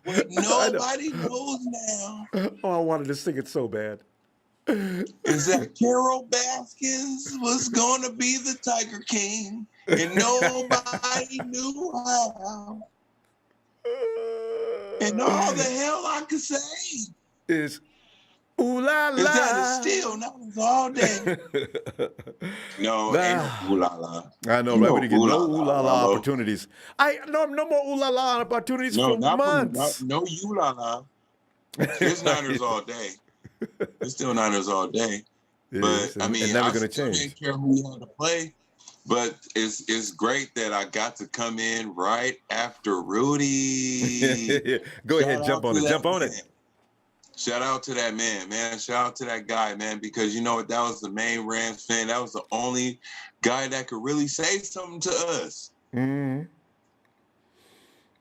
what nobody knows now. Oh, I wanted to sing it so bad. Is that Carol Baskins was going to be the Tiger King, and nobody knew how. And all the hell I could say is ooh la la. Is that it's still not all day. No, ain't no ooh la la. I know, right? We didn't get no ooh la la opportunities. No more ooh la la opportunities for months. No ooh la la. It's Niners all day. It's still Niners all day. But I mean, never gonna change. I didn't care who we had to play. But it's great that I got to come in right after Rudy. Go ahead, jump on it. Shout out to that man. Shout out to that guy, man, because you know what? That was the main Rams fan. That was the only guy that could really say something to us. Mm-hmm.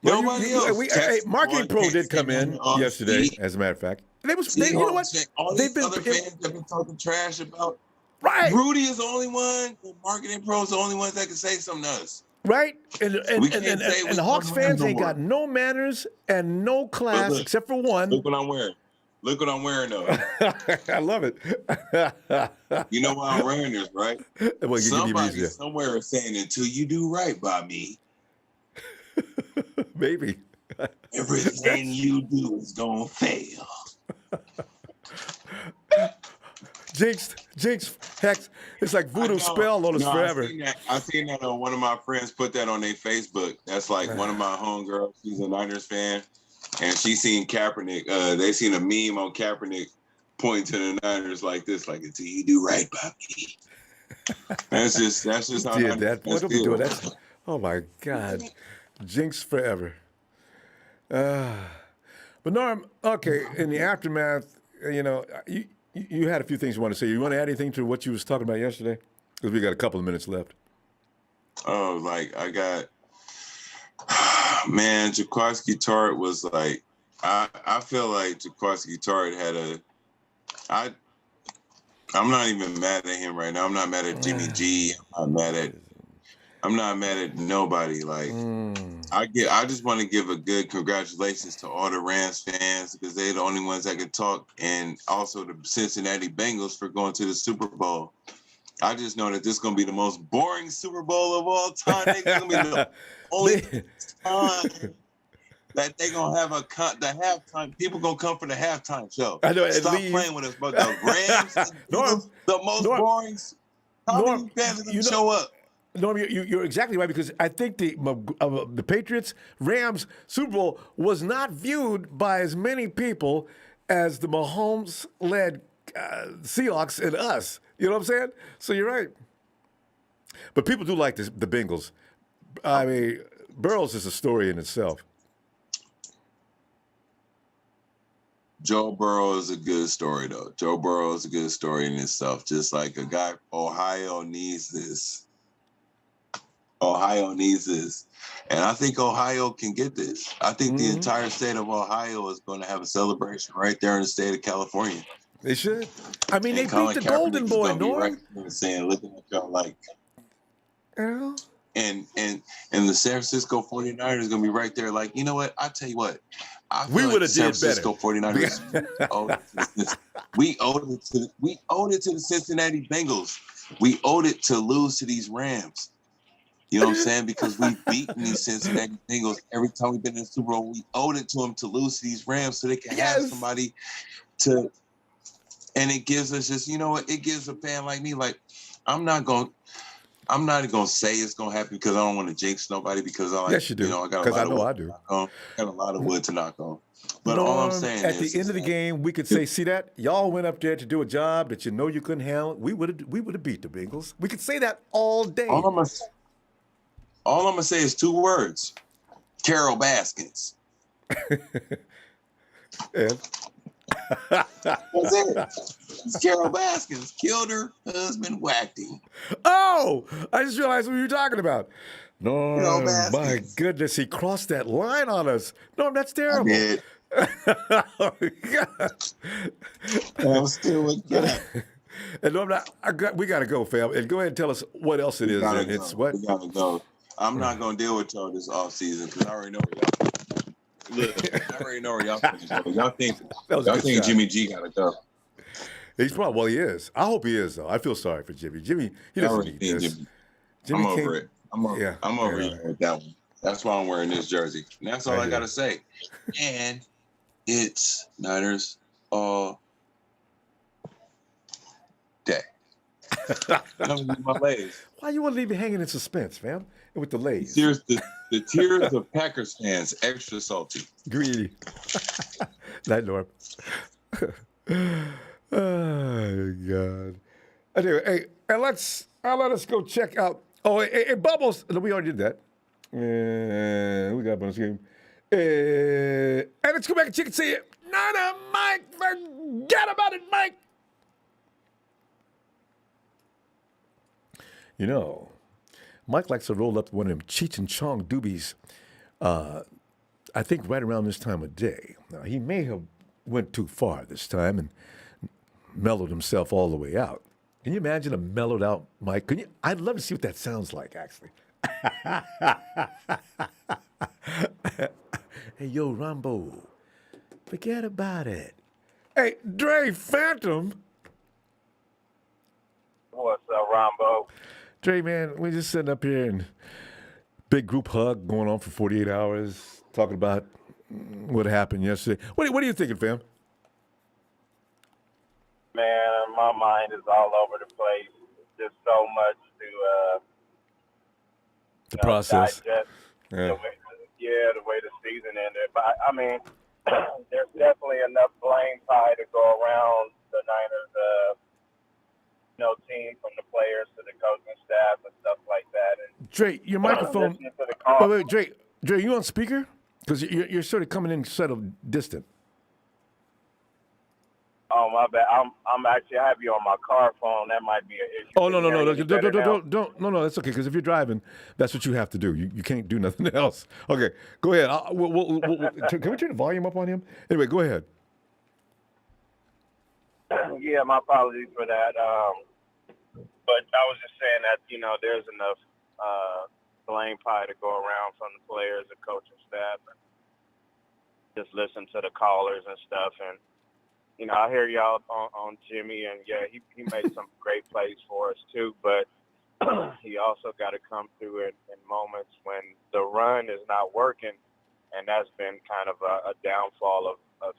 Nobody else. Marketing Pro did come in yesterday, as a matter of fact. You know what? All these other fans have been talking trash about. Right. Rudy is the only one. Marketing Pro is the only ones that can say something to us. Right. And the Hawks fans ain't got no manners and no class except for one. Look what I'm wearing. Look what I'm wearing, though. I love it. You know why I'm wearing this, right? Well, somebody somewhere is saying, until you do right by me. Maybe. Everything you do is going to fail. Jinx, hex. It's like voodoo spell on us forever. I seen that on one of my friends put that on their Facebook. That's like one of my homegirls. She's a Niners fan. And she seen Kaepernick. They seen a meme on Kaepernick pointing to the Niners like this, like, until you do right by me. That's just how Niners feel. Oh my God. Jinx forever. But Norm, okay, in the aftermath, you had a few things you want to say. You want to add anything to what you was talking about yesterday? Because we got a couple of minutes left. Oh, man, Jaquiski Tartt was like, I feel like Jaquiski Tartt had I'm not even mad at him right now. I'm not mad at Jimmy G. I'm not mad at nobody. Like, I just want to give a good congratulations to all the Rams fans because they're the only ones that can talk, and also the Cincinnati Bengals for going to the Super Bowl. I just know that this is going to be the most boring Super Bowl of all time. It's going to be the only time that they're going to have the halftime. People going to come for the halftime show. I know. Stop playing with us, but the Rams, the most boring. How many fans are going to show up? Norm, you're exactly right, because I think the Patriots Rams Super Bowl was not viewed by as many people as the Mahomes-led Seahawks and us. You know what I'm saying? So you're right. But people do like the Bengals. I mean, Burrows is a story in itself. Joe Burrow is a good story, though. Joe Burrow is a good story in itself. Just like a guy, Ohio needs this. Ohio needs this. And I think Ohio can get this. I think the entire state of Ohio is going to have a celebration right there in the state of California. They should. I mean, and they beat the Golden Boy, Norm. Right there saying, looking at y'all like. And the San Francisco 49ers is going to be right there like, you know what? I tell you what. We would have San did Francisco better. 49ers. we owed it to the Cincinnati Bengals. We owed it to lose to these Rams. You know what I'm saying? Because we've beaten these Cincinnati Bengals every time we've been in the Super Bowl. We owed it to them to lose to these Rams so they can have somebody to. And it gives us just, you know what? It gives a fan like me, like, I'm not even gonna say it's gonna happen because I don't want to jinx nobody because I like, yes, you do. I got a lot of wood to knock on. Got a lot of wood to knock on. But all I'm saying at is, the end of the game, we could say, see that? Y'all went up there to do a job that you know you couldn't handle. We would have beat the Bengals. We could say that all day. All I'm gonna say is 2 words: Carol Baskins. And that's it. It's Carol Baskins killed her husband, whacked him. Oh, I just realized what you were talking about. No, my goodness, he crossed that line on us. No, that's terrible. I did. Oh, God. I'm still with that. And no, we got to go, fam. And go ahead and tell us what else it is. It's what? We gotta go. I'm not gonna deal with y'all this offseason because I already know where y'all. Look, I already know where y'all go. Y'all think Jimmy G gotta go. He's probably, well, he is. I hope he is, though. I feel sorry for Jimmy. Jimmy, he doesn't need this. I'm over it. I'm over it with that one. That's why I'm wearing this jersey. And that's all I gotta say. And it's Niners all day. My legs. Why you want to leave me hanging in suspense, fam? With the legs. The tears of Packers fans, extra salty. Greedy. Night, Norm. Oh, God. Anyway, hey, and let us go check out. Oh, hey, Bubbles. No, we already did that. We got a bonus game. And let's go back and check and see it. No, Mike. Forget about it, Mike. You know, Mike likes to roll up one of them Cheech and Chong doobies, I think right around this time of day. Now, he may have went too far this time and mellowed himself all the way out. Can you imagine a mellowed out Mike? I'd love to see what that sounds like, actually. Hey, yo, Ronbo, forget about it. Hey, Dre Phantom. What's up, Ronbo? Dre, man, we're just sitting up here and big group hug going on for 48 hours, talking about what happened yesterday. What are you thinking, fam? Man, my mind is all over the place. Just so much to process. Digest. Yeah. The way the season ended. But I mean, there's definitely enough blame pie to go around the Niners, team, from the players to the coaching staff and stuff like that. And Dre, your microphone. Wait, Dre, you on speaker? Because you're sort of coming in sort of distant. Oh, my bad. I'm actually, I have you on my car phone. That might be an issue. Oh, no, don't. That's okay, because if you're driving, that's what you have to do. You can't do nothing else. Okay, go ahead. Can we turn the volume up on him? Anyway, go ahead. Yeah, my apologies for that. But I was just saying that, there's enough blame pie to go around from the players and coaching staff, and just listen to the callers and stuff. And I hear y'all on Jimmy, and yeah, he made some great plays for us too, but he also got to come through in moments when the run is not working, and that's been kind of a downfall of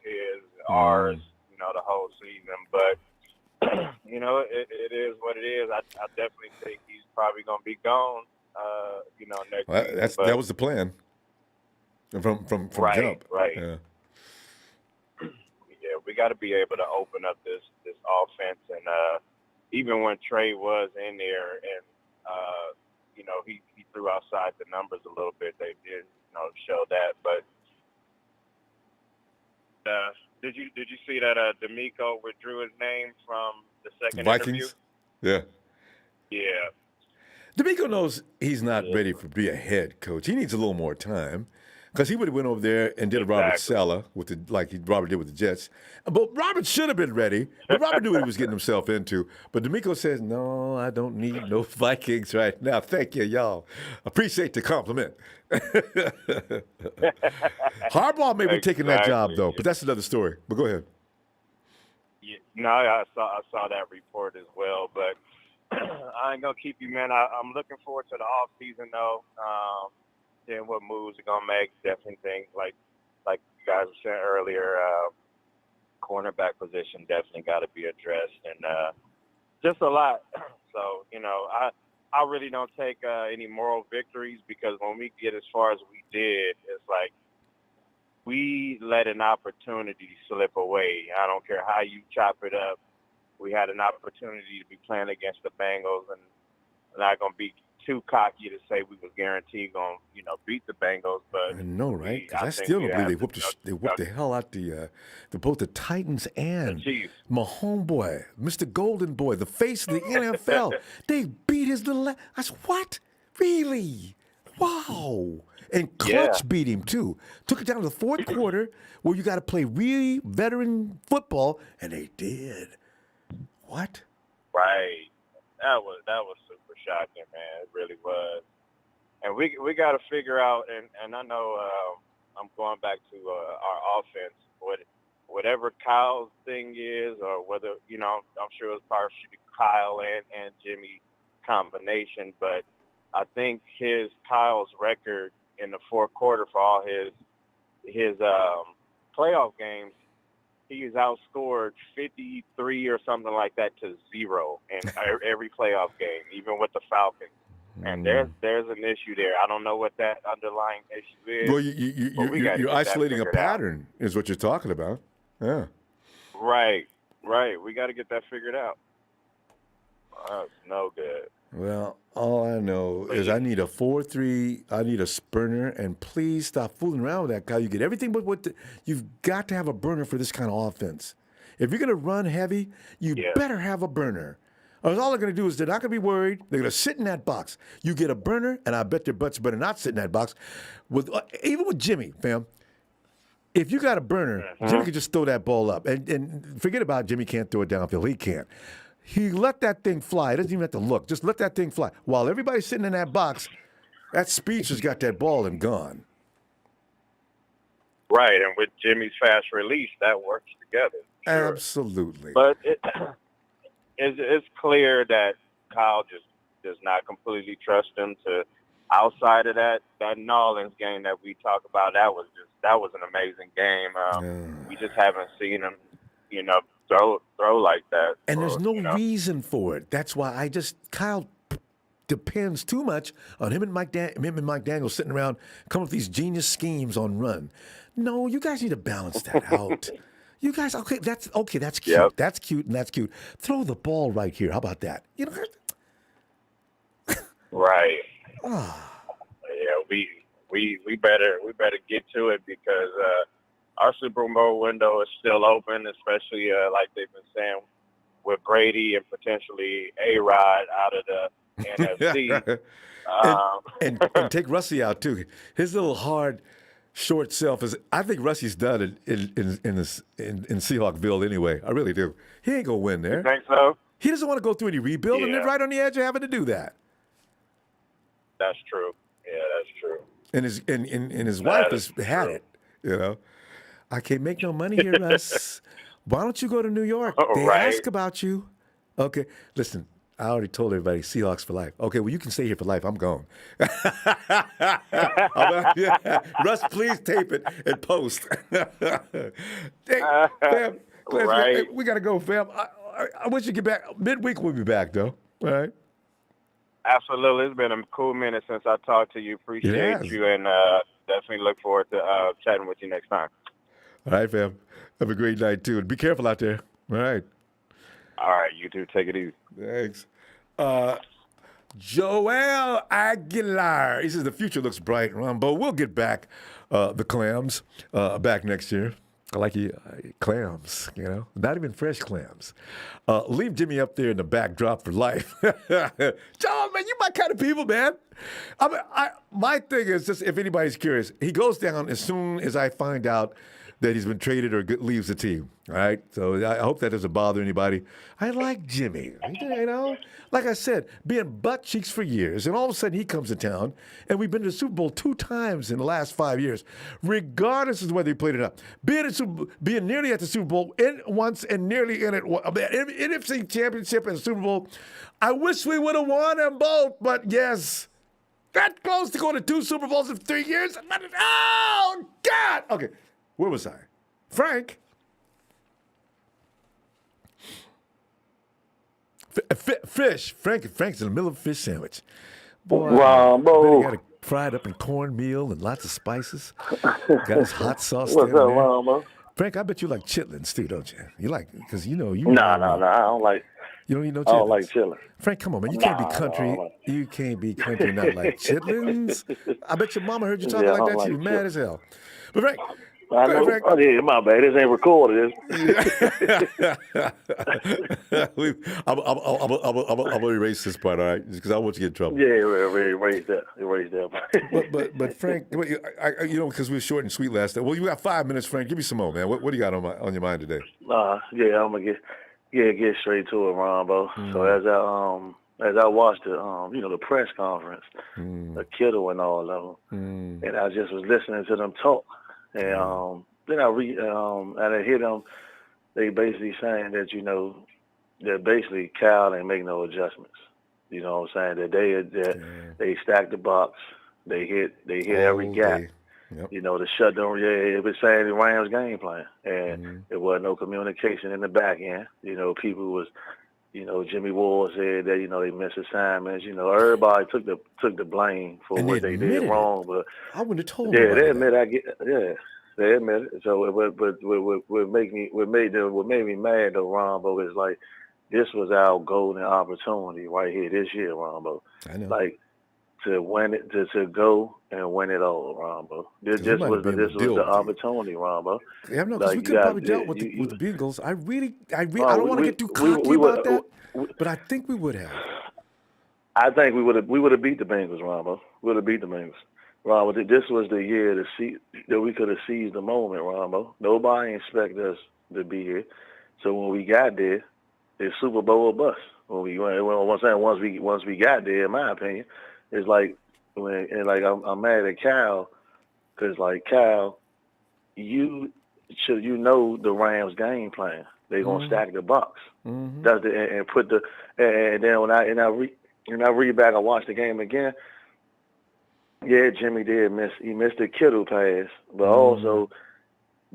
ours, the whole season. But it is what it is. I definitely think he's probably going to be gone, next season. That was the plan from jump. Right. Yeah. Yeah, we got to be able to open up this offense, and even when Trey was in there, and he threw outside the numbers a little bit. They did, show that. But did you see that D'Amico withdrew his name from the second Vikings? interview? Yeah. Yeah. D'Amico knows he's not ready to be a head coach. He needs a little more time. Because he would have went over there and did a Robert Saleh like Robert did with the Jets. But Robert should have been ready. But Robert knew what he was getting himself into. But D'Amico says, no, I don't need no Vikings right now. Thank you, y'all. Appreciate the compliment. Harbaugh may be taking that job, though. But that's another story. But go ahead. Yeah, no, I saw that report as well. But I ain't going to keep you, man. I'm looking forward to the offseason, though. Then what moves are gonna make? Definitely think like you guys were saying earlier, cornerback position definitely got to be addressed, and just a lot. So I really don't take any moral victories, because when we get as far as we did, it's like we let an opportunity slip away. I don't care how you chop it up. We had an opportunity to be playing against the Bengals, and not gonna be too cocky to say we was guaranteed going to, beat the Bengals, but I know, right? Because I still don't believe they whooped the hell out both the Titans and my homeboy, Mr. Golden Boy, the face of the NFL. They beat his little. I said, what? Really? Wow! And Clutch beat him too. Took it down to the fourth quarter, where you got to play really veteran football, and they did. What? Right. That was super shocking, man. It really was. And we got to figure out, and I know I'm going back to our offense, whatever Kyle's thing is, or whether, I'm sure it was partially Kyle and Jimmy combination, but I think Kyle's record in the fourth quarter for all his playoff games, he's outscored 53 or something like that to 0 in every playoff game, even with the Falcons. And there's an issue there. I don't know what that underlying issue is. Well, you're isolating a pattern, is what you're talking about. Yeah. Right. We got to get that figured out. That's no good. Well, all I know is I need a 4-3. I need a spurner, and please stop fooling around with that, Kyle. You get everything but you've got to have a burner for this kind of offense. If you're going to run heavy, you better have a burner. Or all they're going to do is they're not going to be worried. They're going to sit in that box. You get a burner, and I bet their butts better not sit in that box. Even with Jimmy, fam, if you got a burner, Jimmy can just throw that ball up. And forget about Jimmy can't throw it downfield. He can't. He let that thing fly. He doesn't even have to look. Just let that thing fly. While everybody's sitting in that box, that speech has got that ball and gone. Right, and with Jimmy's fast release, that works together. Sure. Absolutely. But it's clear that Kyle just does not completely trust him. To outside of that Nolans game that we talk about, that was an amazing game. We just haven't seen him, throw like that. And there's no reason for it. That's why Kyle depends too much on him and Mike Daniels sitting around coming up with these genius schemes on run. No, you guys need to balance that out. You guys, that's cute. Yep. That's cute, and that's cute. Throw the ball right here. How about that? Right. Yeah, we better get to it, because our Super Bowl window is still open, especially like they've been saying with Brady and potentially A-Rod out of the NFC. and take Russie out too. His little hard, short self is. I think Russie's done in Seahawksville anyway. I really do. He ain't gonna win there. You think so? He doesn't want to go through any rebuild, and they're right on the edge of having to do that. That's true. Yeah, that's true. And his wife has had it. You know, I can't make no money here, Russ. Why don't you go to New York? They ask about you. Okay, listen. I already told everybody Seahawks for life. Okay, well, you can stay here for life. I'm gone. Russ, please tape it and post. Hey, fam, hey, we got to go, fam. I wish you get back. Midweek, we'll be back, though. All right? Absolutely. It's been a cool minute since I talked to you. Appreciate you, and definitely look forward to chatting with you next time. All right, fam. Have a great night, too. And be careful out there. All right. All right, you too. Take it easy. Thanks. Joel Aguilar. He says the future looks bright, Ronbo. We'll get back the clams back next year. I like you, clams, you know, not even fresh clams. Leave Jimmy up there in the backdrop for life. Joel, man, you my kind of people, man. My thing is just, if anybody's curious, he goes down as soon as I find out that he's been traded or leaves the team. All right, so I hope that doesn't bother anybody. I like Jimmy, you know. Like I said, being butt cheeks for years, and all of a sudden he comes to town, and we've been to the Super Bowl 2 times in the last 5 years, regardless of whether he played it up. Being nearly at the Super Bowl once and nearly in it, NFC Championship and Super Bowl. I wish we would have won them both, but yes, that close to going to 2 Super Bowls in 3 years. Oh God! Okay, where was I? Frank. Fish. Frank's in the middle of a fish sandwich. Boy, Ronbo. Got it fried up in cornmeal and lots of spices. Got his hot sauce. What's up, Ronbo? Frank, I bet you like chitlins too, don't you? You like, because you know you. No, I don't like. You don't eat no chitlins. I don't like chitlins. Frank, come on, man. You can't be country. You can't be country and not like chitlins. I bet your mama heard you talking like that. She was mad as hell. But Frank. I know. Frank. Oh, yeah, my bad. This ain't recorded. I'm gonna erase this part, all right? Because I want you to get in trouble. Yeah, erase that. But Frank, you know, because we were short and sweet last time. Well, you got 5 minutes, Frank. Give me some more, man. What do you got on your mind today? Yeah, I'm gonna get straight to it, Ronbo. So as I watched the press conference, the Kittle and all of them, and I just was listening to them talk. And then I hear them, they basically saying that, you know, that basically Cal ain't make no adjustments. You know what I'm saying? That they stacked the box, they hit every gap. Yep. You know, the shutdown, it was saying the Rams game plan. And there wasn't no communication in the back end. You know, people was, you know, Jimmy Ward said that, you know, they missed assignments. You know, everybody took the blame for what they did wrong. But I wouldn't have told them. Yeah, they admit they admit it. So, but what made me mad though, Ronbo, is like this was our golden opportunity right here this year, Ronbo. I know. Like to win it, to go and win it all, Ronbo. This was the opportunity, Ronbo. Yeah, no, because we could have probably dealt with the Bengals. I don't want to get too cocky about that, but I think we would have. I think we would have beat the Bengals, Ronbo. We would have beat the Bengals. Ronbo, this was the year to see that we could have seized the moment, Ronbo. Nobody expected us to be here. So when we got there, it's Super Bowl or bust. Once we got there, in my opinion, it's like I'm mad at Cal because like Cal, you know the Rams game plan. They're gonna stack the box. That's and then when I read back, I watched the game again. Yeah, Jimmy did miss. He missed the Kittle pass, but also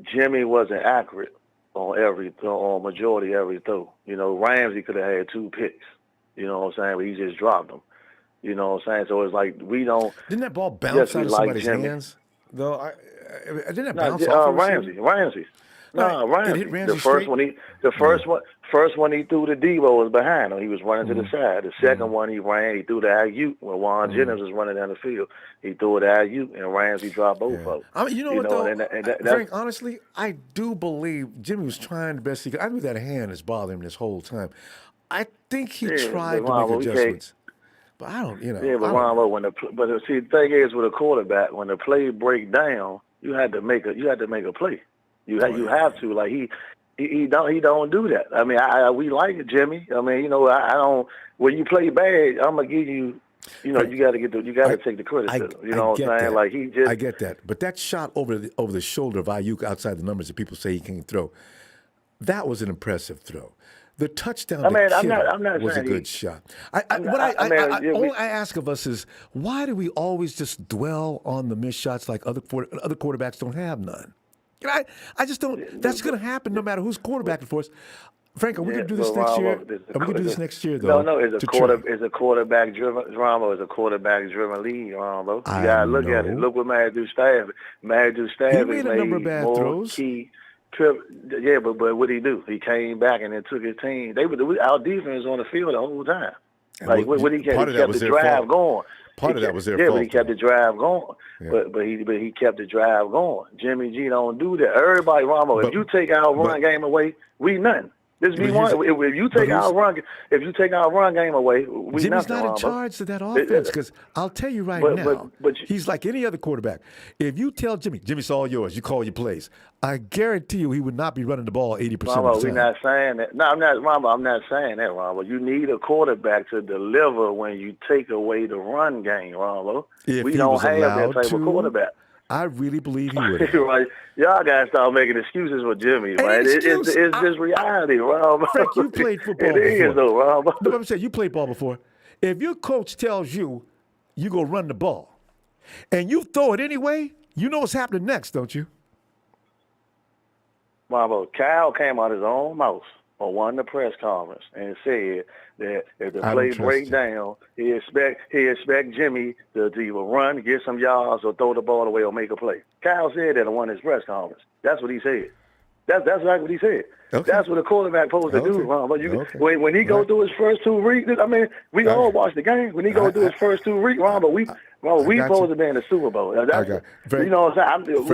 Jimmy wasn't accurate on majority every throw. You know, Ramsey could have had 2 picks. You know what I'm saying? But he just dropped them. You know what I'm saying? So it's like we don't. Didn't that ball bounce out of somebody's hands? Though didn't that bounce off Ramsey. No, Ramsey. Ramsey the first one he threw to Debo was behind him. He was running to the side. The second one he threw to alley-oop when Juan Jennings was running down the field. He threw it to alley-oop and Ramsey dropped both of them. You know what though? Frank, honestly, I do believe Jimmy was trying the best he could. I knew that hand is bothering him this whole time. I think he tried to make adjustments. But I don't, you know. Yeah, but Ronbo, the thing is with a quarterback, when the play break down, you had to make a play. You have to. Like he don't do that. I mean, we like it, Jimmy. I mean, you know, I don't. When you play bad, I'm gonna give you you know, you got to take the criticism. You know what I'm saying? That. Like he just. I get that, but that shot over the shoulder of Ayuk outside the numbers that people say he can't throw, that was an impressive throw. The touchdown to Kittle was a good shot. All I ask of us is, why do we always just dwell on the missed shots like other quarterbacks don't have none? I just don't. That's going to happen no matter who's quarterbacking for us. Frank, are we going to do this next year? Are we going to do this next year, though? No, it's a quarterback driven. Ronbo is a quarterback driven league. Ronbo, you got to look at it. Look what Matthew Stafford. Matthew Stafford made a number of bad throws. Key trip. Yeah, but what did he do? He came back and then took his team. Our defense was on the field the whole time. Like what he kept the drive going. Part of that was their fault. Yeah, but he kept the drive going. Yeah. But he kept the drive going. Jimmy G don't do that. Everybody, Ronbo, if you take our run game away, we nothing. This be one. If you take our run game away, we Jimmy's nothing. not in charge of that offense because I'll tell you now, he's like any other quarterback. If you tell Jimmy, it's all yours. You call your plays. I guarantee you, he would not be running the ball 80% of the time. We're not saying that. No, I'm not saying that, Ronbo. You need a quarterback to deliver when you take away the run game, Ronbo. We don't have that type of quarterback. I really believe he would. Right. Y'all got to start making excuses for Jimmy, right? It's just reality, Rob. Frank, you played football before. It is, though, Rob. No, I'm saying you played ball before. If your coach tells you go run the ball and you throw it anyway, you know what's happening next, don't you? Rob, Kyle came out his own mouth on one of the press conference and said that if the play break down, he expect Jimmy to either run, get some yards, or throw the ball away or make a play. Kyle said that on one of his press conference. That's what he said. That's exactly what he said. Okay. That's what a quarterback supposed to do, Ron. But when he go through his first 2 weeks, I mean, we all watch the game. When he go through his first 2 weeks, Ron, but we supposed to be in the Super Bowl. You know what I'm saying?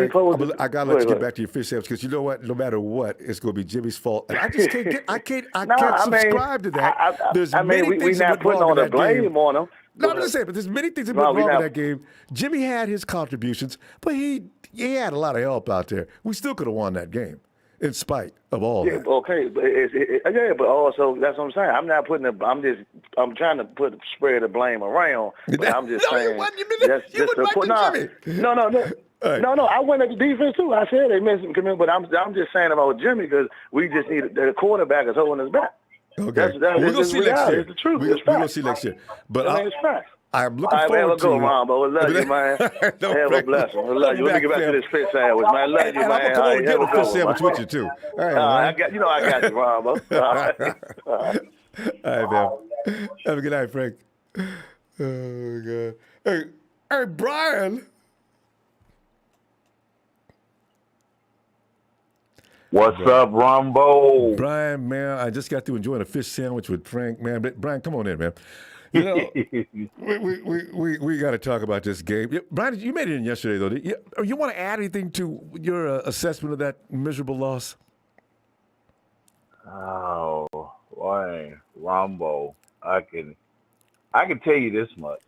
I got to let you get back to your fish sandwich because you know what? No matter what, it's going to be Jimmy's fault. And I just can't subscribe to that. We're not putting all the blame on him. No, I'm just saying, but there's many things that went wrong in that game. Jimmy had his contributions, but he had a lot of help out there. We still could have won that game. In spite of all that. Okay, but also that's what I'm saying. I'm not putting I'm trying to spread the blame around. But I'm just saying. No. No, I went at the defense too. I said they missed him, but I'm just saying about Jimmy because we just need the quarterback is holding us back. Okay, we're gonna see next year. It's the truth. We're gonna see next year. But it's facts. I'm looking forward to. Ronbo. Love you, man. Have a blessing. Love you. Let me get back to this fish sandwich, man. Love you, man. I'm gonna get a fish sandwich with you too. All right, I got you, Ronbo. All right, man. Have a good night, Frank. Oh God. Hey, Brian. What's up, Ronbo? Brian, man, I just got through enjoying a fish sandwich with Frank, man. But Brian, come on in, man. You know, we got to talk about this game. Brian, you made it in yesterday, though. You want to add anything to your assessment of that miserable loss? Oh, boy, Ronbo. I can tell you this much.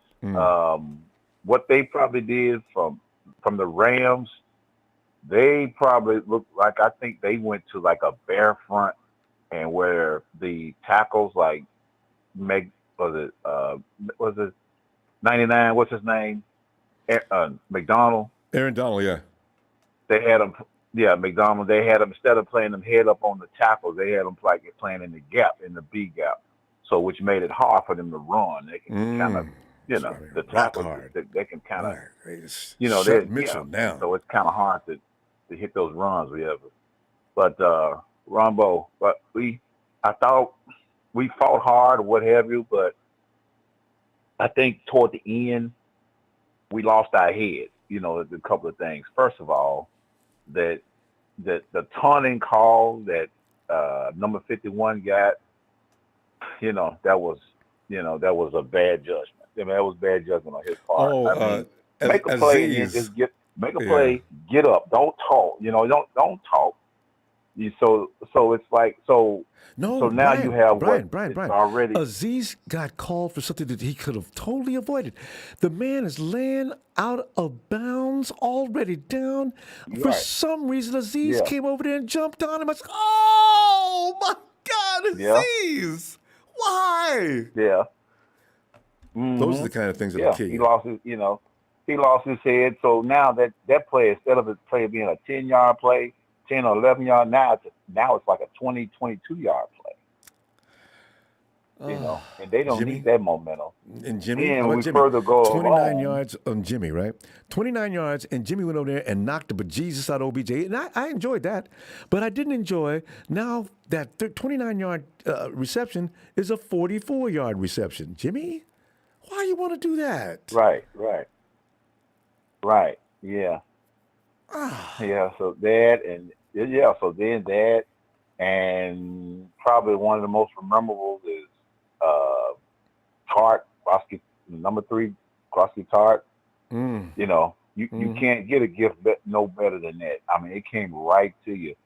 What they probably did from the Rams, they probably looked like, I think they went to like a bear front, and where the tackles like was it 99? What's his name? McDonald. Aaron Donald, yeah. They had him, McDonald. They had him, instead of playing them head up on the tackles, they had him playing in the gap, in the B gap. So which made it hard for them to run. They can kind of, the tackles, they can kind of, shut Mitchell down. So it's kind of hard to hit those runs we have. But Ronbo, I thought we fought hard or what have you, but I think toward the end we lost our head. A couple of things. First of all, that the taunting call that number 51 got, that was a bad judgment. I mean, that was bad judgment on his part. Make a play and just make a play, get up, don't talk. Don't talk. So it's like so. No, so now Brian, you have Brian. already. Aziz got called for something that he could have totally avoided. The man is laying out of bounds, already down. For some reason, Aziz came over there and jumped on him. I said, "Oh my God, Aziz! Why?" Yeah. Those are the kind of things that'll kill you. He lost his head. So now that play, instead of it play being a 10-yard play, 10 or 11-yard, now it's like a 20, 22-yard play. And they don't need that momentum. And Jimmy, and how about we Jimmy? further go 29 along. yards on Jimmy, right? 29 yards, and Jimmy went over there and knocked the bejesus out of OBJ. And I enjoyed that. But I didn't enjoy now that 29-yard reception is a 44-yard reception. Jimmy, why you want to do that? Right. Yeah. Yeah, so that and so then that, and probably one of the most memorable is Tart, Krosky, number 3, Krosky Tart. You can't get a gift no better than that. I mean, it came right to you.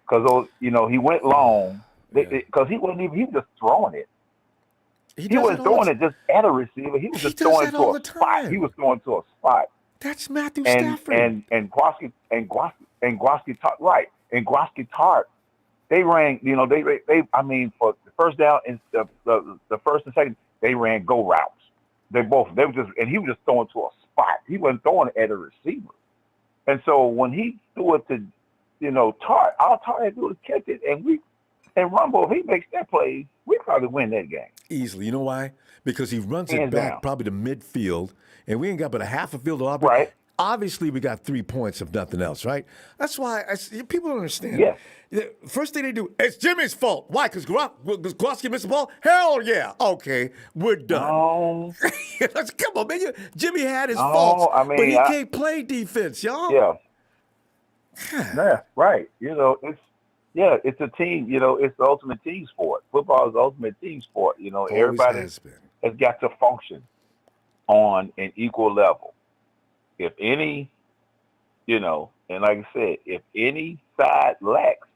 Because, he went long, because he was just throwing it. He wasn't throwing it just at a receiver. He was just throwing it to a spot. He was throwing to a spot. That's Matthew Stafford. And Krosky Tart, right. And Krosky Tart, they ran, for the first down and the first and second, they ran go routes. He was just throwing to a spot. He wasn't throwing it at a receiver. And so when he threw it to, Tart, all Tart had to do was catch it. And Ronbo, if he makes that play, we probably win that game. Easily. You know why? Because he runs it Hands back down. probably to midfield, and we ain't got but a half a field to operate. Right. Obviously, we got 3 points, if nothing else, right? That's why people don't understand. Yes. The first thing they do, it's Jimmy's fault. Why? Because Krosky missed the ball? Hell yeah. Okay, we're done. No. Come on, man. Jimmy had his faults, but he can't play defense, y'all. Yeah. Yeah, right. It's a team. It's the ultimate team sport. Football is the ultimate team sport. Everybody has got to function on an equal level. If any, and like I said, if any side lacks,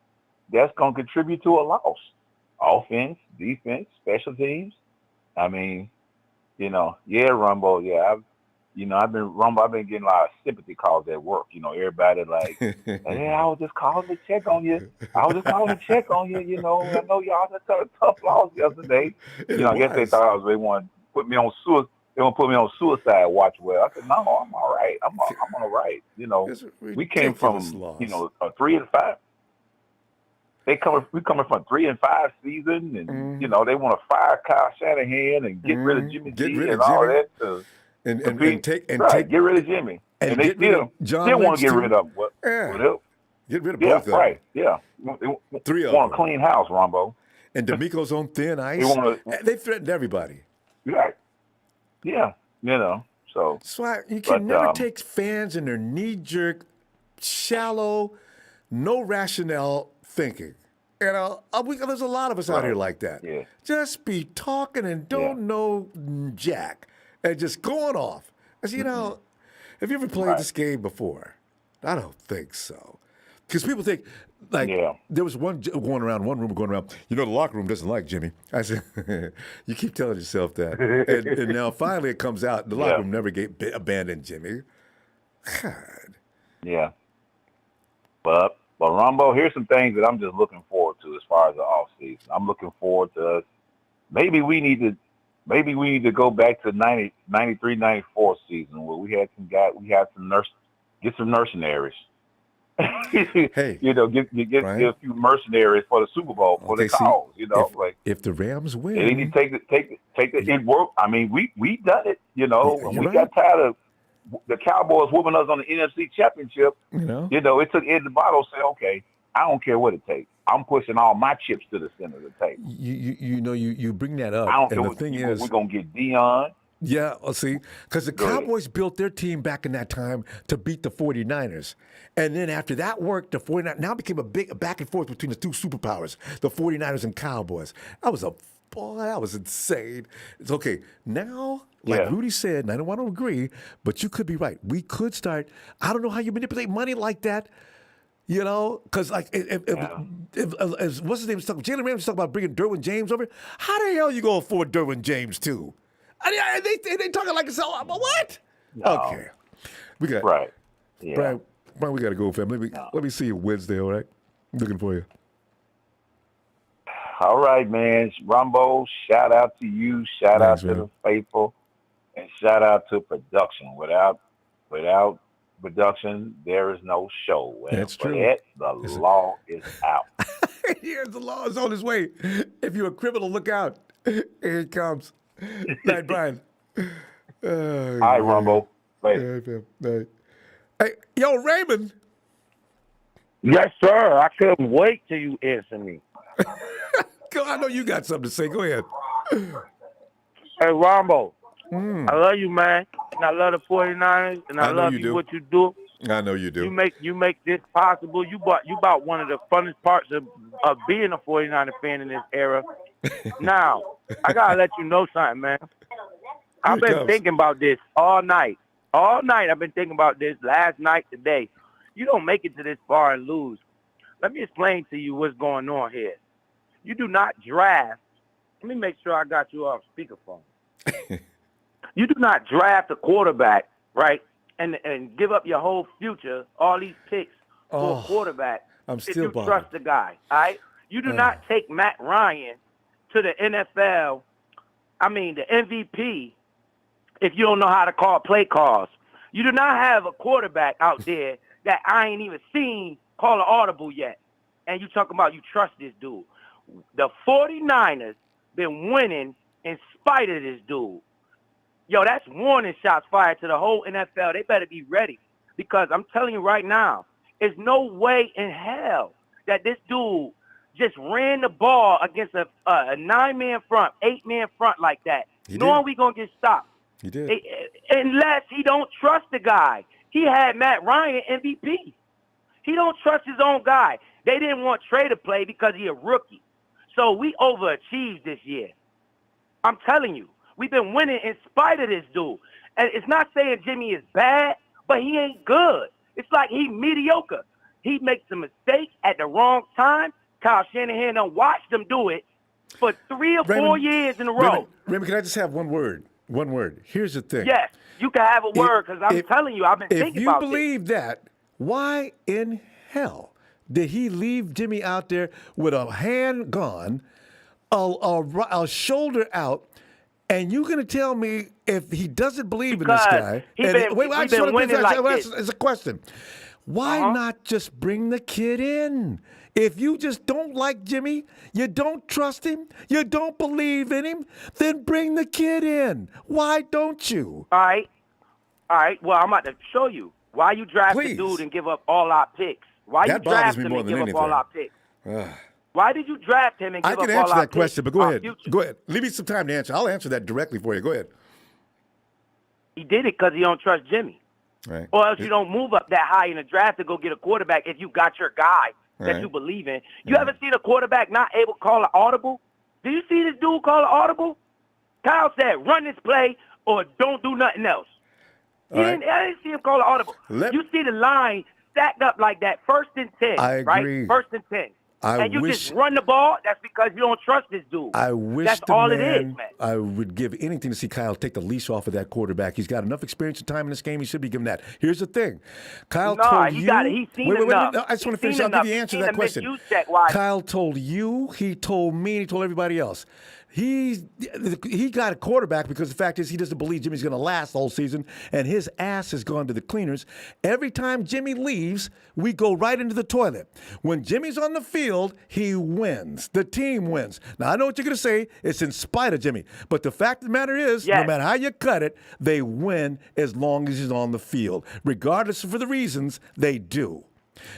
that's going to contribute to a loss. Offense, defense, special teams. I mean, Rumbo, I've been getting a lot of sympathy calls at work. Everybody like, hey, I was just calling to check on you. I know y'all just had a tough loss yesterday. I guess they thought they wanted to put me on suicide. They want to put me on suicide watch. Well, I said, no, I'm all right. I'm all right. We came from, a 3-5. We coming from 3-5 season, and they want to fire Kyle Shanahan and get rid of Jimmy G and all that. And take get rid of Jimmy, and they still want to get rid of him. Get rid of both of them. Right? Yeah, 3 of them. Want a clean house, Ronbo. And D'Amico's on thin ice. They threatened everybody. Right. Yeah, so. That's why you can never take fans and their knee-jerk, shallow, no rationale thinking. There's a lot of us out here like that. Yeah. Just be talking and don't know jack and just going off. As have you ever played this game before? I don't think so. Because people think, there was one rumor going around, the locker room doesn't like Jimmy. I said, you keep telling yourself that. and now finally it comes out, the locker room never abandoned Jimmy. God. Yeah. But Ronbo, here's some things that I'm just looking forward to as far as the offseason. I'm looking forward to maybe we need to go back to 93, 94 season where we had get some mercenaries. Hey, get a few mercenaries for the Super Bowl for the cause. If the Rams win, they need to take it work. I mean, we done it. When we got tired of the Cowboys whooping us on the NFC Championship. It took Ed DeBotto say, okay, I don't care what it takes. I'm pushing all my chips to the center of the table. You bring that up. I don't and care the thing is, we're gonna get Dion. Yeah, see, because the Cowboys built their team back in that time to beat the 49ers. And then after that worked, the 49ers now became a big back and forth between the two superpowers, the 49ers and Cowboys. That was insane. It's okay. Now, like Rudy said, and I don't want to agree, but you could be right. We could start, I don't know how you manipulate money like that. Because what's his name? Jalen Ramsey talking about bringing Derwin James over. How the hell you going to afford Derwin James too? They talking like it's all, but what? No. Okay, we got right. Yeah. Brian, we got to go, fam. Let me see you Wednesday. All right, I'm looking for you. All right, man. Ronbo, shout out to you. Shout out to the faithful. And shout out to production. Without production, there is no show. And That's for true. that, the law is out. Here's the law is on his way. If you're a criminal, look out. Here he comes. Night, Brian. All right, Ronbo. Later. Night. Hey, yo, Raymond. Yes, sir. I couldn't wait till you answer me. I know you got something to say. Go ahead. Hey, Ronbo. I love you, man. And I love the 49ers, and I love you what you do. I know you do. You make this possible. You bought one of the funnest parts of being a 49er fan in this era. Now, I gotta let you know something, man. I've been thinking about this all night. All night I've been thinking about this. Last night, today. You don't make it to this far and lose. Let me explain to you what's going on here. You do not draft. Let me make sure I got you off speakerphone. You do not draft a quarterback, right, and give up your whole future, all these picks for a quarterback if you trust the guy, all right? You do not take Matt Ryan to the NFL, the MVP, if you don't know how to call play calls. You do not have a quarterback out there that I ain't even seen call an audible yet. And you talking about you trust this dude. The 49ers been winning in spite of this dude. Yo, that's warning shots fired to the whole NFL. They better be ready because I'm telling you right now, there's no way in hell that this dude just ran the ball against a 9-man front, 8-man front like that, knowing we going to get stopped. He did. Unless he don't trust the guy. He had Matt Ryan MVP. He don't trust his own guy. They didn't want Trey to play because he a rookie. So we overachieved this year. I'm telling you. We've been winning in spite of this dude. And it's not saying Jimmy is bad, but he ain't good. It's like he mediocre. He makes a mistake at the wrong time. Kyle Shanahan done watched him do it for 3 or 4 years in a row. Raymond, can I just have one word? One word. Here's the thing. Yes, you can have a word because I'm telling you, I've been thinking about this. If you believe that, why in hell did he leave Jimmy out there with a hand gone, a shoulder out, and you're going to tell me if he doesn't believe in this guy? It's a question. Why not just bring the kid in? If you just don't like Jimmy, you don't trust him, you don't believe in him, then bring the kid in. Why don't you? All right. Well, I'm about to show you why you draft the dude and give up all our picks. Why you draft him and give up all our picks? Why did you draft him and give up all our picks? I can answer that question, but go ahead. Go ahead. Leave me some time to answer. I'll answer that directly for you. Go ahead. He did it because he don't trust Jimmy. Right. Or else you don't move up that high in the draft to go get a quarterback if you got your guy that you believe in. You ever seen a quarterback not able to call an audible? Do you see this dude call an audible? Kyle said, run this play or don't do nothing else. I didn't see him call an audible. You see the line stacked up like that, 1st and 10, agree. Right? 1st and 10. And you just run the ball, that's because you don't trust this dude. I wish that's all it is, man. I would give anything to see Kyle take the leash off of that quarterback. He's got enough experience and time in this game. He should be given that. Here's the thing. Kyle told you. He's seen enough. I just want to finish. I'll give you the answer to that question. Kyle told you, he told me, and he told everybody else. He got a quarterback because the fact is he doesn't believe Jimmy's going to last the whole season, and his ass has gone to the cleaners. Every time Jimmy leaves, we go right into the toilet. When Jimmy's on the field, he wins. The team wins. Now, I know what you're going to say. It's in spite of Jimmy. But the fact of the matter is, no matter how you cut it, they win as long as he's on the field. Regardless of the reasons, they do.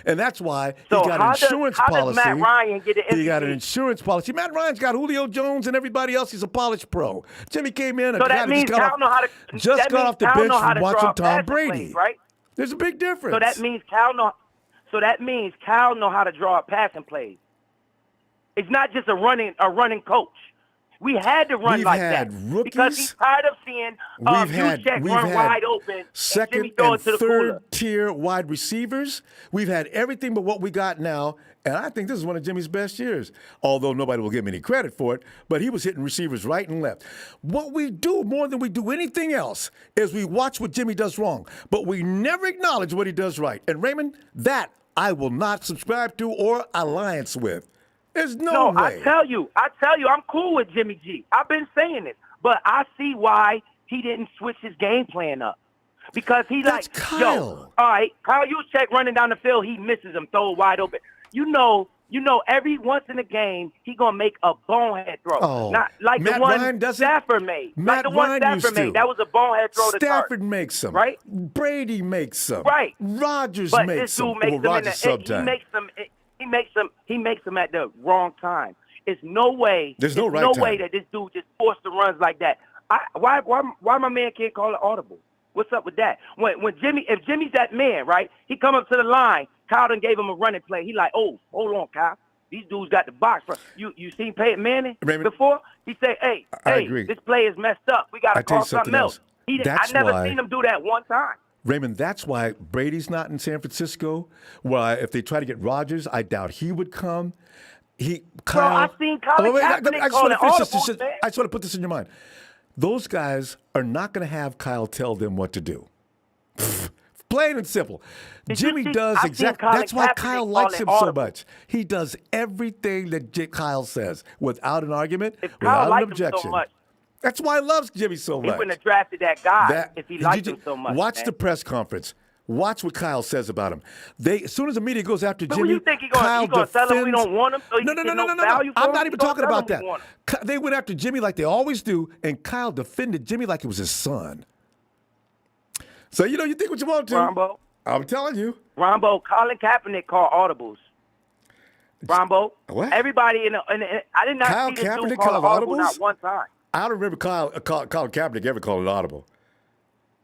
And that's why he got an insurance policy. How does Matt Ryan get an MVP? He got an insurance policy. Matt Ryan's got Julio Jones and everybody else. He's a polished pro. Jimmy came in and got off the bench from watching Tom Brady. Plays, right? There's a big difference. So that means Cal know how to draw a passing plays. It's not just a running coach. We had to run like that because he's tired of seeing Juszczyk run wide open. Second and third tier wide receivers. We've had everything but what we got now, and I think this is one of Jimmy's best years. Although nobody will give him any credit for it, but he was hitting receivers right and left. What we do more than we do anything else is we watch what Jimmy does wrong, but we never acknowledge what he does right. And Raymond, that I will not subscribe to or alliance with. There's no way. I tell you, I'm cool with Jimmy G. I've been saying it, but I see why he didn't switch his game plan up. Because That's Kyle. All right, Kyle Juszczyk running down the field, he misses him, throw it wide open. You know, every once in a game, he going to make a bonehead throw. Not like Matt the one Ryan doesn't. Stafford made. Matt Like the one Ryan Stafford used to. made. That was a bonehead throw to Stafford Tart. makes them. Right? Brady makes them. Right. Rodgers But makes this them. dude makes them Rodgers sometimes. he makes them at the wrong time. It's no way. There's no right no time. way that this dude just forced the runs like that. Why my man can't call it audible? What's up with that? If Jimmy's that man, right? He come up to the line. Kyle done gave him a running play. He like, oh, hold on, Kyle. These dudes got the box. You seen Peyton Manning before? He said, hey, agree. this play is messed up. We got to tell you call something else. I never seen him do that one time. Raymond, that's why Brady's not in San Francisco. Why, if they try to get Rodgers, I doubt he would come. I've seen Colin Kaepernick calling audibles, man. I just want to put this in your mind. Those guys are not going to have Kyle tell them what to do. Plain and simple. Jimmy does exactly. That's why Kyle likes him so much. He does everything that Kyle says without an argument, without an objection. That's why he loves Jimmy so much. He wouldn't have drafted that guy if he liked him so much. Watch the press conference. Watch what Kyle says about him. As soon as the media goes after but Jimmy, you think Kyle defends. Tell him we don't want him? So No. I'm not even talking about that. They went after Jimmy like they always do, and Kyle defended Jimmy like it was his son. So, you think what you want to. Ronbo. I'm telling you. Ronbo, Colin Kaepernick called audibles. Ronbo. What? Everybody I did not Kyle see this Kaepernick dude call an audible audibles? not one time. I don't remember Colin Kaepernick ever calling an audible.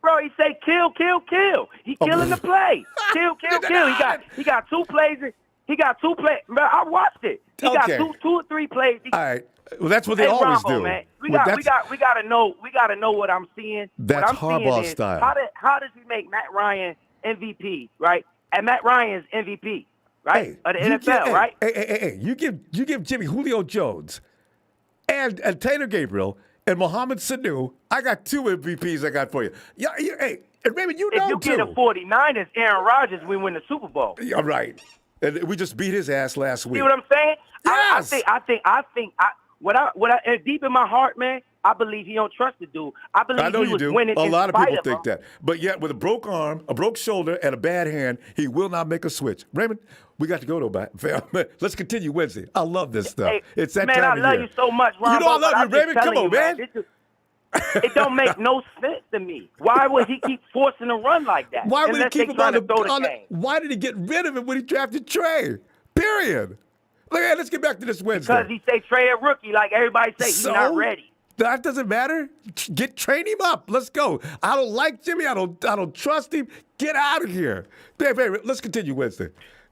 Bro, he say kill, kill, kill. He killing the play. Kill, kill, kill. He got 2 plays. He got 2 plays. Bro, I watched it. He got two or three plays. All right. Well, that's what they always Ronbo, do. Man. We gotta know what I'm seeing. That's what I'm Harbaugh seeing is, style. How does he make Matt Ryan MVP, right? And Matt Ryan's MVP, right? Of the NFL, right? Hey, you give Jimmy Julio Jones and Taylor Gabriel and Mohamed Sanu. I got 2 MVPs I got for you. Hey, and Raymond, you know if you get a 49ers, Aaron Rodgers, we win the Super Bowl. Yeah, right. And we just beat his ass last week. See what I'm saying? Yes. I think deep in my heart, man, I believe he don't trust the dude. I believe I know he you was do. winning A in lot of spite people think him. that. But yet, with a broke arm, a broke shoulder, and a bad hand, he will not make a switch. Raymond, we got to go, though, let's continue Wednesday. I love this stuff. Hey, it's that man, time I of love year. you so much, Ronbo. You know I love you, I'm just Raymond. Come telling on, you, man. It don't make no sense to me. Why would he keep forcing a run like that? Why would he Unless keep they him on trying to throw the the game. Why did he get rid of him when he drafted Trey? Period. Let's get back to this Wednesday. Because he say Trey a rookie, like everybody say. He's not ready. That doesn't matter. Train him up. Let's go. I don't like Jimmy. I don't trust him. Get out of here. Baby, let's continue Wednesday.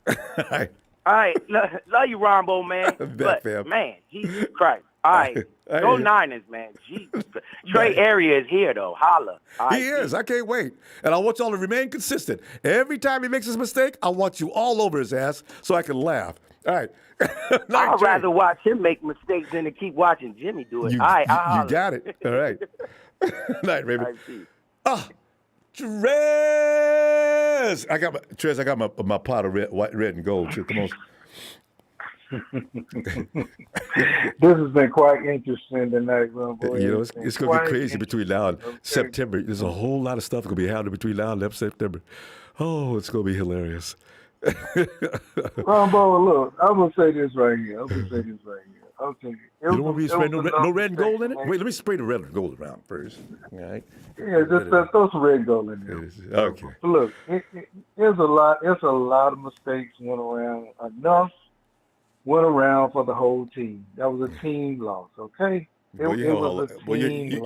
All right. Love you, Ronbo, man. But, man, Jesus Christ. All right. Go Niners, man. Jesus. Trey Area is here, though. Holla. He is. I can't wait. And I want y'all to remain consistent. Every time he makes his mistake, I want you all over his ass so I can laugh. All right. I'd rather watch him make mistakes than to keep watching Jimmy do it. You, all right. you got it. All right. Night, Raymond. Trez! I got my pot of red and gold. Come on. This has been quite interesting tonight, Ronbo. You know, it's going to get crazy between now and September. There's a whole lot of stuff going to be happening between now and September. Oh, it's going to be hilarious. Ronbo, look, I'm going to say this right here. Okay. You don't want me to spray no red and gold in it? Wait, let me spray the red and gold around first. All right. Yeah, just throw some red and gold in there. Okay. Look, there's a lot of mistakes went around. Enough went around for the whole team. That was a team loss, okay? It was a team loss.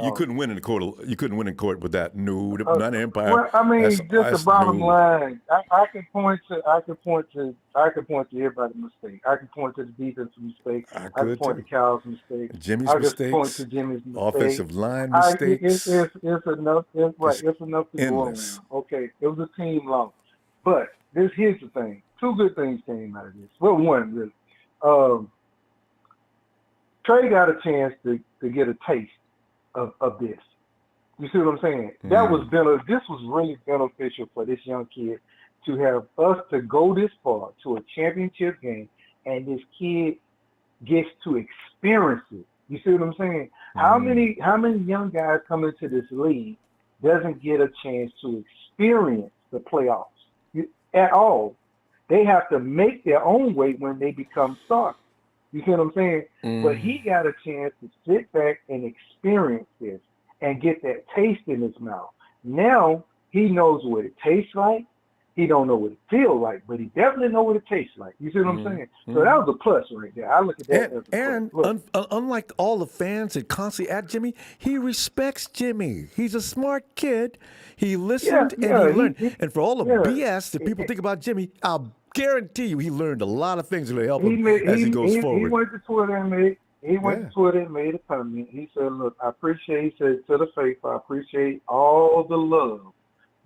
You couldn't win in the court. You couldn't win in court with that. No, not Empire. Well, I mean, just the bottom line. I can point to everybody's mistake. I can point to the defensive mistake. I can point to Cal's mistake. Jimmy's mistakes. I can point to Jimmy's mistake. Offensive line mistakes. It's enough. It's enough to go around. Okay, it was a team loss. But here's the thing. 2 good things came out of this. Well, one really. Trey got a chance to get a taste of this. You see what I'm saying? Mm-hmm. This was really beneficial for this young kid to have us to go this far to a championship game, and this kid gets to experience it. You see what I'm saying? How many young guys come into this league doesn't get a chance to experience the playoffs at all? They have to make their own way when they become stars. You see what I'm saying? But he got a chance to sit back and experience this and get that taste in his mouth. Now he knows what it tastes like. He don't know what it feels like, but he definitely know what it tastes like. You see what I'm saying? So that was a plus right there. I look at that as a plus. Unlike all the fans that constantly at Jimmy, he respects Jimmy. He's a smart kid. He listened and he learned. And for all the BS that people think about Jimmy, I'll guarantee you he learned a lot of things that will help him as he goes forward. He went to Twitter and made a comment. He said, look, I appreciate, he said to the faithful, I appreciate all the love,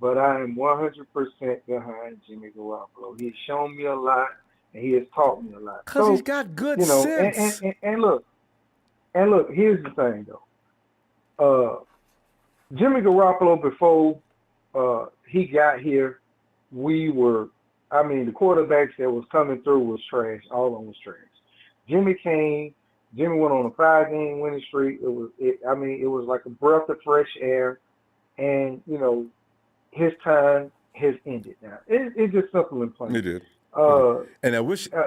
but I am 100% behind Jimmy Garoppolo. He's shown me a lot, and he has taught me a lot. Because he's got good sense. And look, here's the thing, though. Jimmy Garoppolo, before he got here, the quarterbacks that was coming through was trash. All of them was trash. Jimmy went on a 5-game winning streak. It was like a breath of fresh air. And, his time has ended now. It's just simple and plain. It did. And I wish Kyle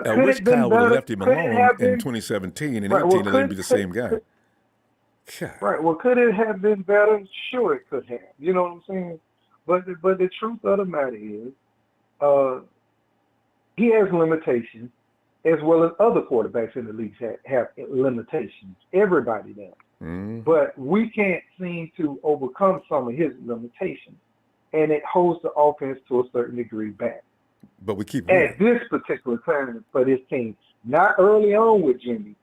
would have left him alone in 2017 and 18 and then be the same guy. Right. Well, could it have been better? Sure, it could have. You know what I'm saying? But the truth of the matter is, he has limitations, as well as other quarterbacks in the league have limitations. Everybody does. But we can't seem to overcome some of his limitations. And it holds the offense to a certain degree back. But we keep at this particular time for this team. Not early on with Jimmy.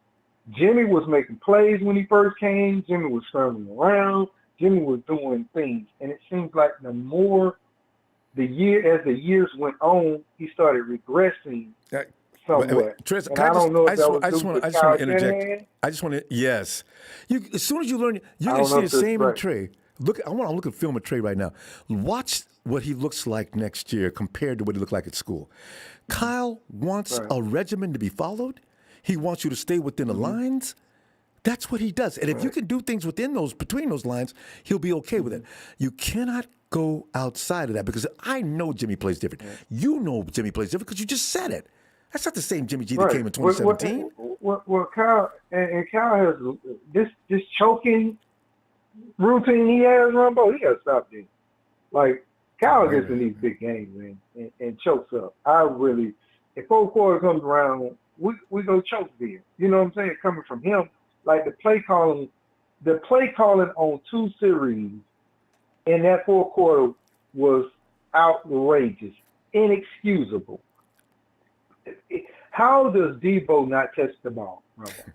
Jimmy was making plays when he first came. Jimmy was scrambling around. Jimmy was doing things. And it seems like as the years went on, he started regressing somewhat. I just want to interject. Yes. As soon as you learn, you're going to see the same in Trey. I want to look at film of Trey right now. Watch what he looks like next year compared to what he looked like at school. Kyle wants a regimen to be followed. He wants you to stay within the lines. That's what he does. And if you can do things between those lines, he'll be okay with it. You cannot go outside of that because I know Jimmy plays different. You know Jimmy plays different because you just said it. That's not the same Jimmy G that came in 2017. Well, Kyle has this choking routine he has, Ronbo. He got to stop this. Like Kyle gets in these big games, man, and chokes up. If fourth quarter comes around, we go choke there. You know what I'm saying? Coming from him, like the play calling on 2 series in that fourth quarter was outrageous, inexcusable. How does Debo not touch the ball, Ronbo?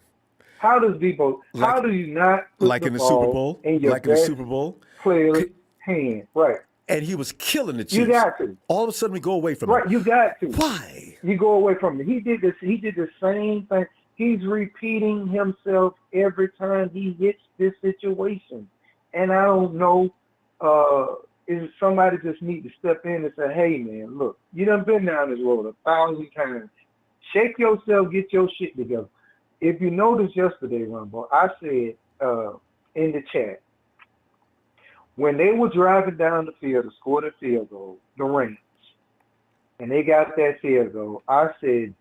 How does Debo? How do you not put the ball in your Super Bowl player's hand? Right. And he was killing the Chiefs. You got to. All of a sudden, we go away from him. Right. You got to. Why? You go away from him. He did this. He did the same thing. He's repeating himself every time he hits this situation. And I don't know if somebody just need to step in and say, "Hey, man, look, you done been down this road 1,000 times. Shake yourself. Get your shit together." If you noticed yesterday, Ronbo, I said in the chat, when they were driving down the field to score the field goal, the Rams, and they got that field goal, I said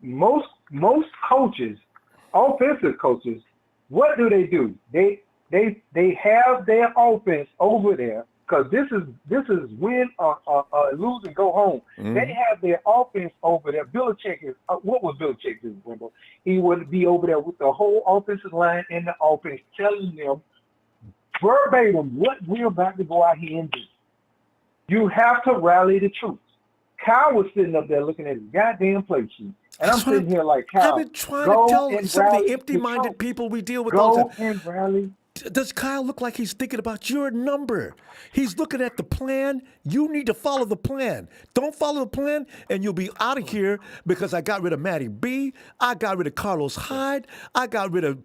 most coaches, offensive coaches, what do? They have their offense over there because this is win or lose and go home. Mm-hmm. They have their offense over there. Belichick is what was Belichick doing, Ronbo? He would be over there with the whole offensive line and the offense, telling them verbatim what we're about to go out here and do. You have to rally the troops. Kyle was sitting up there looking at his goddamn play sheet. And I'm sitting here like, Kyle, I've been trying to tell some of the empty-minded people we deal with all the time. Go and rally. Does Kyle look like he's thinking about your number? He's looking at the plan. You need to follow the plan. Don't follow the plan, and you'll be out of here because I got rid of Matty B. I got rid of Carlos Hyde. I got rid of,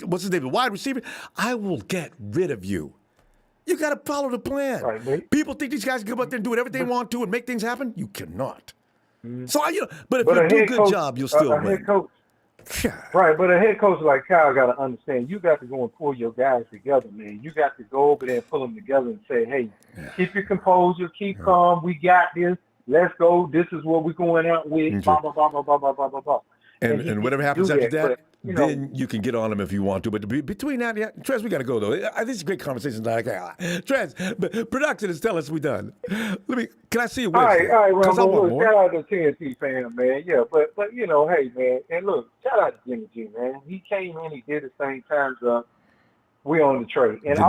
what's his name, the wide receiver. I will get rid of you. You got to follow the plan. Right, people think these guys can come out there and do whatever they want to and make things happen. You cannot. So, but if you do a good job, you'll still win. Right, but a head coach like Kyle got to understand, you got to go and pull your guys together, man. You got to go over there and pull them together and say, hey, keep your composure, keep calm, we got this, let's go, this is what we're going out with, blah, blah, blah, blah, blah, blah, blah, blah, blah. And whatever happens after that, but, then you can get on them if you want to. But between now and Trez, we got to go, though. This is a great conversation tonight. Trez, production is telling us we're done. Can I see you Wednesday? All right, Ronbo, look, shout out to TNT fan, man. Yeah, but hey, man, and look, shout out to Jimmy G, man. He came in, he did the same times up. We on the trade. And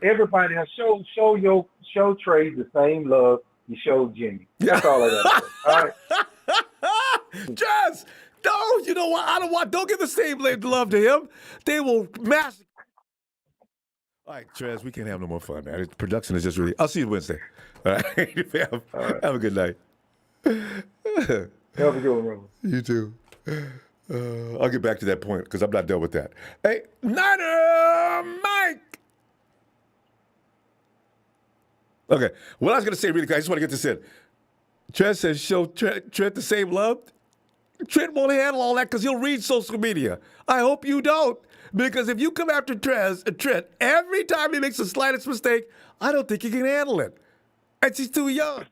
everybody has show Trey the same love you showed Jimmy. That's all I got to say. All right. Trez! No, you know what? Don't give the same love to him. They will massacre. All right, Trez, we can't have no more fun, man. Production is just really. I'll see you Wednesday. All right, fam. All right. Have a good night. Have a good one, Ronbo. You too. I'll get back to that point because I'm not done with that. Hey, Niner Mike. Okay, what I was going to say really quick, I just want to get this in. Trent says show Trent the same love. Trent won't handle all that because he'll read social media. I hope you don't, because if you come after Trent every time he makes the slightest mistake, I don't think he can handle it. And she's too young.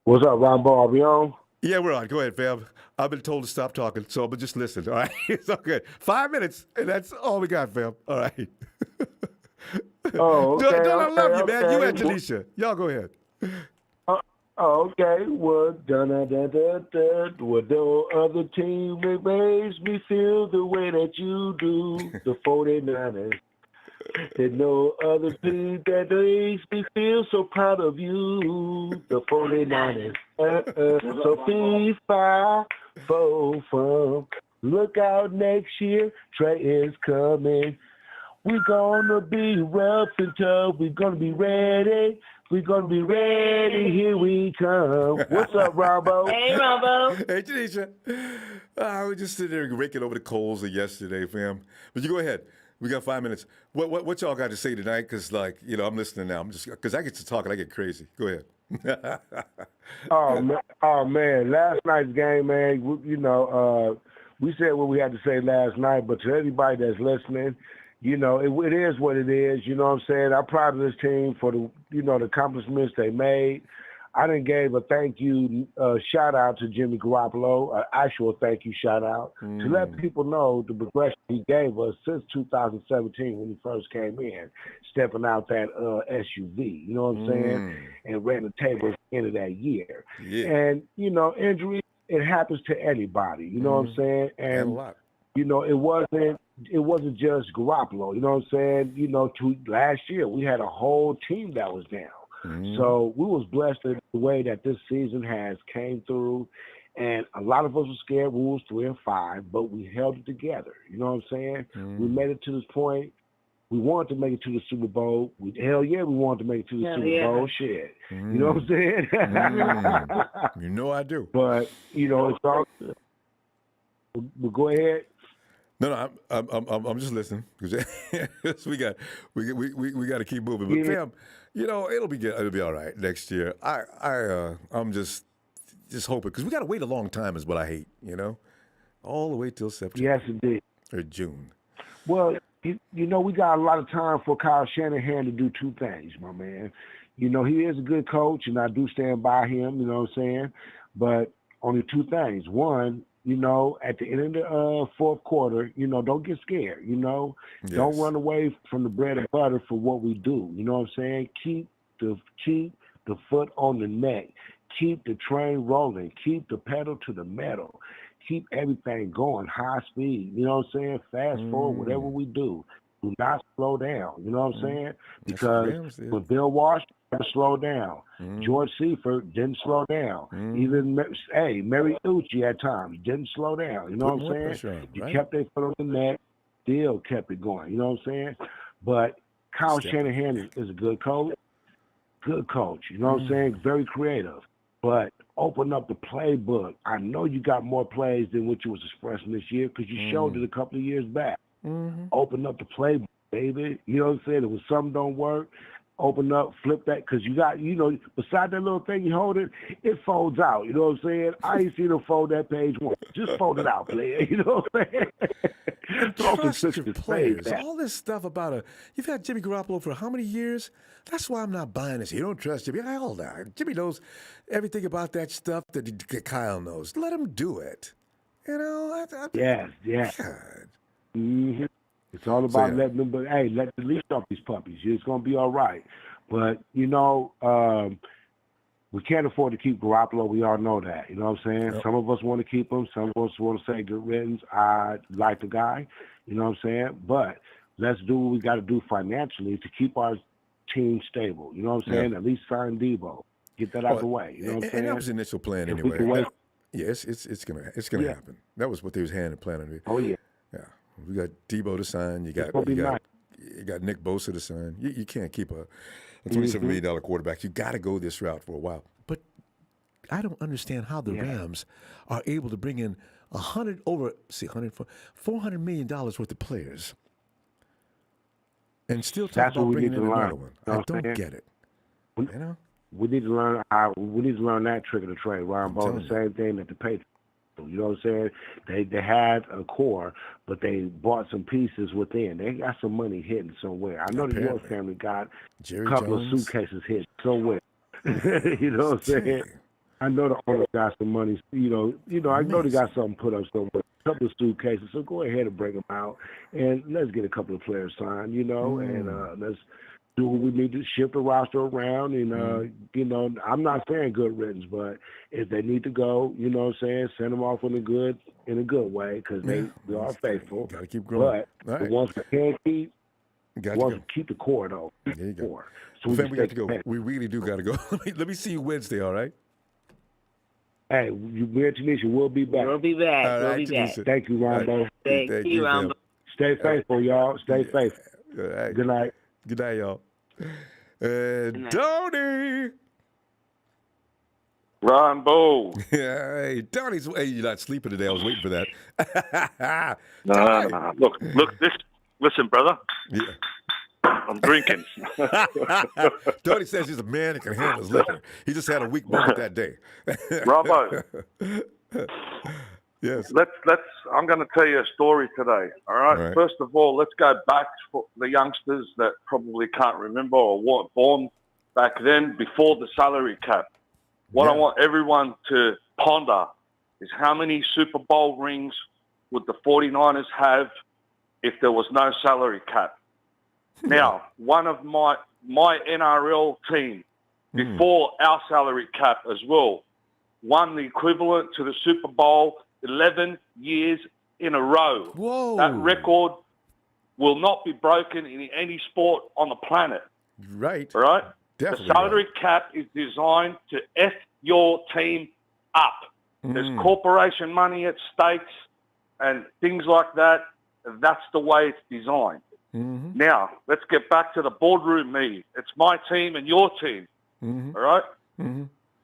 What's up, Ronbo? Are we on? Yeah, we're on. Go ahead, fam. I've been told to stop talking, so I'm just listen. All right, it's okay. 5 minutes, and that's all we got, fam. All right. Oh, okay. I love you, man. You and Tanisha. Y'all go ahead. Okay. Well, well, no other team that makes me feel the way that you do. The 49ers. There's no other team that makes me feel so proud of you. The 49ers. So be 5-4 from. Look out next year. Trey is coming. We're gonna be rough and tough. We're gonna be ready. We're gonna be ready. Here we come. What's up, Ronbo? Hey, Ronbo. Hey, Tanisha. We just sitting there raking over the coals of yesterday, fam. But you go ahead. We got 5 minutes. What y'all got to say tonight? Because, I'm listening now. I'm just because I get to talk and I get crazy. Go ahead. Oh man! Last night's game, man. We said what we had to say last night, but to everybody that's listening, it is what it is. You know what I'm saying? I'm proud of this team for the accomplishments they made. I done gave a thank you shout out to Jimmy Garoppolo, an actual thank you shout out to let people know the progression he gave us since 2017 when he first came in, stepping out that SUV. You know what I'm saying? And ran the table at the end of that year. Yeah. And injury, it happens to anybody. You know what I'm saying? And a lot. It wasn't just Garoppolo. You know what I'm saying? Last year we had a whole team that was down. So we was blessed in the way that this season has came through, and a lot of us were scared. We was 3-5, but we held it together. You know what I'm saying? We made it to this point. We wanted to make it to the Super Bowl. We wanted to make it to the Super Bowl. Shit. You know what I'm saying? You know I do. But it's all good. We'll go ahead. No, I'm just listening because we got to keep moving. But fam, it'll be good. It'll be all right next year. I'm just hoping because we got to wait a long time is what I hate. All the way till September. Yes, indeed. Or June. Well, we got a lot of time for Kyle Shanahan to do two things, my man. He is a good coach, and I do stand by him. You know what I'm saying? But only two things. One, you know, at the end of the fourth quarter, you know, don't get scared. You know, don't run away from the bread and butter for what we do. You know what I'm saying? Keep the foot on the neck. Keep the train rolling. Keep the pedal to the metal. Keep everything going, high speed. You know what I'm saying? Fast forward, whatever we do. Do not slow down. You know what I'm saying? Because with Bill Walsh, never slow down. George Seifert didn't slow down. Even Mary Ucci at times didn't slow down. You know what I'm saying? You kept their foot on the neck, still kept it going. You know what I'm saying? But Kyle Shanahan is a good coach. Good coach. You know what I'm saying? Very creative. But open up the playbook. I know you got more plays than what you was expressing this year because you showed it a couple of years back. Open up the playbook, baby. You know what I'm saying? If something don't work, open up, flip that, because you got, you know, beside that little thing you hold it folds out. You know what I'm saying? I ain't seen them fold that page once. Just fold it out, player. You know what I'm saying? Trust your players. All this stuff about you've had Jimmy Garoppolo for how many years? That's why I'm not buying this. You don't trust Jimmy. Hold on. Jimmy knows everything about that stuff that Kyle knows. Let him do it. You know? Yes. God. Mm-hmm. It's all about letting them, but hey, let the leash off these puppies. It's going to be all right. But, you know, we can't afford to keep Garoppolo. We all know that. You know what I'm saying? Yep. Some of us want to keep him. Some of us want to say good riddance. I like the guy. You know what I'm saying? But let's do what we got to do financially to keep our team stable. You know what I'm saying? At least sign Debo. Get that out of the way. You know what I'm saying? And that was the initial plan anyway. Yes, it's gonna happen. That was what they was planning. Oh yeah. Yeah. We got Debo to sign. You got Nick Bosa to sign. You can't keep a $27 million quarterback. You got to go this route for a while. But I don't understand how the Rams are able to bring in $400 million worth of players and still talk about bringing in another one. I don't get it. You know, we need to learn that trick of the trade. Ronbo, the same thing that the Patriots. You know what I'm saying? They had a core, but they bought some pieces within. They got some money hidden somewhere. I know the York family got a couple of suitcases hidden somewhere. You know what I'm saying? I know the owner got some money. You know. I know they got something put up somewhere. A couple of suitcases. So go ahead and bring them out, and let's get a couple of players signed. You know, and let's do what we need to shift the roster around. And, you know, I'm not saying good riddance, but if they need to go, you know what I'm saying, send them off in a good way because they are faithful. Got to keep growing. But the ones we can't keep, keep the core, though. There you go. Core. So we got to go. We really do got to go. Let me see you Wednesday, all right? Hey, we're Tanisha. We'll be back. We'll be back. All right, we'll be back. Thank you, Ronbo. Thank you, Ronbo. Stay faithful, y'all. Stay faithful. All right. Good night. Good night, y'all. Tony. Ronbo. Hey, Tony's. Hey, you're not sleeping today. I was waiting for that. No. Look. Listen, brother. Yeah. I'm drinking. Tony says he's a man that can handle his liquor. He just had a weak moment that day. Ronbo. Yes. I'm going to tell you a story today. All right. First of all, let's go back for the youngsters that probably can't remember or weren't born back then before the salary cap. What I want everyone to ponder is how many Super Bowl rings would the 49ers have if there was no salary cap? Now, one of my NRL team before our salary cap as well won the equivalent to the Super Bowl 11 years in a row. Whoa. That record will not be broken in any sport on the planet. Right. Right? Definitely the salary cap is designed to F your team up. There's corporation money at stakes and things like that. That's the way it's designed. Now, let's get back to the boardroom meeting. It's my team and your team. All right?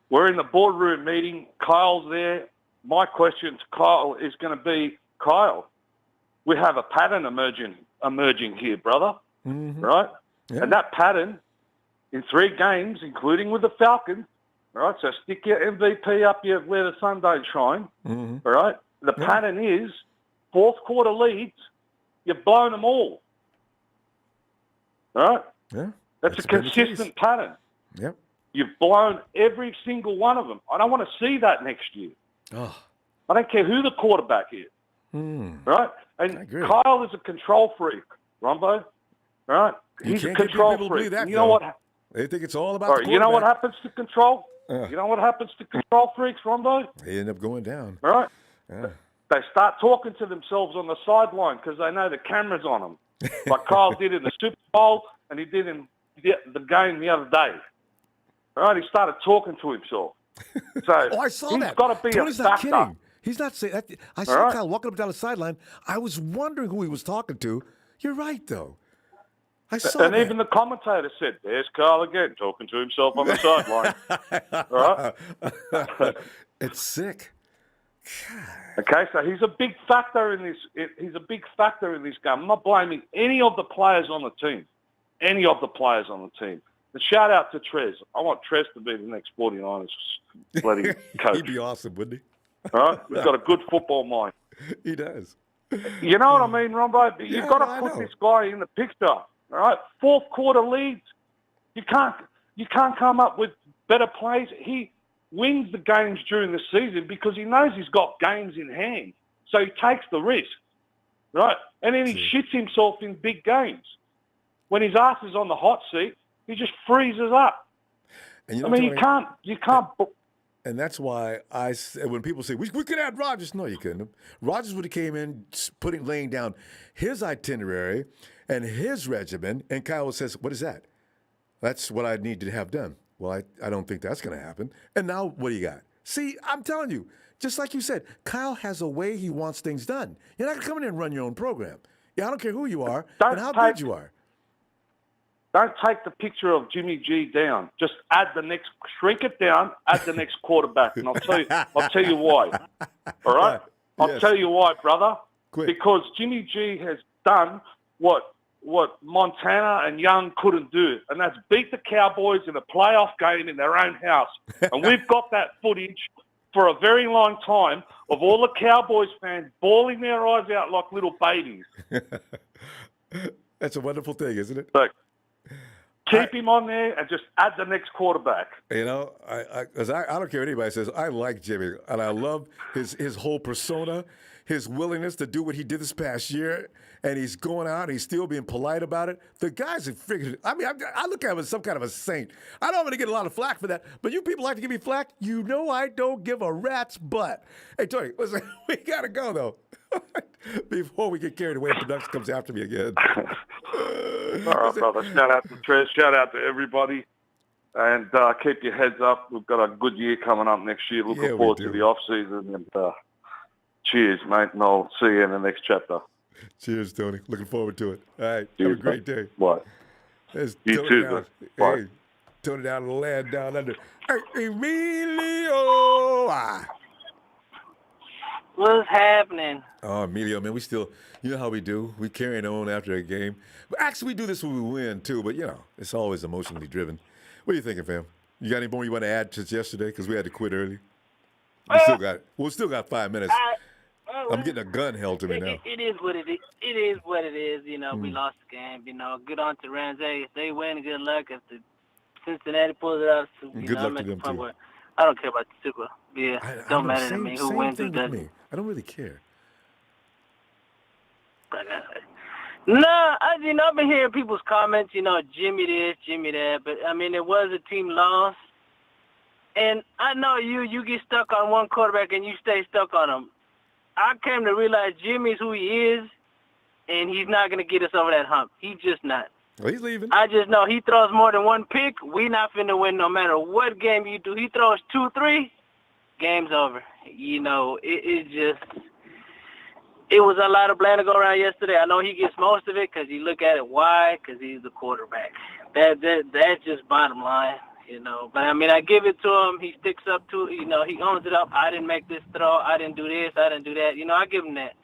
We're in the boardroom meeting. Kyle's there. My question to Kyle is going to be, Kyle, we have a pattern emerging here, brother. Right? Yeah. And that pattern in 3 games, including with the Falcons, all right? So stick your MVP up here where the sun don't shine. All right? The pattern is fourth quarter leads, you've blown them all. All right? Yeah. That's a consistent pattern. Yep. You've blown every single one of them. I don't want to see that next year. Oh. I don't care who the quarterback is. Right? And Kyle is a control freak, Ronbo. Right? He's a control freak. That, you know what? They think it's all about the you know what quarterback. happens to control? You know what happens to control freaks, Ronbo? They end up going down. All right? Yeah. They start talking to themselves on the sideline because they know the camera's on them. Like Kyle did in the Super Bowl and he did in the game the other day. All right? He started talking to himself. So I saw he's that. got to be Tony's a not factor. kidding. He's not saying that. I saw right. Kyle walking up and down the sideline. I was wondering who he was talking to. You're right, though. I saw and that. even the commentator said, "There's Kyle again, talking to himself on the sideline." All right? It's sick. Okay, so he's a big factor in this. He's a big factor in this game. I'm not blaming any of the players on the team. Any of the players on the team. And shout out to Trez. I want Trez to be the next 49ers bloody coach. He'd be awesome, wouldn't he? All right? He's got a good football mind. He does. You know what I mean, Ronbo? You've Yeah, got to I put know. this guy in the picture. All right? Fourth quarter leads. You can't come up with better plays. He wins the games during the season because he knows he's got games in hand. So he takes the risk. Right? And then he shits himself in big games. When his ass is on the hot seat, he just freezes up. And I mean, you can't. And that's why when people say, we could add Rodgers. No, you couldn't. Rodgers would have came in laying down his itinerary and his regimen, and Kyle says, what is that? That's what I need to have done. Well, I don't think that's going to happen. And now what do you got? See, I'm telling you, just like you said, Kyle has a way he wants things done. You're not going to come in and run your own program. Yeah, I don't care who you are and how good you are. Don't take the picture of Jimmy G down. Just shrink it down, add the next quarterback. And I'll tell you why. All right? I'll tell you why, brother. Quick. Because Jimmy G has done what Montana and Young couldn't do, and that's beat the Cowboys in a playoff game in their own house. And we've got that footage for a very long time of all the Cowboys fans bawling their eyes out like little babies. That's a wonderful thing, isn't it? So, keep him on there and just add the next quarterback. You know, I don't care what anybody says. I like Jimmy, and I love his whole persona, his willingness to do what he did this past year, and he's going out and he's still being polite about it. The guys have figured it. I mean, I look at him as some kind of a saint. I don't want to get a lot of flack for that, but you people like to give me flack. You know I don't give a rat's butt. Hey, Tony, listen, we got to go, though, before we get carried away and production comes after me again. All right, brother. Shout out to Trez. Shout out to everybody. And keep your heads up. We've got a good year coming up next year. Looking forward to the off-season. And cheers, mate. And I'll see you in the next chapter. Cheers, Tony. Looking forward to it. All right. Cheers, have a great day. What? There's You Tony too, down. man. Bye. Hey, Tony down the land down under. Hey, Emilio. What's happening? Oh, Emilio, man, we still, you know how we do. We carrying on after a game. But actually, we do this when we win, too. But, you know, it's always emotionally driven. What are you thinking, fam? You got any more you want to add to yesterday? Because we had to quit early. We still got 5 minutes. I'm getting a gun held to me now. It is what it is. It is what it is. You know, we lost the game. You know, good on to Rams. Hey, if they win, good luck. If the Cincinnati pulls it out, Good luck to them, too. I don't care about the Super Bowl. Yeah, don't matter to me who wins or doesn't. I don't really care. No, I've been hearing people's comments, you know, Jimmy this, Jimmy that, but, I mean, it was a team loss. And I know you get stuck on one quarterback and you stay stuck on him. I came to realize Jimmy's who he is, and he's not going to get us over that hump. He's just not. Well, he's leaving. I just know he throws more than one pick. We not finna win no matter what game you do. He throws 2-3, game's over. You know, it was a lot of blame to go around yesterday. I know he gets most of it because you look at it. Why? Because he's the quarterback. That's just bottom line, you know. But, I mean, I give it to him. He sticks up to it. You know, he owns it up. I didn't make this throw. I didn't do this. I didn't do that. You know, I give him that.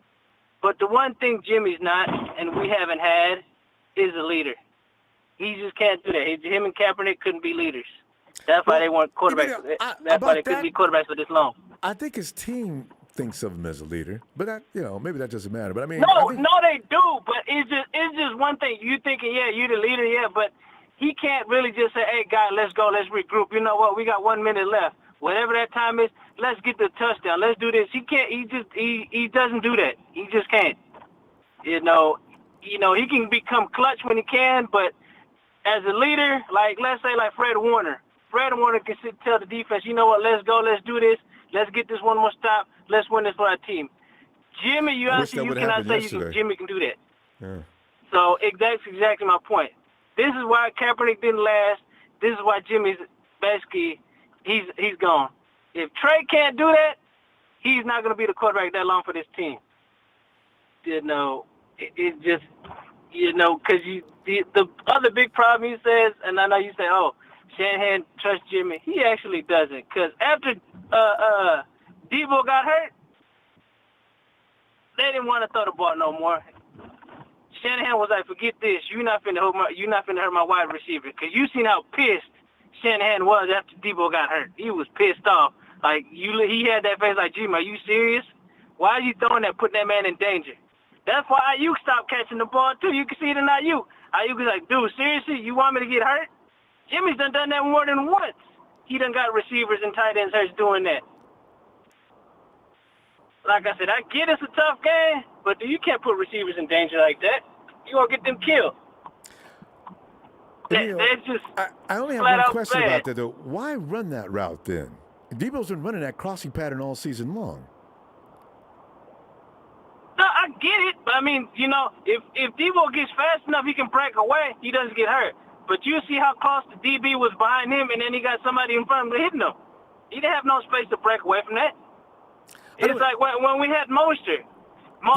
But the one thing Jimmy's not, and we haven't had, is a leader. He just can't do that. Him and Kaepernick couldn't be leaders. That's why they weren't quarterbacks. That's why they couldn't be quarterbacks for this long. I think his team thinks of him as a leader, but maybe that doesn't matter. But I mean, no, they do. But it's just one thing. You thinking, yeah, you the leader, yeah, but he can't really just say, hey, guys, let's go, let's regroup. You know what? We got 1 minute left. whatever that time is, let's get the touchdown. Let's do this. He can't. He doesn't do that. He just can't. You know, he can become clutch when he can, but as a leader, like let's say like Fred Warner can tell the defense, you know what, let's go, let's do this, let's get this one more stop, let's win this for our team. Jimmy, you cannot say Jimmy can do that. Yeah. So that's exactly my point. This is why Kaepernick didn't last. This is why Jimmy's basically he's gone. If Trey can't do that, he's not going to be the quarterback that long for this team. You know, it just, you know, because the other big problem he says, and I know you say, oh, Shanahan trusts Jimmy. He actually doesn't, because after Debo got hurt, they didn't want to throw the ball no more. Shanahan was like, forget this. You're not finna hurt my wide receiver, because you seen how pissed Shanahan was after Debo got hurt. He was pissed off. Like, he had that face like, Jimmy, are you serious? Why are you throwing that, putting that man in danger? That's why Ayuk stopped catching the ball, too. You can see it in Ayuk. Ayuk was like, dude, seriously? You want me to get hurt? Jimmy's done that more than once. He done got receivers and tight ends hurt doing that. Like I said, I get it's a tough game, but you can't put receivers in danger like that. You're going to get them killed. That's just I only have one question about that, though. Why run that route then? Debo's been running that crossing pattern all season long. No, I get it. But, I mean, you know, if Debo gets fast enough, he can break away. He doesn't get hurt. But you see how close the DB was behind him, and then he got somebody in front of him hitting him. He didn't have no space to break away from that. It's like when we had Mostert.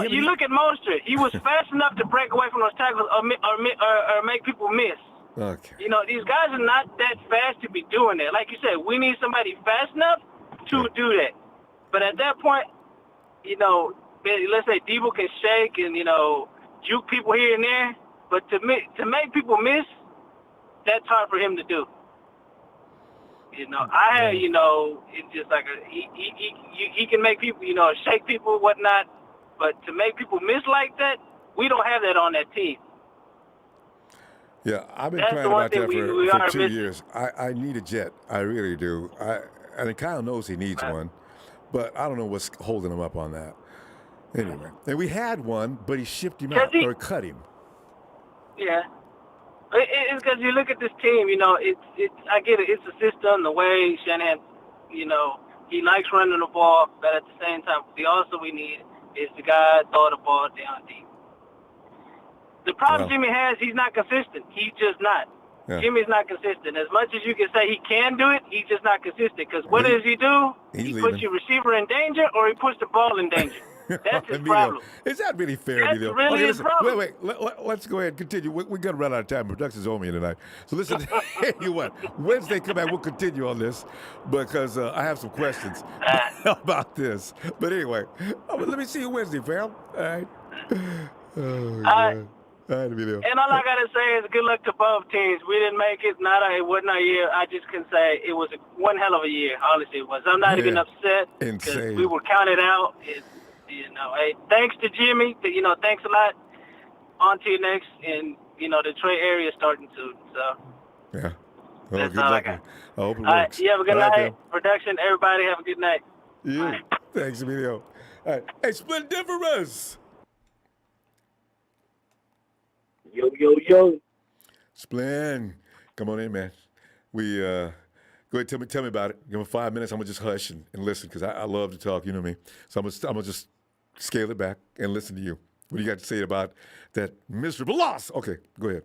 You look at Mostert. He was fast enough to break away from those tackles or make people miss. Okay. You know, these guys are not that fast to be doing that. Like you said, we need somebody fast enough to do that. But at that point, you know, let's say Debo can shake and, you know, juke people here and there. But to make people miss, that's hard for him to do. You know, you know, it's just like he can make people, you know, shake people, whatnot. But to make people miss like that, we don't have that on that team. Yeah, I've been crying about that for 2 years. I need a jet. I really do. I mean, Kyle knows he needs one, but I don't know what's holding him up on that. Anyway, and we had one, but he shipped him out or cut him. Yeah. It's because you look at this team, you know, I get it. It's a system, the way Shanahan, you know, he likes running the ball, but at the same time, we need is the guy throw the ball down deep. The problem Jimmy has, he's not consistent. He's just not. Yeah. Jimmy's not consistent. As much as you can say he can do it, he's just not consistent. Because what does he do? He puts your receiver in danger, or he puts the ball in danger. That's his problem. Is that really fair, That's Emilio? really his problem. Wait. Let's go ahead and continue. We're going to run out of time. Production's on me tonight. So listen, you what? Wednesday, come back. We'll continue on this because I have some questions about this. But anyway, let me see you Wednesday, fam. All right. Oh, God. All right, Emilio. And all I got to say is good luck to both teams. We didn't make it. It wasn't a year. I just can say it was one hell of a year. Honestly, it was. I'm not even upset because we were counted out. You know, hey, thanks to Jimmy. You know, thanks a lot. On to you next. And, you know, the Detroit area is starting soon. So, yeah. Well, that's all I got. I hope it works. All right, you have a good night. Production, everybody have a good night. Yeah. Thanks, Emilio. All right. Hey, Splendiferous. Yo. Splen. Come on in, man. Go ahead, tell me about it. Give me 5 minutes. I'm going to just hush and listen because I love to talk, you know me. So I'm going to just scale it back and listen to you. What do you got to say about that miserable loss? Okay, go ahead.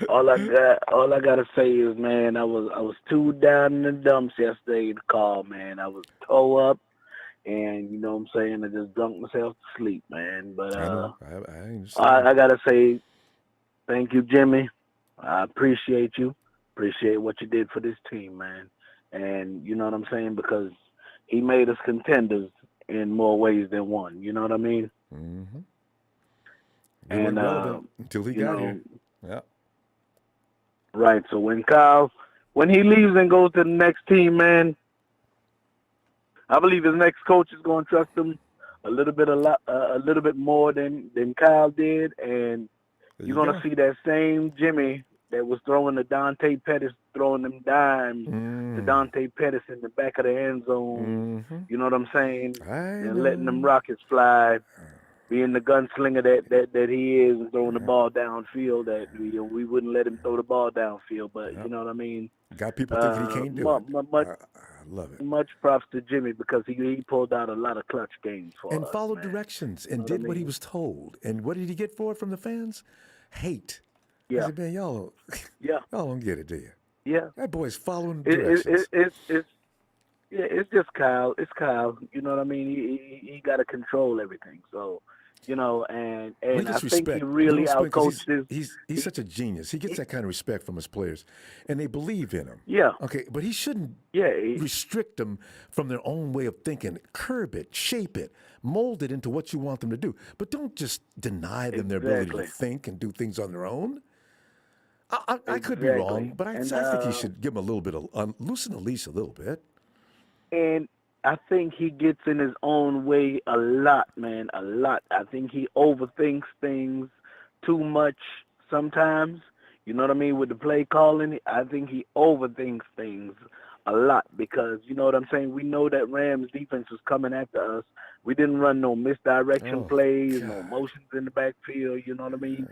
all I got to say is, man, I was too down in the dumps yesterday to call, man. I was toe up, and you know what I'm saying, I just dunked myself to sleep, man. But I got to say thank you, Jimmy. I appreciate you. Appreciate what you did for this team, man. And you know what I'm saying? Because he made us contenders in more ways than one. You know what I mean? Mm-hmm. And until he got here. Yeah. Right. So when he leaves and goes to the next team, man, I believe his next coach is going to trust him a little bit more than Kyle did, and you're going to see that same Jimmy that was throwing to Dante Pettis, throwing them dimes to Dante Pettis in the back of the end zone. You know what I'm saying? And letting them rockets fly, being the gunslinger that he is, and throwing the ball downfield. That we wouldn't let him throw the ball downfield, but you know what I mean. Got people thinking he can't do it. I love it. Much props to Jimmy because he pulled out a lot of clutch games for us. And followed directions and did what he was told. And what did he get for it from the fans? Hate. Yeah. I said, man, y'all don't get it, do you? Yeah. That boy's following directions. It's just Kyle. It's Kyle. You know what I mean? He got to control everything. So, you know, and I think he really outcoached his. He's such a genius. He gets that kind of respect from his players, and they believe in him. Yeah. Okay, but he shouldn't restrict them from their own way of thinking. Curb it, shape it, mold it into what you want them to do. But don't just deny them their ability to think and do things on their own. I could be wrong, but I think he should give him a little bit of loosen the leash a little bit. And I think he gets in his own way a lot, man, a lot. I think he overthinks things too much sometimes. You know what I mean? With the play calling, I think he overthinks things a lot because, you know what I'm saying? We know that Rams defense was coming after us. We didn't run no misdirection plays, no motions in the backfield. You know what I mean?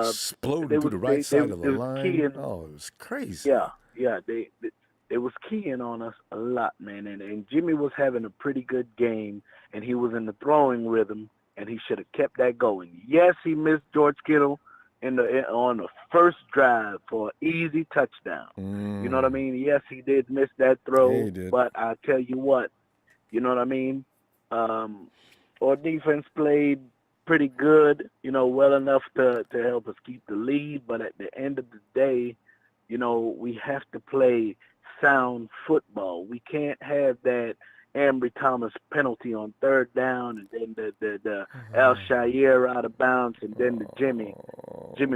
Exploding to the right side of the line. It was crazy. Yeah, they was keying on us a lot, man. And Jimmy was having a pretty good game, and he was in the throwing rhythm, and he should have kept that going. Yes, he missed George Kittle on the first drive for an easy touchdown. You know what I mean? Yes, he did miss that throw, he did. But I tell you what, you know what I mean? Our defense played pretty good, you know, well enough to help us keep the lead. But at the end of the day, you know, we have to play sound football. We can't have that Ambry Thomas penalty on third down and then the Al Shire out of bounds and then the Jimmy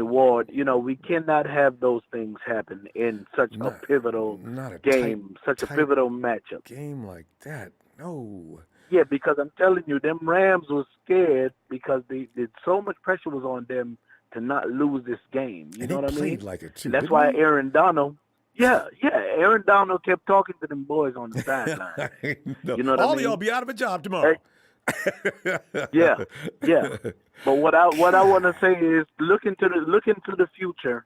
Ward. You know, we cannot have those things happen in such a pivotal game, such a pivotal matchup. Game like that, no. Yeah, because I'm telling you, them Rams was scared because so much pressure was on them to not lose this game. You know what I mean? Played like it too. That's why Aaron Donald. Aaron Donald kept talking to them boys on the sideline. You know what I mean? All of y'all be out of a job tomorrow. Yeah. But what I want to say is look into the future.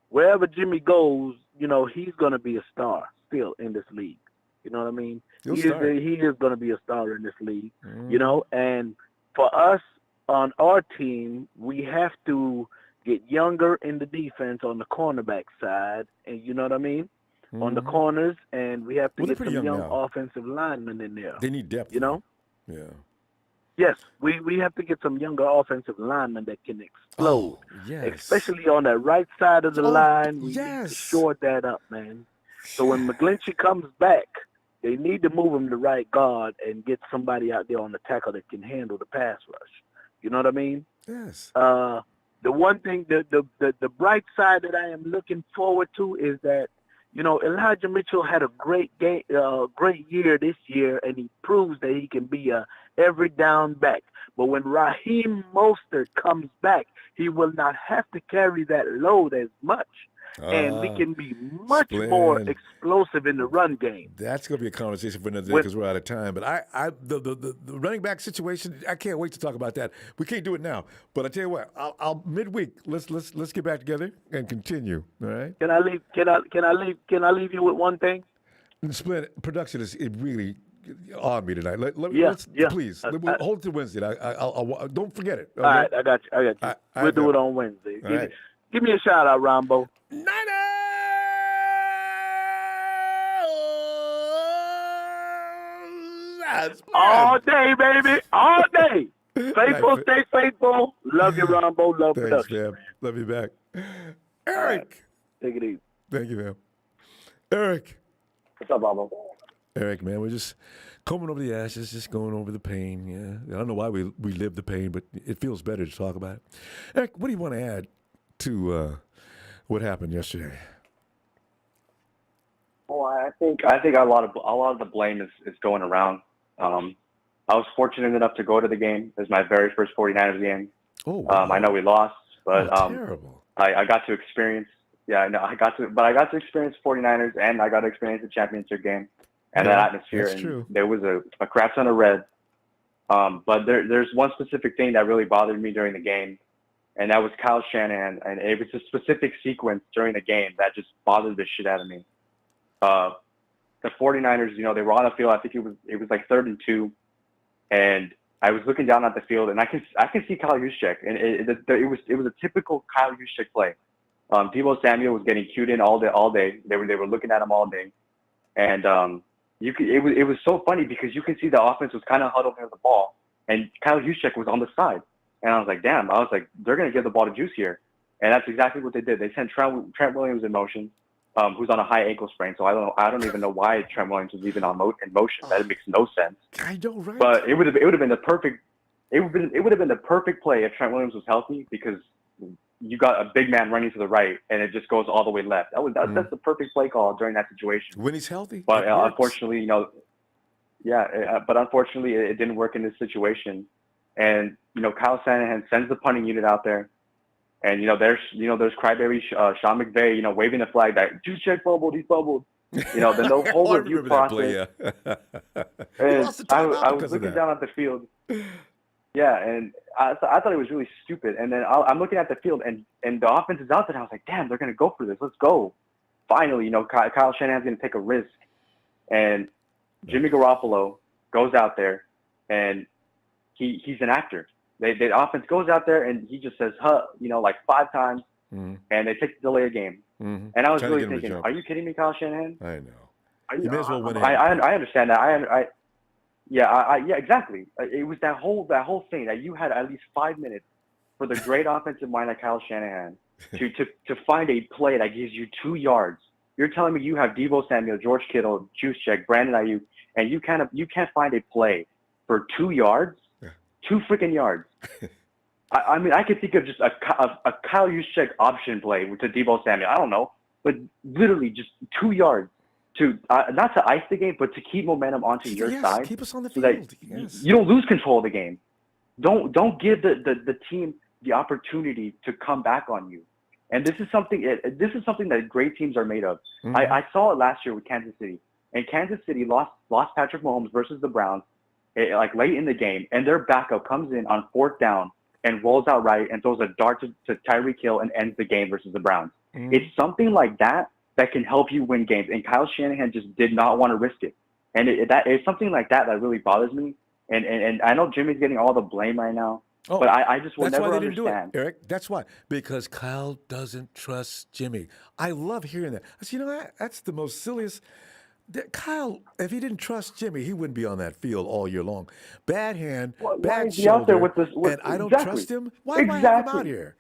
Wherever Jimmy goes, you know, he's going to be a star still in this league. You know what I mean? He is going to be a star in this league. You know, and for us on our team, we have to get younger in the defense on the cornerback side, and you know what I mean? On the corners, and we have to get some young offensive linemen in there. They need depth. You know? Yeah. Yes, we have to get some younger offensive linemen that can explode. Especially on that right side of the line. We need to shore that up, man. So when McGlinchey comes back, they need to move him to right guard and get somebody out there on the tackle that can handle the pass rush. You know what I mean? Yes. The one thing, the bright side that I am looking forward to is that, you know, Elijah Mitchell had a great year this year, and he proves that he can be a every down back. But when Raheem Mostert comes back, he will not have to carry that load as much. And we can be much more explosive in the run game. That's going to be a conversation for another day because we're out of time. But the running back situation, I can't wait to talk about that. We can't do it now, but I tell you what, I'll midweek. Let's get back together and continue. All right? Can I leave you with one thing? Splendid production is really on me tonight. Please hold it to Wednesday. I'll don't forget it. Okay? All right, I got you. We'll do it on Wednesday. Give me a shout out, Ronbo. All day, baby. All day. Faithful, stay faithful. Love you, Ronbo. Love production. Man. Love you back. Eric. Right. Take it easy. Thank you, man. Eric. What's up, Ronbo? Eric, man, we're just combing over the ashes, just going over the pain. Yeah, I don't know why we live the pain, but it feels better to talk about it. Eric, what do you want to add to what happened yesterday? Well, I think a lot of the blame is going around. I was fortunate enough to go to the game. It was my very first 49ers game. Oh, wow. I know we lost, but terrible. I got to experience Yeah, no, I got to experience 49ers, and I got to experience the championship game and that atmosphere. That's and true. There was a crap ton of red. But there's one specific thing that really bothered me during the game, and that was Kyle Shanahan. And it was a specific sequence during the game that just bothered the shit out of me. The 49ers, they were on the field. I think it was like 3rd and 2, and I was looking down at the field, and I can see Kyle Juszczyk, and it was a typical Kyle Juszczyk play. Deebo Samuel was getting cued in all day. They were looking at him all day, and it was so funny because you can see the offense was kind of huddled near the ball, and Kyle Juszczyk was on the side, and I was like, damn, they're gonna give the ball to Juice here, and that's exactly what they did. They sent Trent Williams in motion, who's on a high ankle sprain, so I don't even know why Trent Williams was even in motion. That makes no sense. I know, right? But it would have been the perfect. It would have been the perfect play if Trent Williams was healthy, because you got a big man running to the right and it just goes all the way left. That's the perfect play call during that situation. When he's healthy. But unfortunately, but unfortunately it didn't work in this situation. And Kyle Shanahan sends the punting unit out there, and there's crybaby Sean McVay, waving the flag that Juszczyk fumbled, he fumbled. Then the whole review process. And I was looking down at the field. Yeah, and I thought it was really stupid. And then I'm looking at the field, and the offense is out there, and I was like, damn, they're going to go for this. Let's go. Finally, Kyle Shanahan's going to take a risk. And Jimmy Garoppolo goes out there, and he's an actor. The offense goes out there, and he just says, like 5 times, and they take the delay of game. And I was really thinking, are you kidding me, Kyle Shanahan? I know. You may as well win it. I understand that. Yeah, exactly. It was that whole thing that you had at least 5 minutes for the great offensive mind like Kyle Shanahan to find a play that gives you 2 yards. You're telling me you have Deebo Samuel, George Kittle, Juszczyk, Brandon Ayuk, and you can't find a play for 2 yards, 2 freaking yards. I mean, I could think of just a Kyle Juszczyk option play to Deebo Samuel. I don't know, but literally just 2 yards. To not to ice the game, but to keep momentum onto your side. Keep us on the so field. that you don't lose control of the game. Don't give the team the opportunity to come back on you. And this is something that great teams are made of. Mm-hmm. I saw it last year with Kansas City, and Kansas City lost Patrick Mahomes versus the Browns, like late in the game, and their backup comes in on 4th down and rolls out right and throws a dart to Tyreek Hill and ends the game versus the Browns. Mm-hmm. It's something like that can help you win games. And Kyle Shanahan just did not want to risk it. And it's something like that really bothers me. And I know Jimmy's getting all the blame right now, but I just will never understand. That's why they didn't do it, Eric. That's why. Because Kyle doesn't trust Jimmy. I love hearing that. I said, that's the most silliest. Kyle, if he didn't trust Jimmy, he wouldn't be on that field all year long. Bad hand, bad shoulder, and I don't trust him? Why am I have him out here?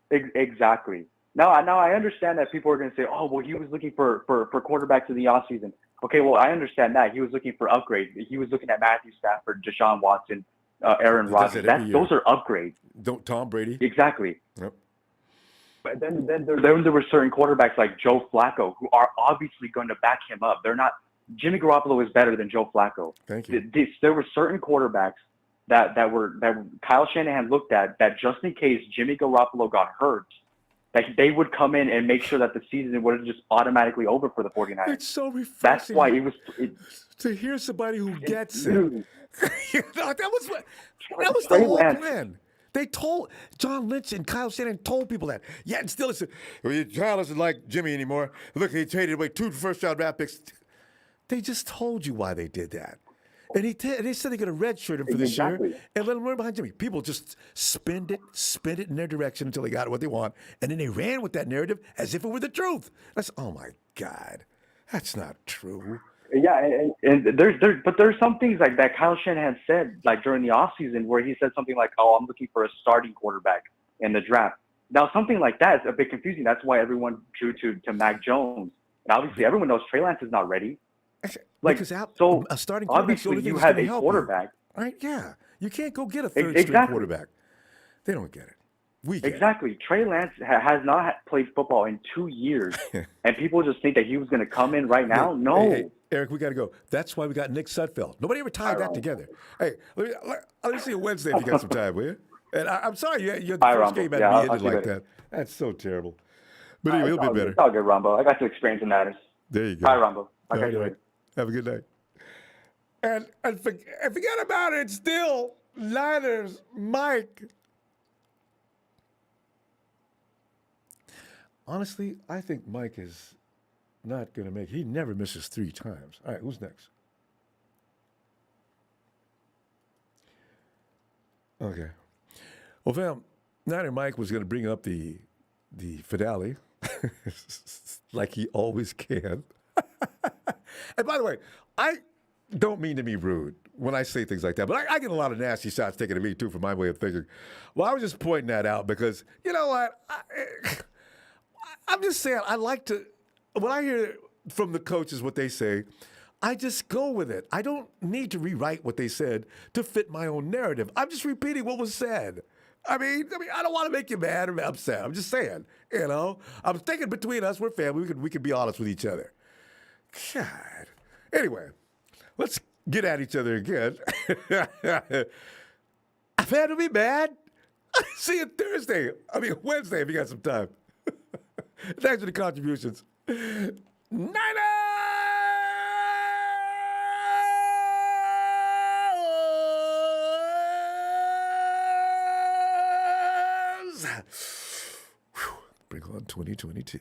Exactly. Now I understand that people are going to say, oh, well, he was looking for quarterbacks in the offseason. Okay, well, I understand that. He was looking for upgrades. He was looking at Matthew Stafford, Deshaun Watson, Aaron Rodgers. Those are upgrades. Tom Brady. Exactly. Yep. But then there were certain quarterbacks like Joe Flacco who are obviously going to back him up. They're not. Jimmy Garoppolo is better than Joe Flacco. Thank you. There were certain quarterbacks that Kyle Shanahan looked at that just in case Jimmy Garoppolo got hurt, that they would come in and make sure that the season wasn't just automatically over for the 49ers. It's so refreshing. That's why it was to hear somebody who gets it. that was the whole plan. They told John Lynch and Kyle Shanahan told people that. Yeah, and still it's Kyle doesn't like Jimmy anymore. Look, he traded away 2 first-round draft picks. They just told you why they did that. And they said they're going to redshirt him for this year and let him run behind Jimmy. People just spin it in their direction until they got what they want. And then they ran with that narrative as if it were the truth. Oh, my God. That's not true. Yeah, and there's some things like that Kyle Shanahan said, like during the offseason, where he said something like, oh, I'm looking for a starting quarterback in the draft. Now, something like that is a bit confusing. That's why everyone drew to Mac Jones. And obviously, everyone knows Trey Lance is not ready. Like, so a starting obviously you have a quarterback. Right, yeah. You can't go get a third-string quarterback. They don't get it. We get it. Trey Lance has not played football in 2 years, and people just think that he was going to come in right now. No. Hey, Eric, we got to go. That's why we got Nick Sudfeld. Nobody ever tied that together. Hey, let me see you Wednesday if you got some time, will you? And I'm sorry, your Bye, first Ronbo. game had Yeah, to be I'll ended see you like later. that. That's so terrible. But anyway, he'll be better. It's all good, Ronbo. I got to experience the Niners. There you go. Bye, Ronbo. I'll catch you All later. Have a good night. And forget about it. Still, Niners, Mike. Honestly, I think Mike is not going to make. He never misses 3 times. All right, who's next? Okay. Well, fam, Niner Mike was going to bring up the finale, like he always can. And by the way, I don't mean to be rude when I say things like that, but I get a lot of nasty shots taken at me, too, for my way of thinking. Well, I was just pointing that out because, you know what? I'm just saying, I like to, when I hear from the coaches what they say, I just go with it. I don't need to rewrite what they said to fit my own narrative. I'm just repeating what was said. I mean, I don't want to make you mad or upset. I'm just saying, you know. I'm thinking between us, we're family. We can be honest with each other. God. Anyway, let's get at each other again. I've had to be mad. See you Wednesday if you got some time. Thanks for the contributions. Niners! Bring on 2022.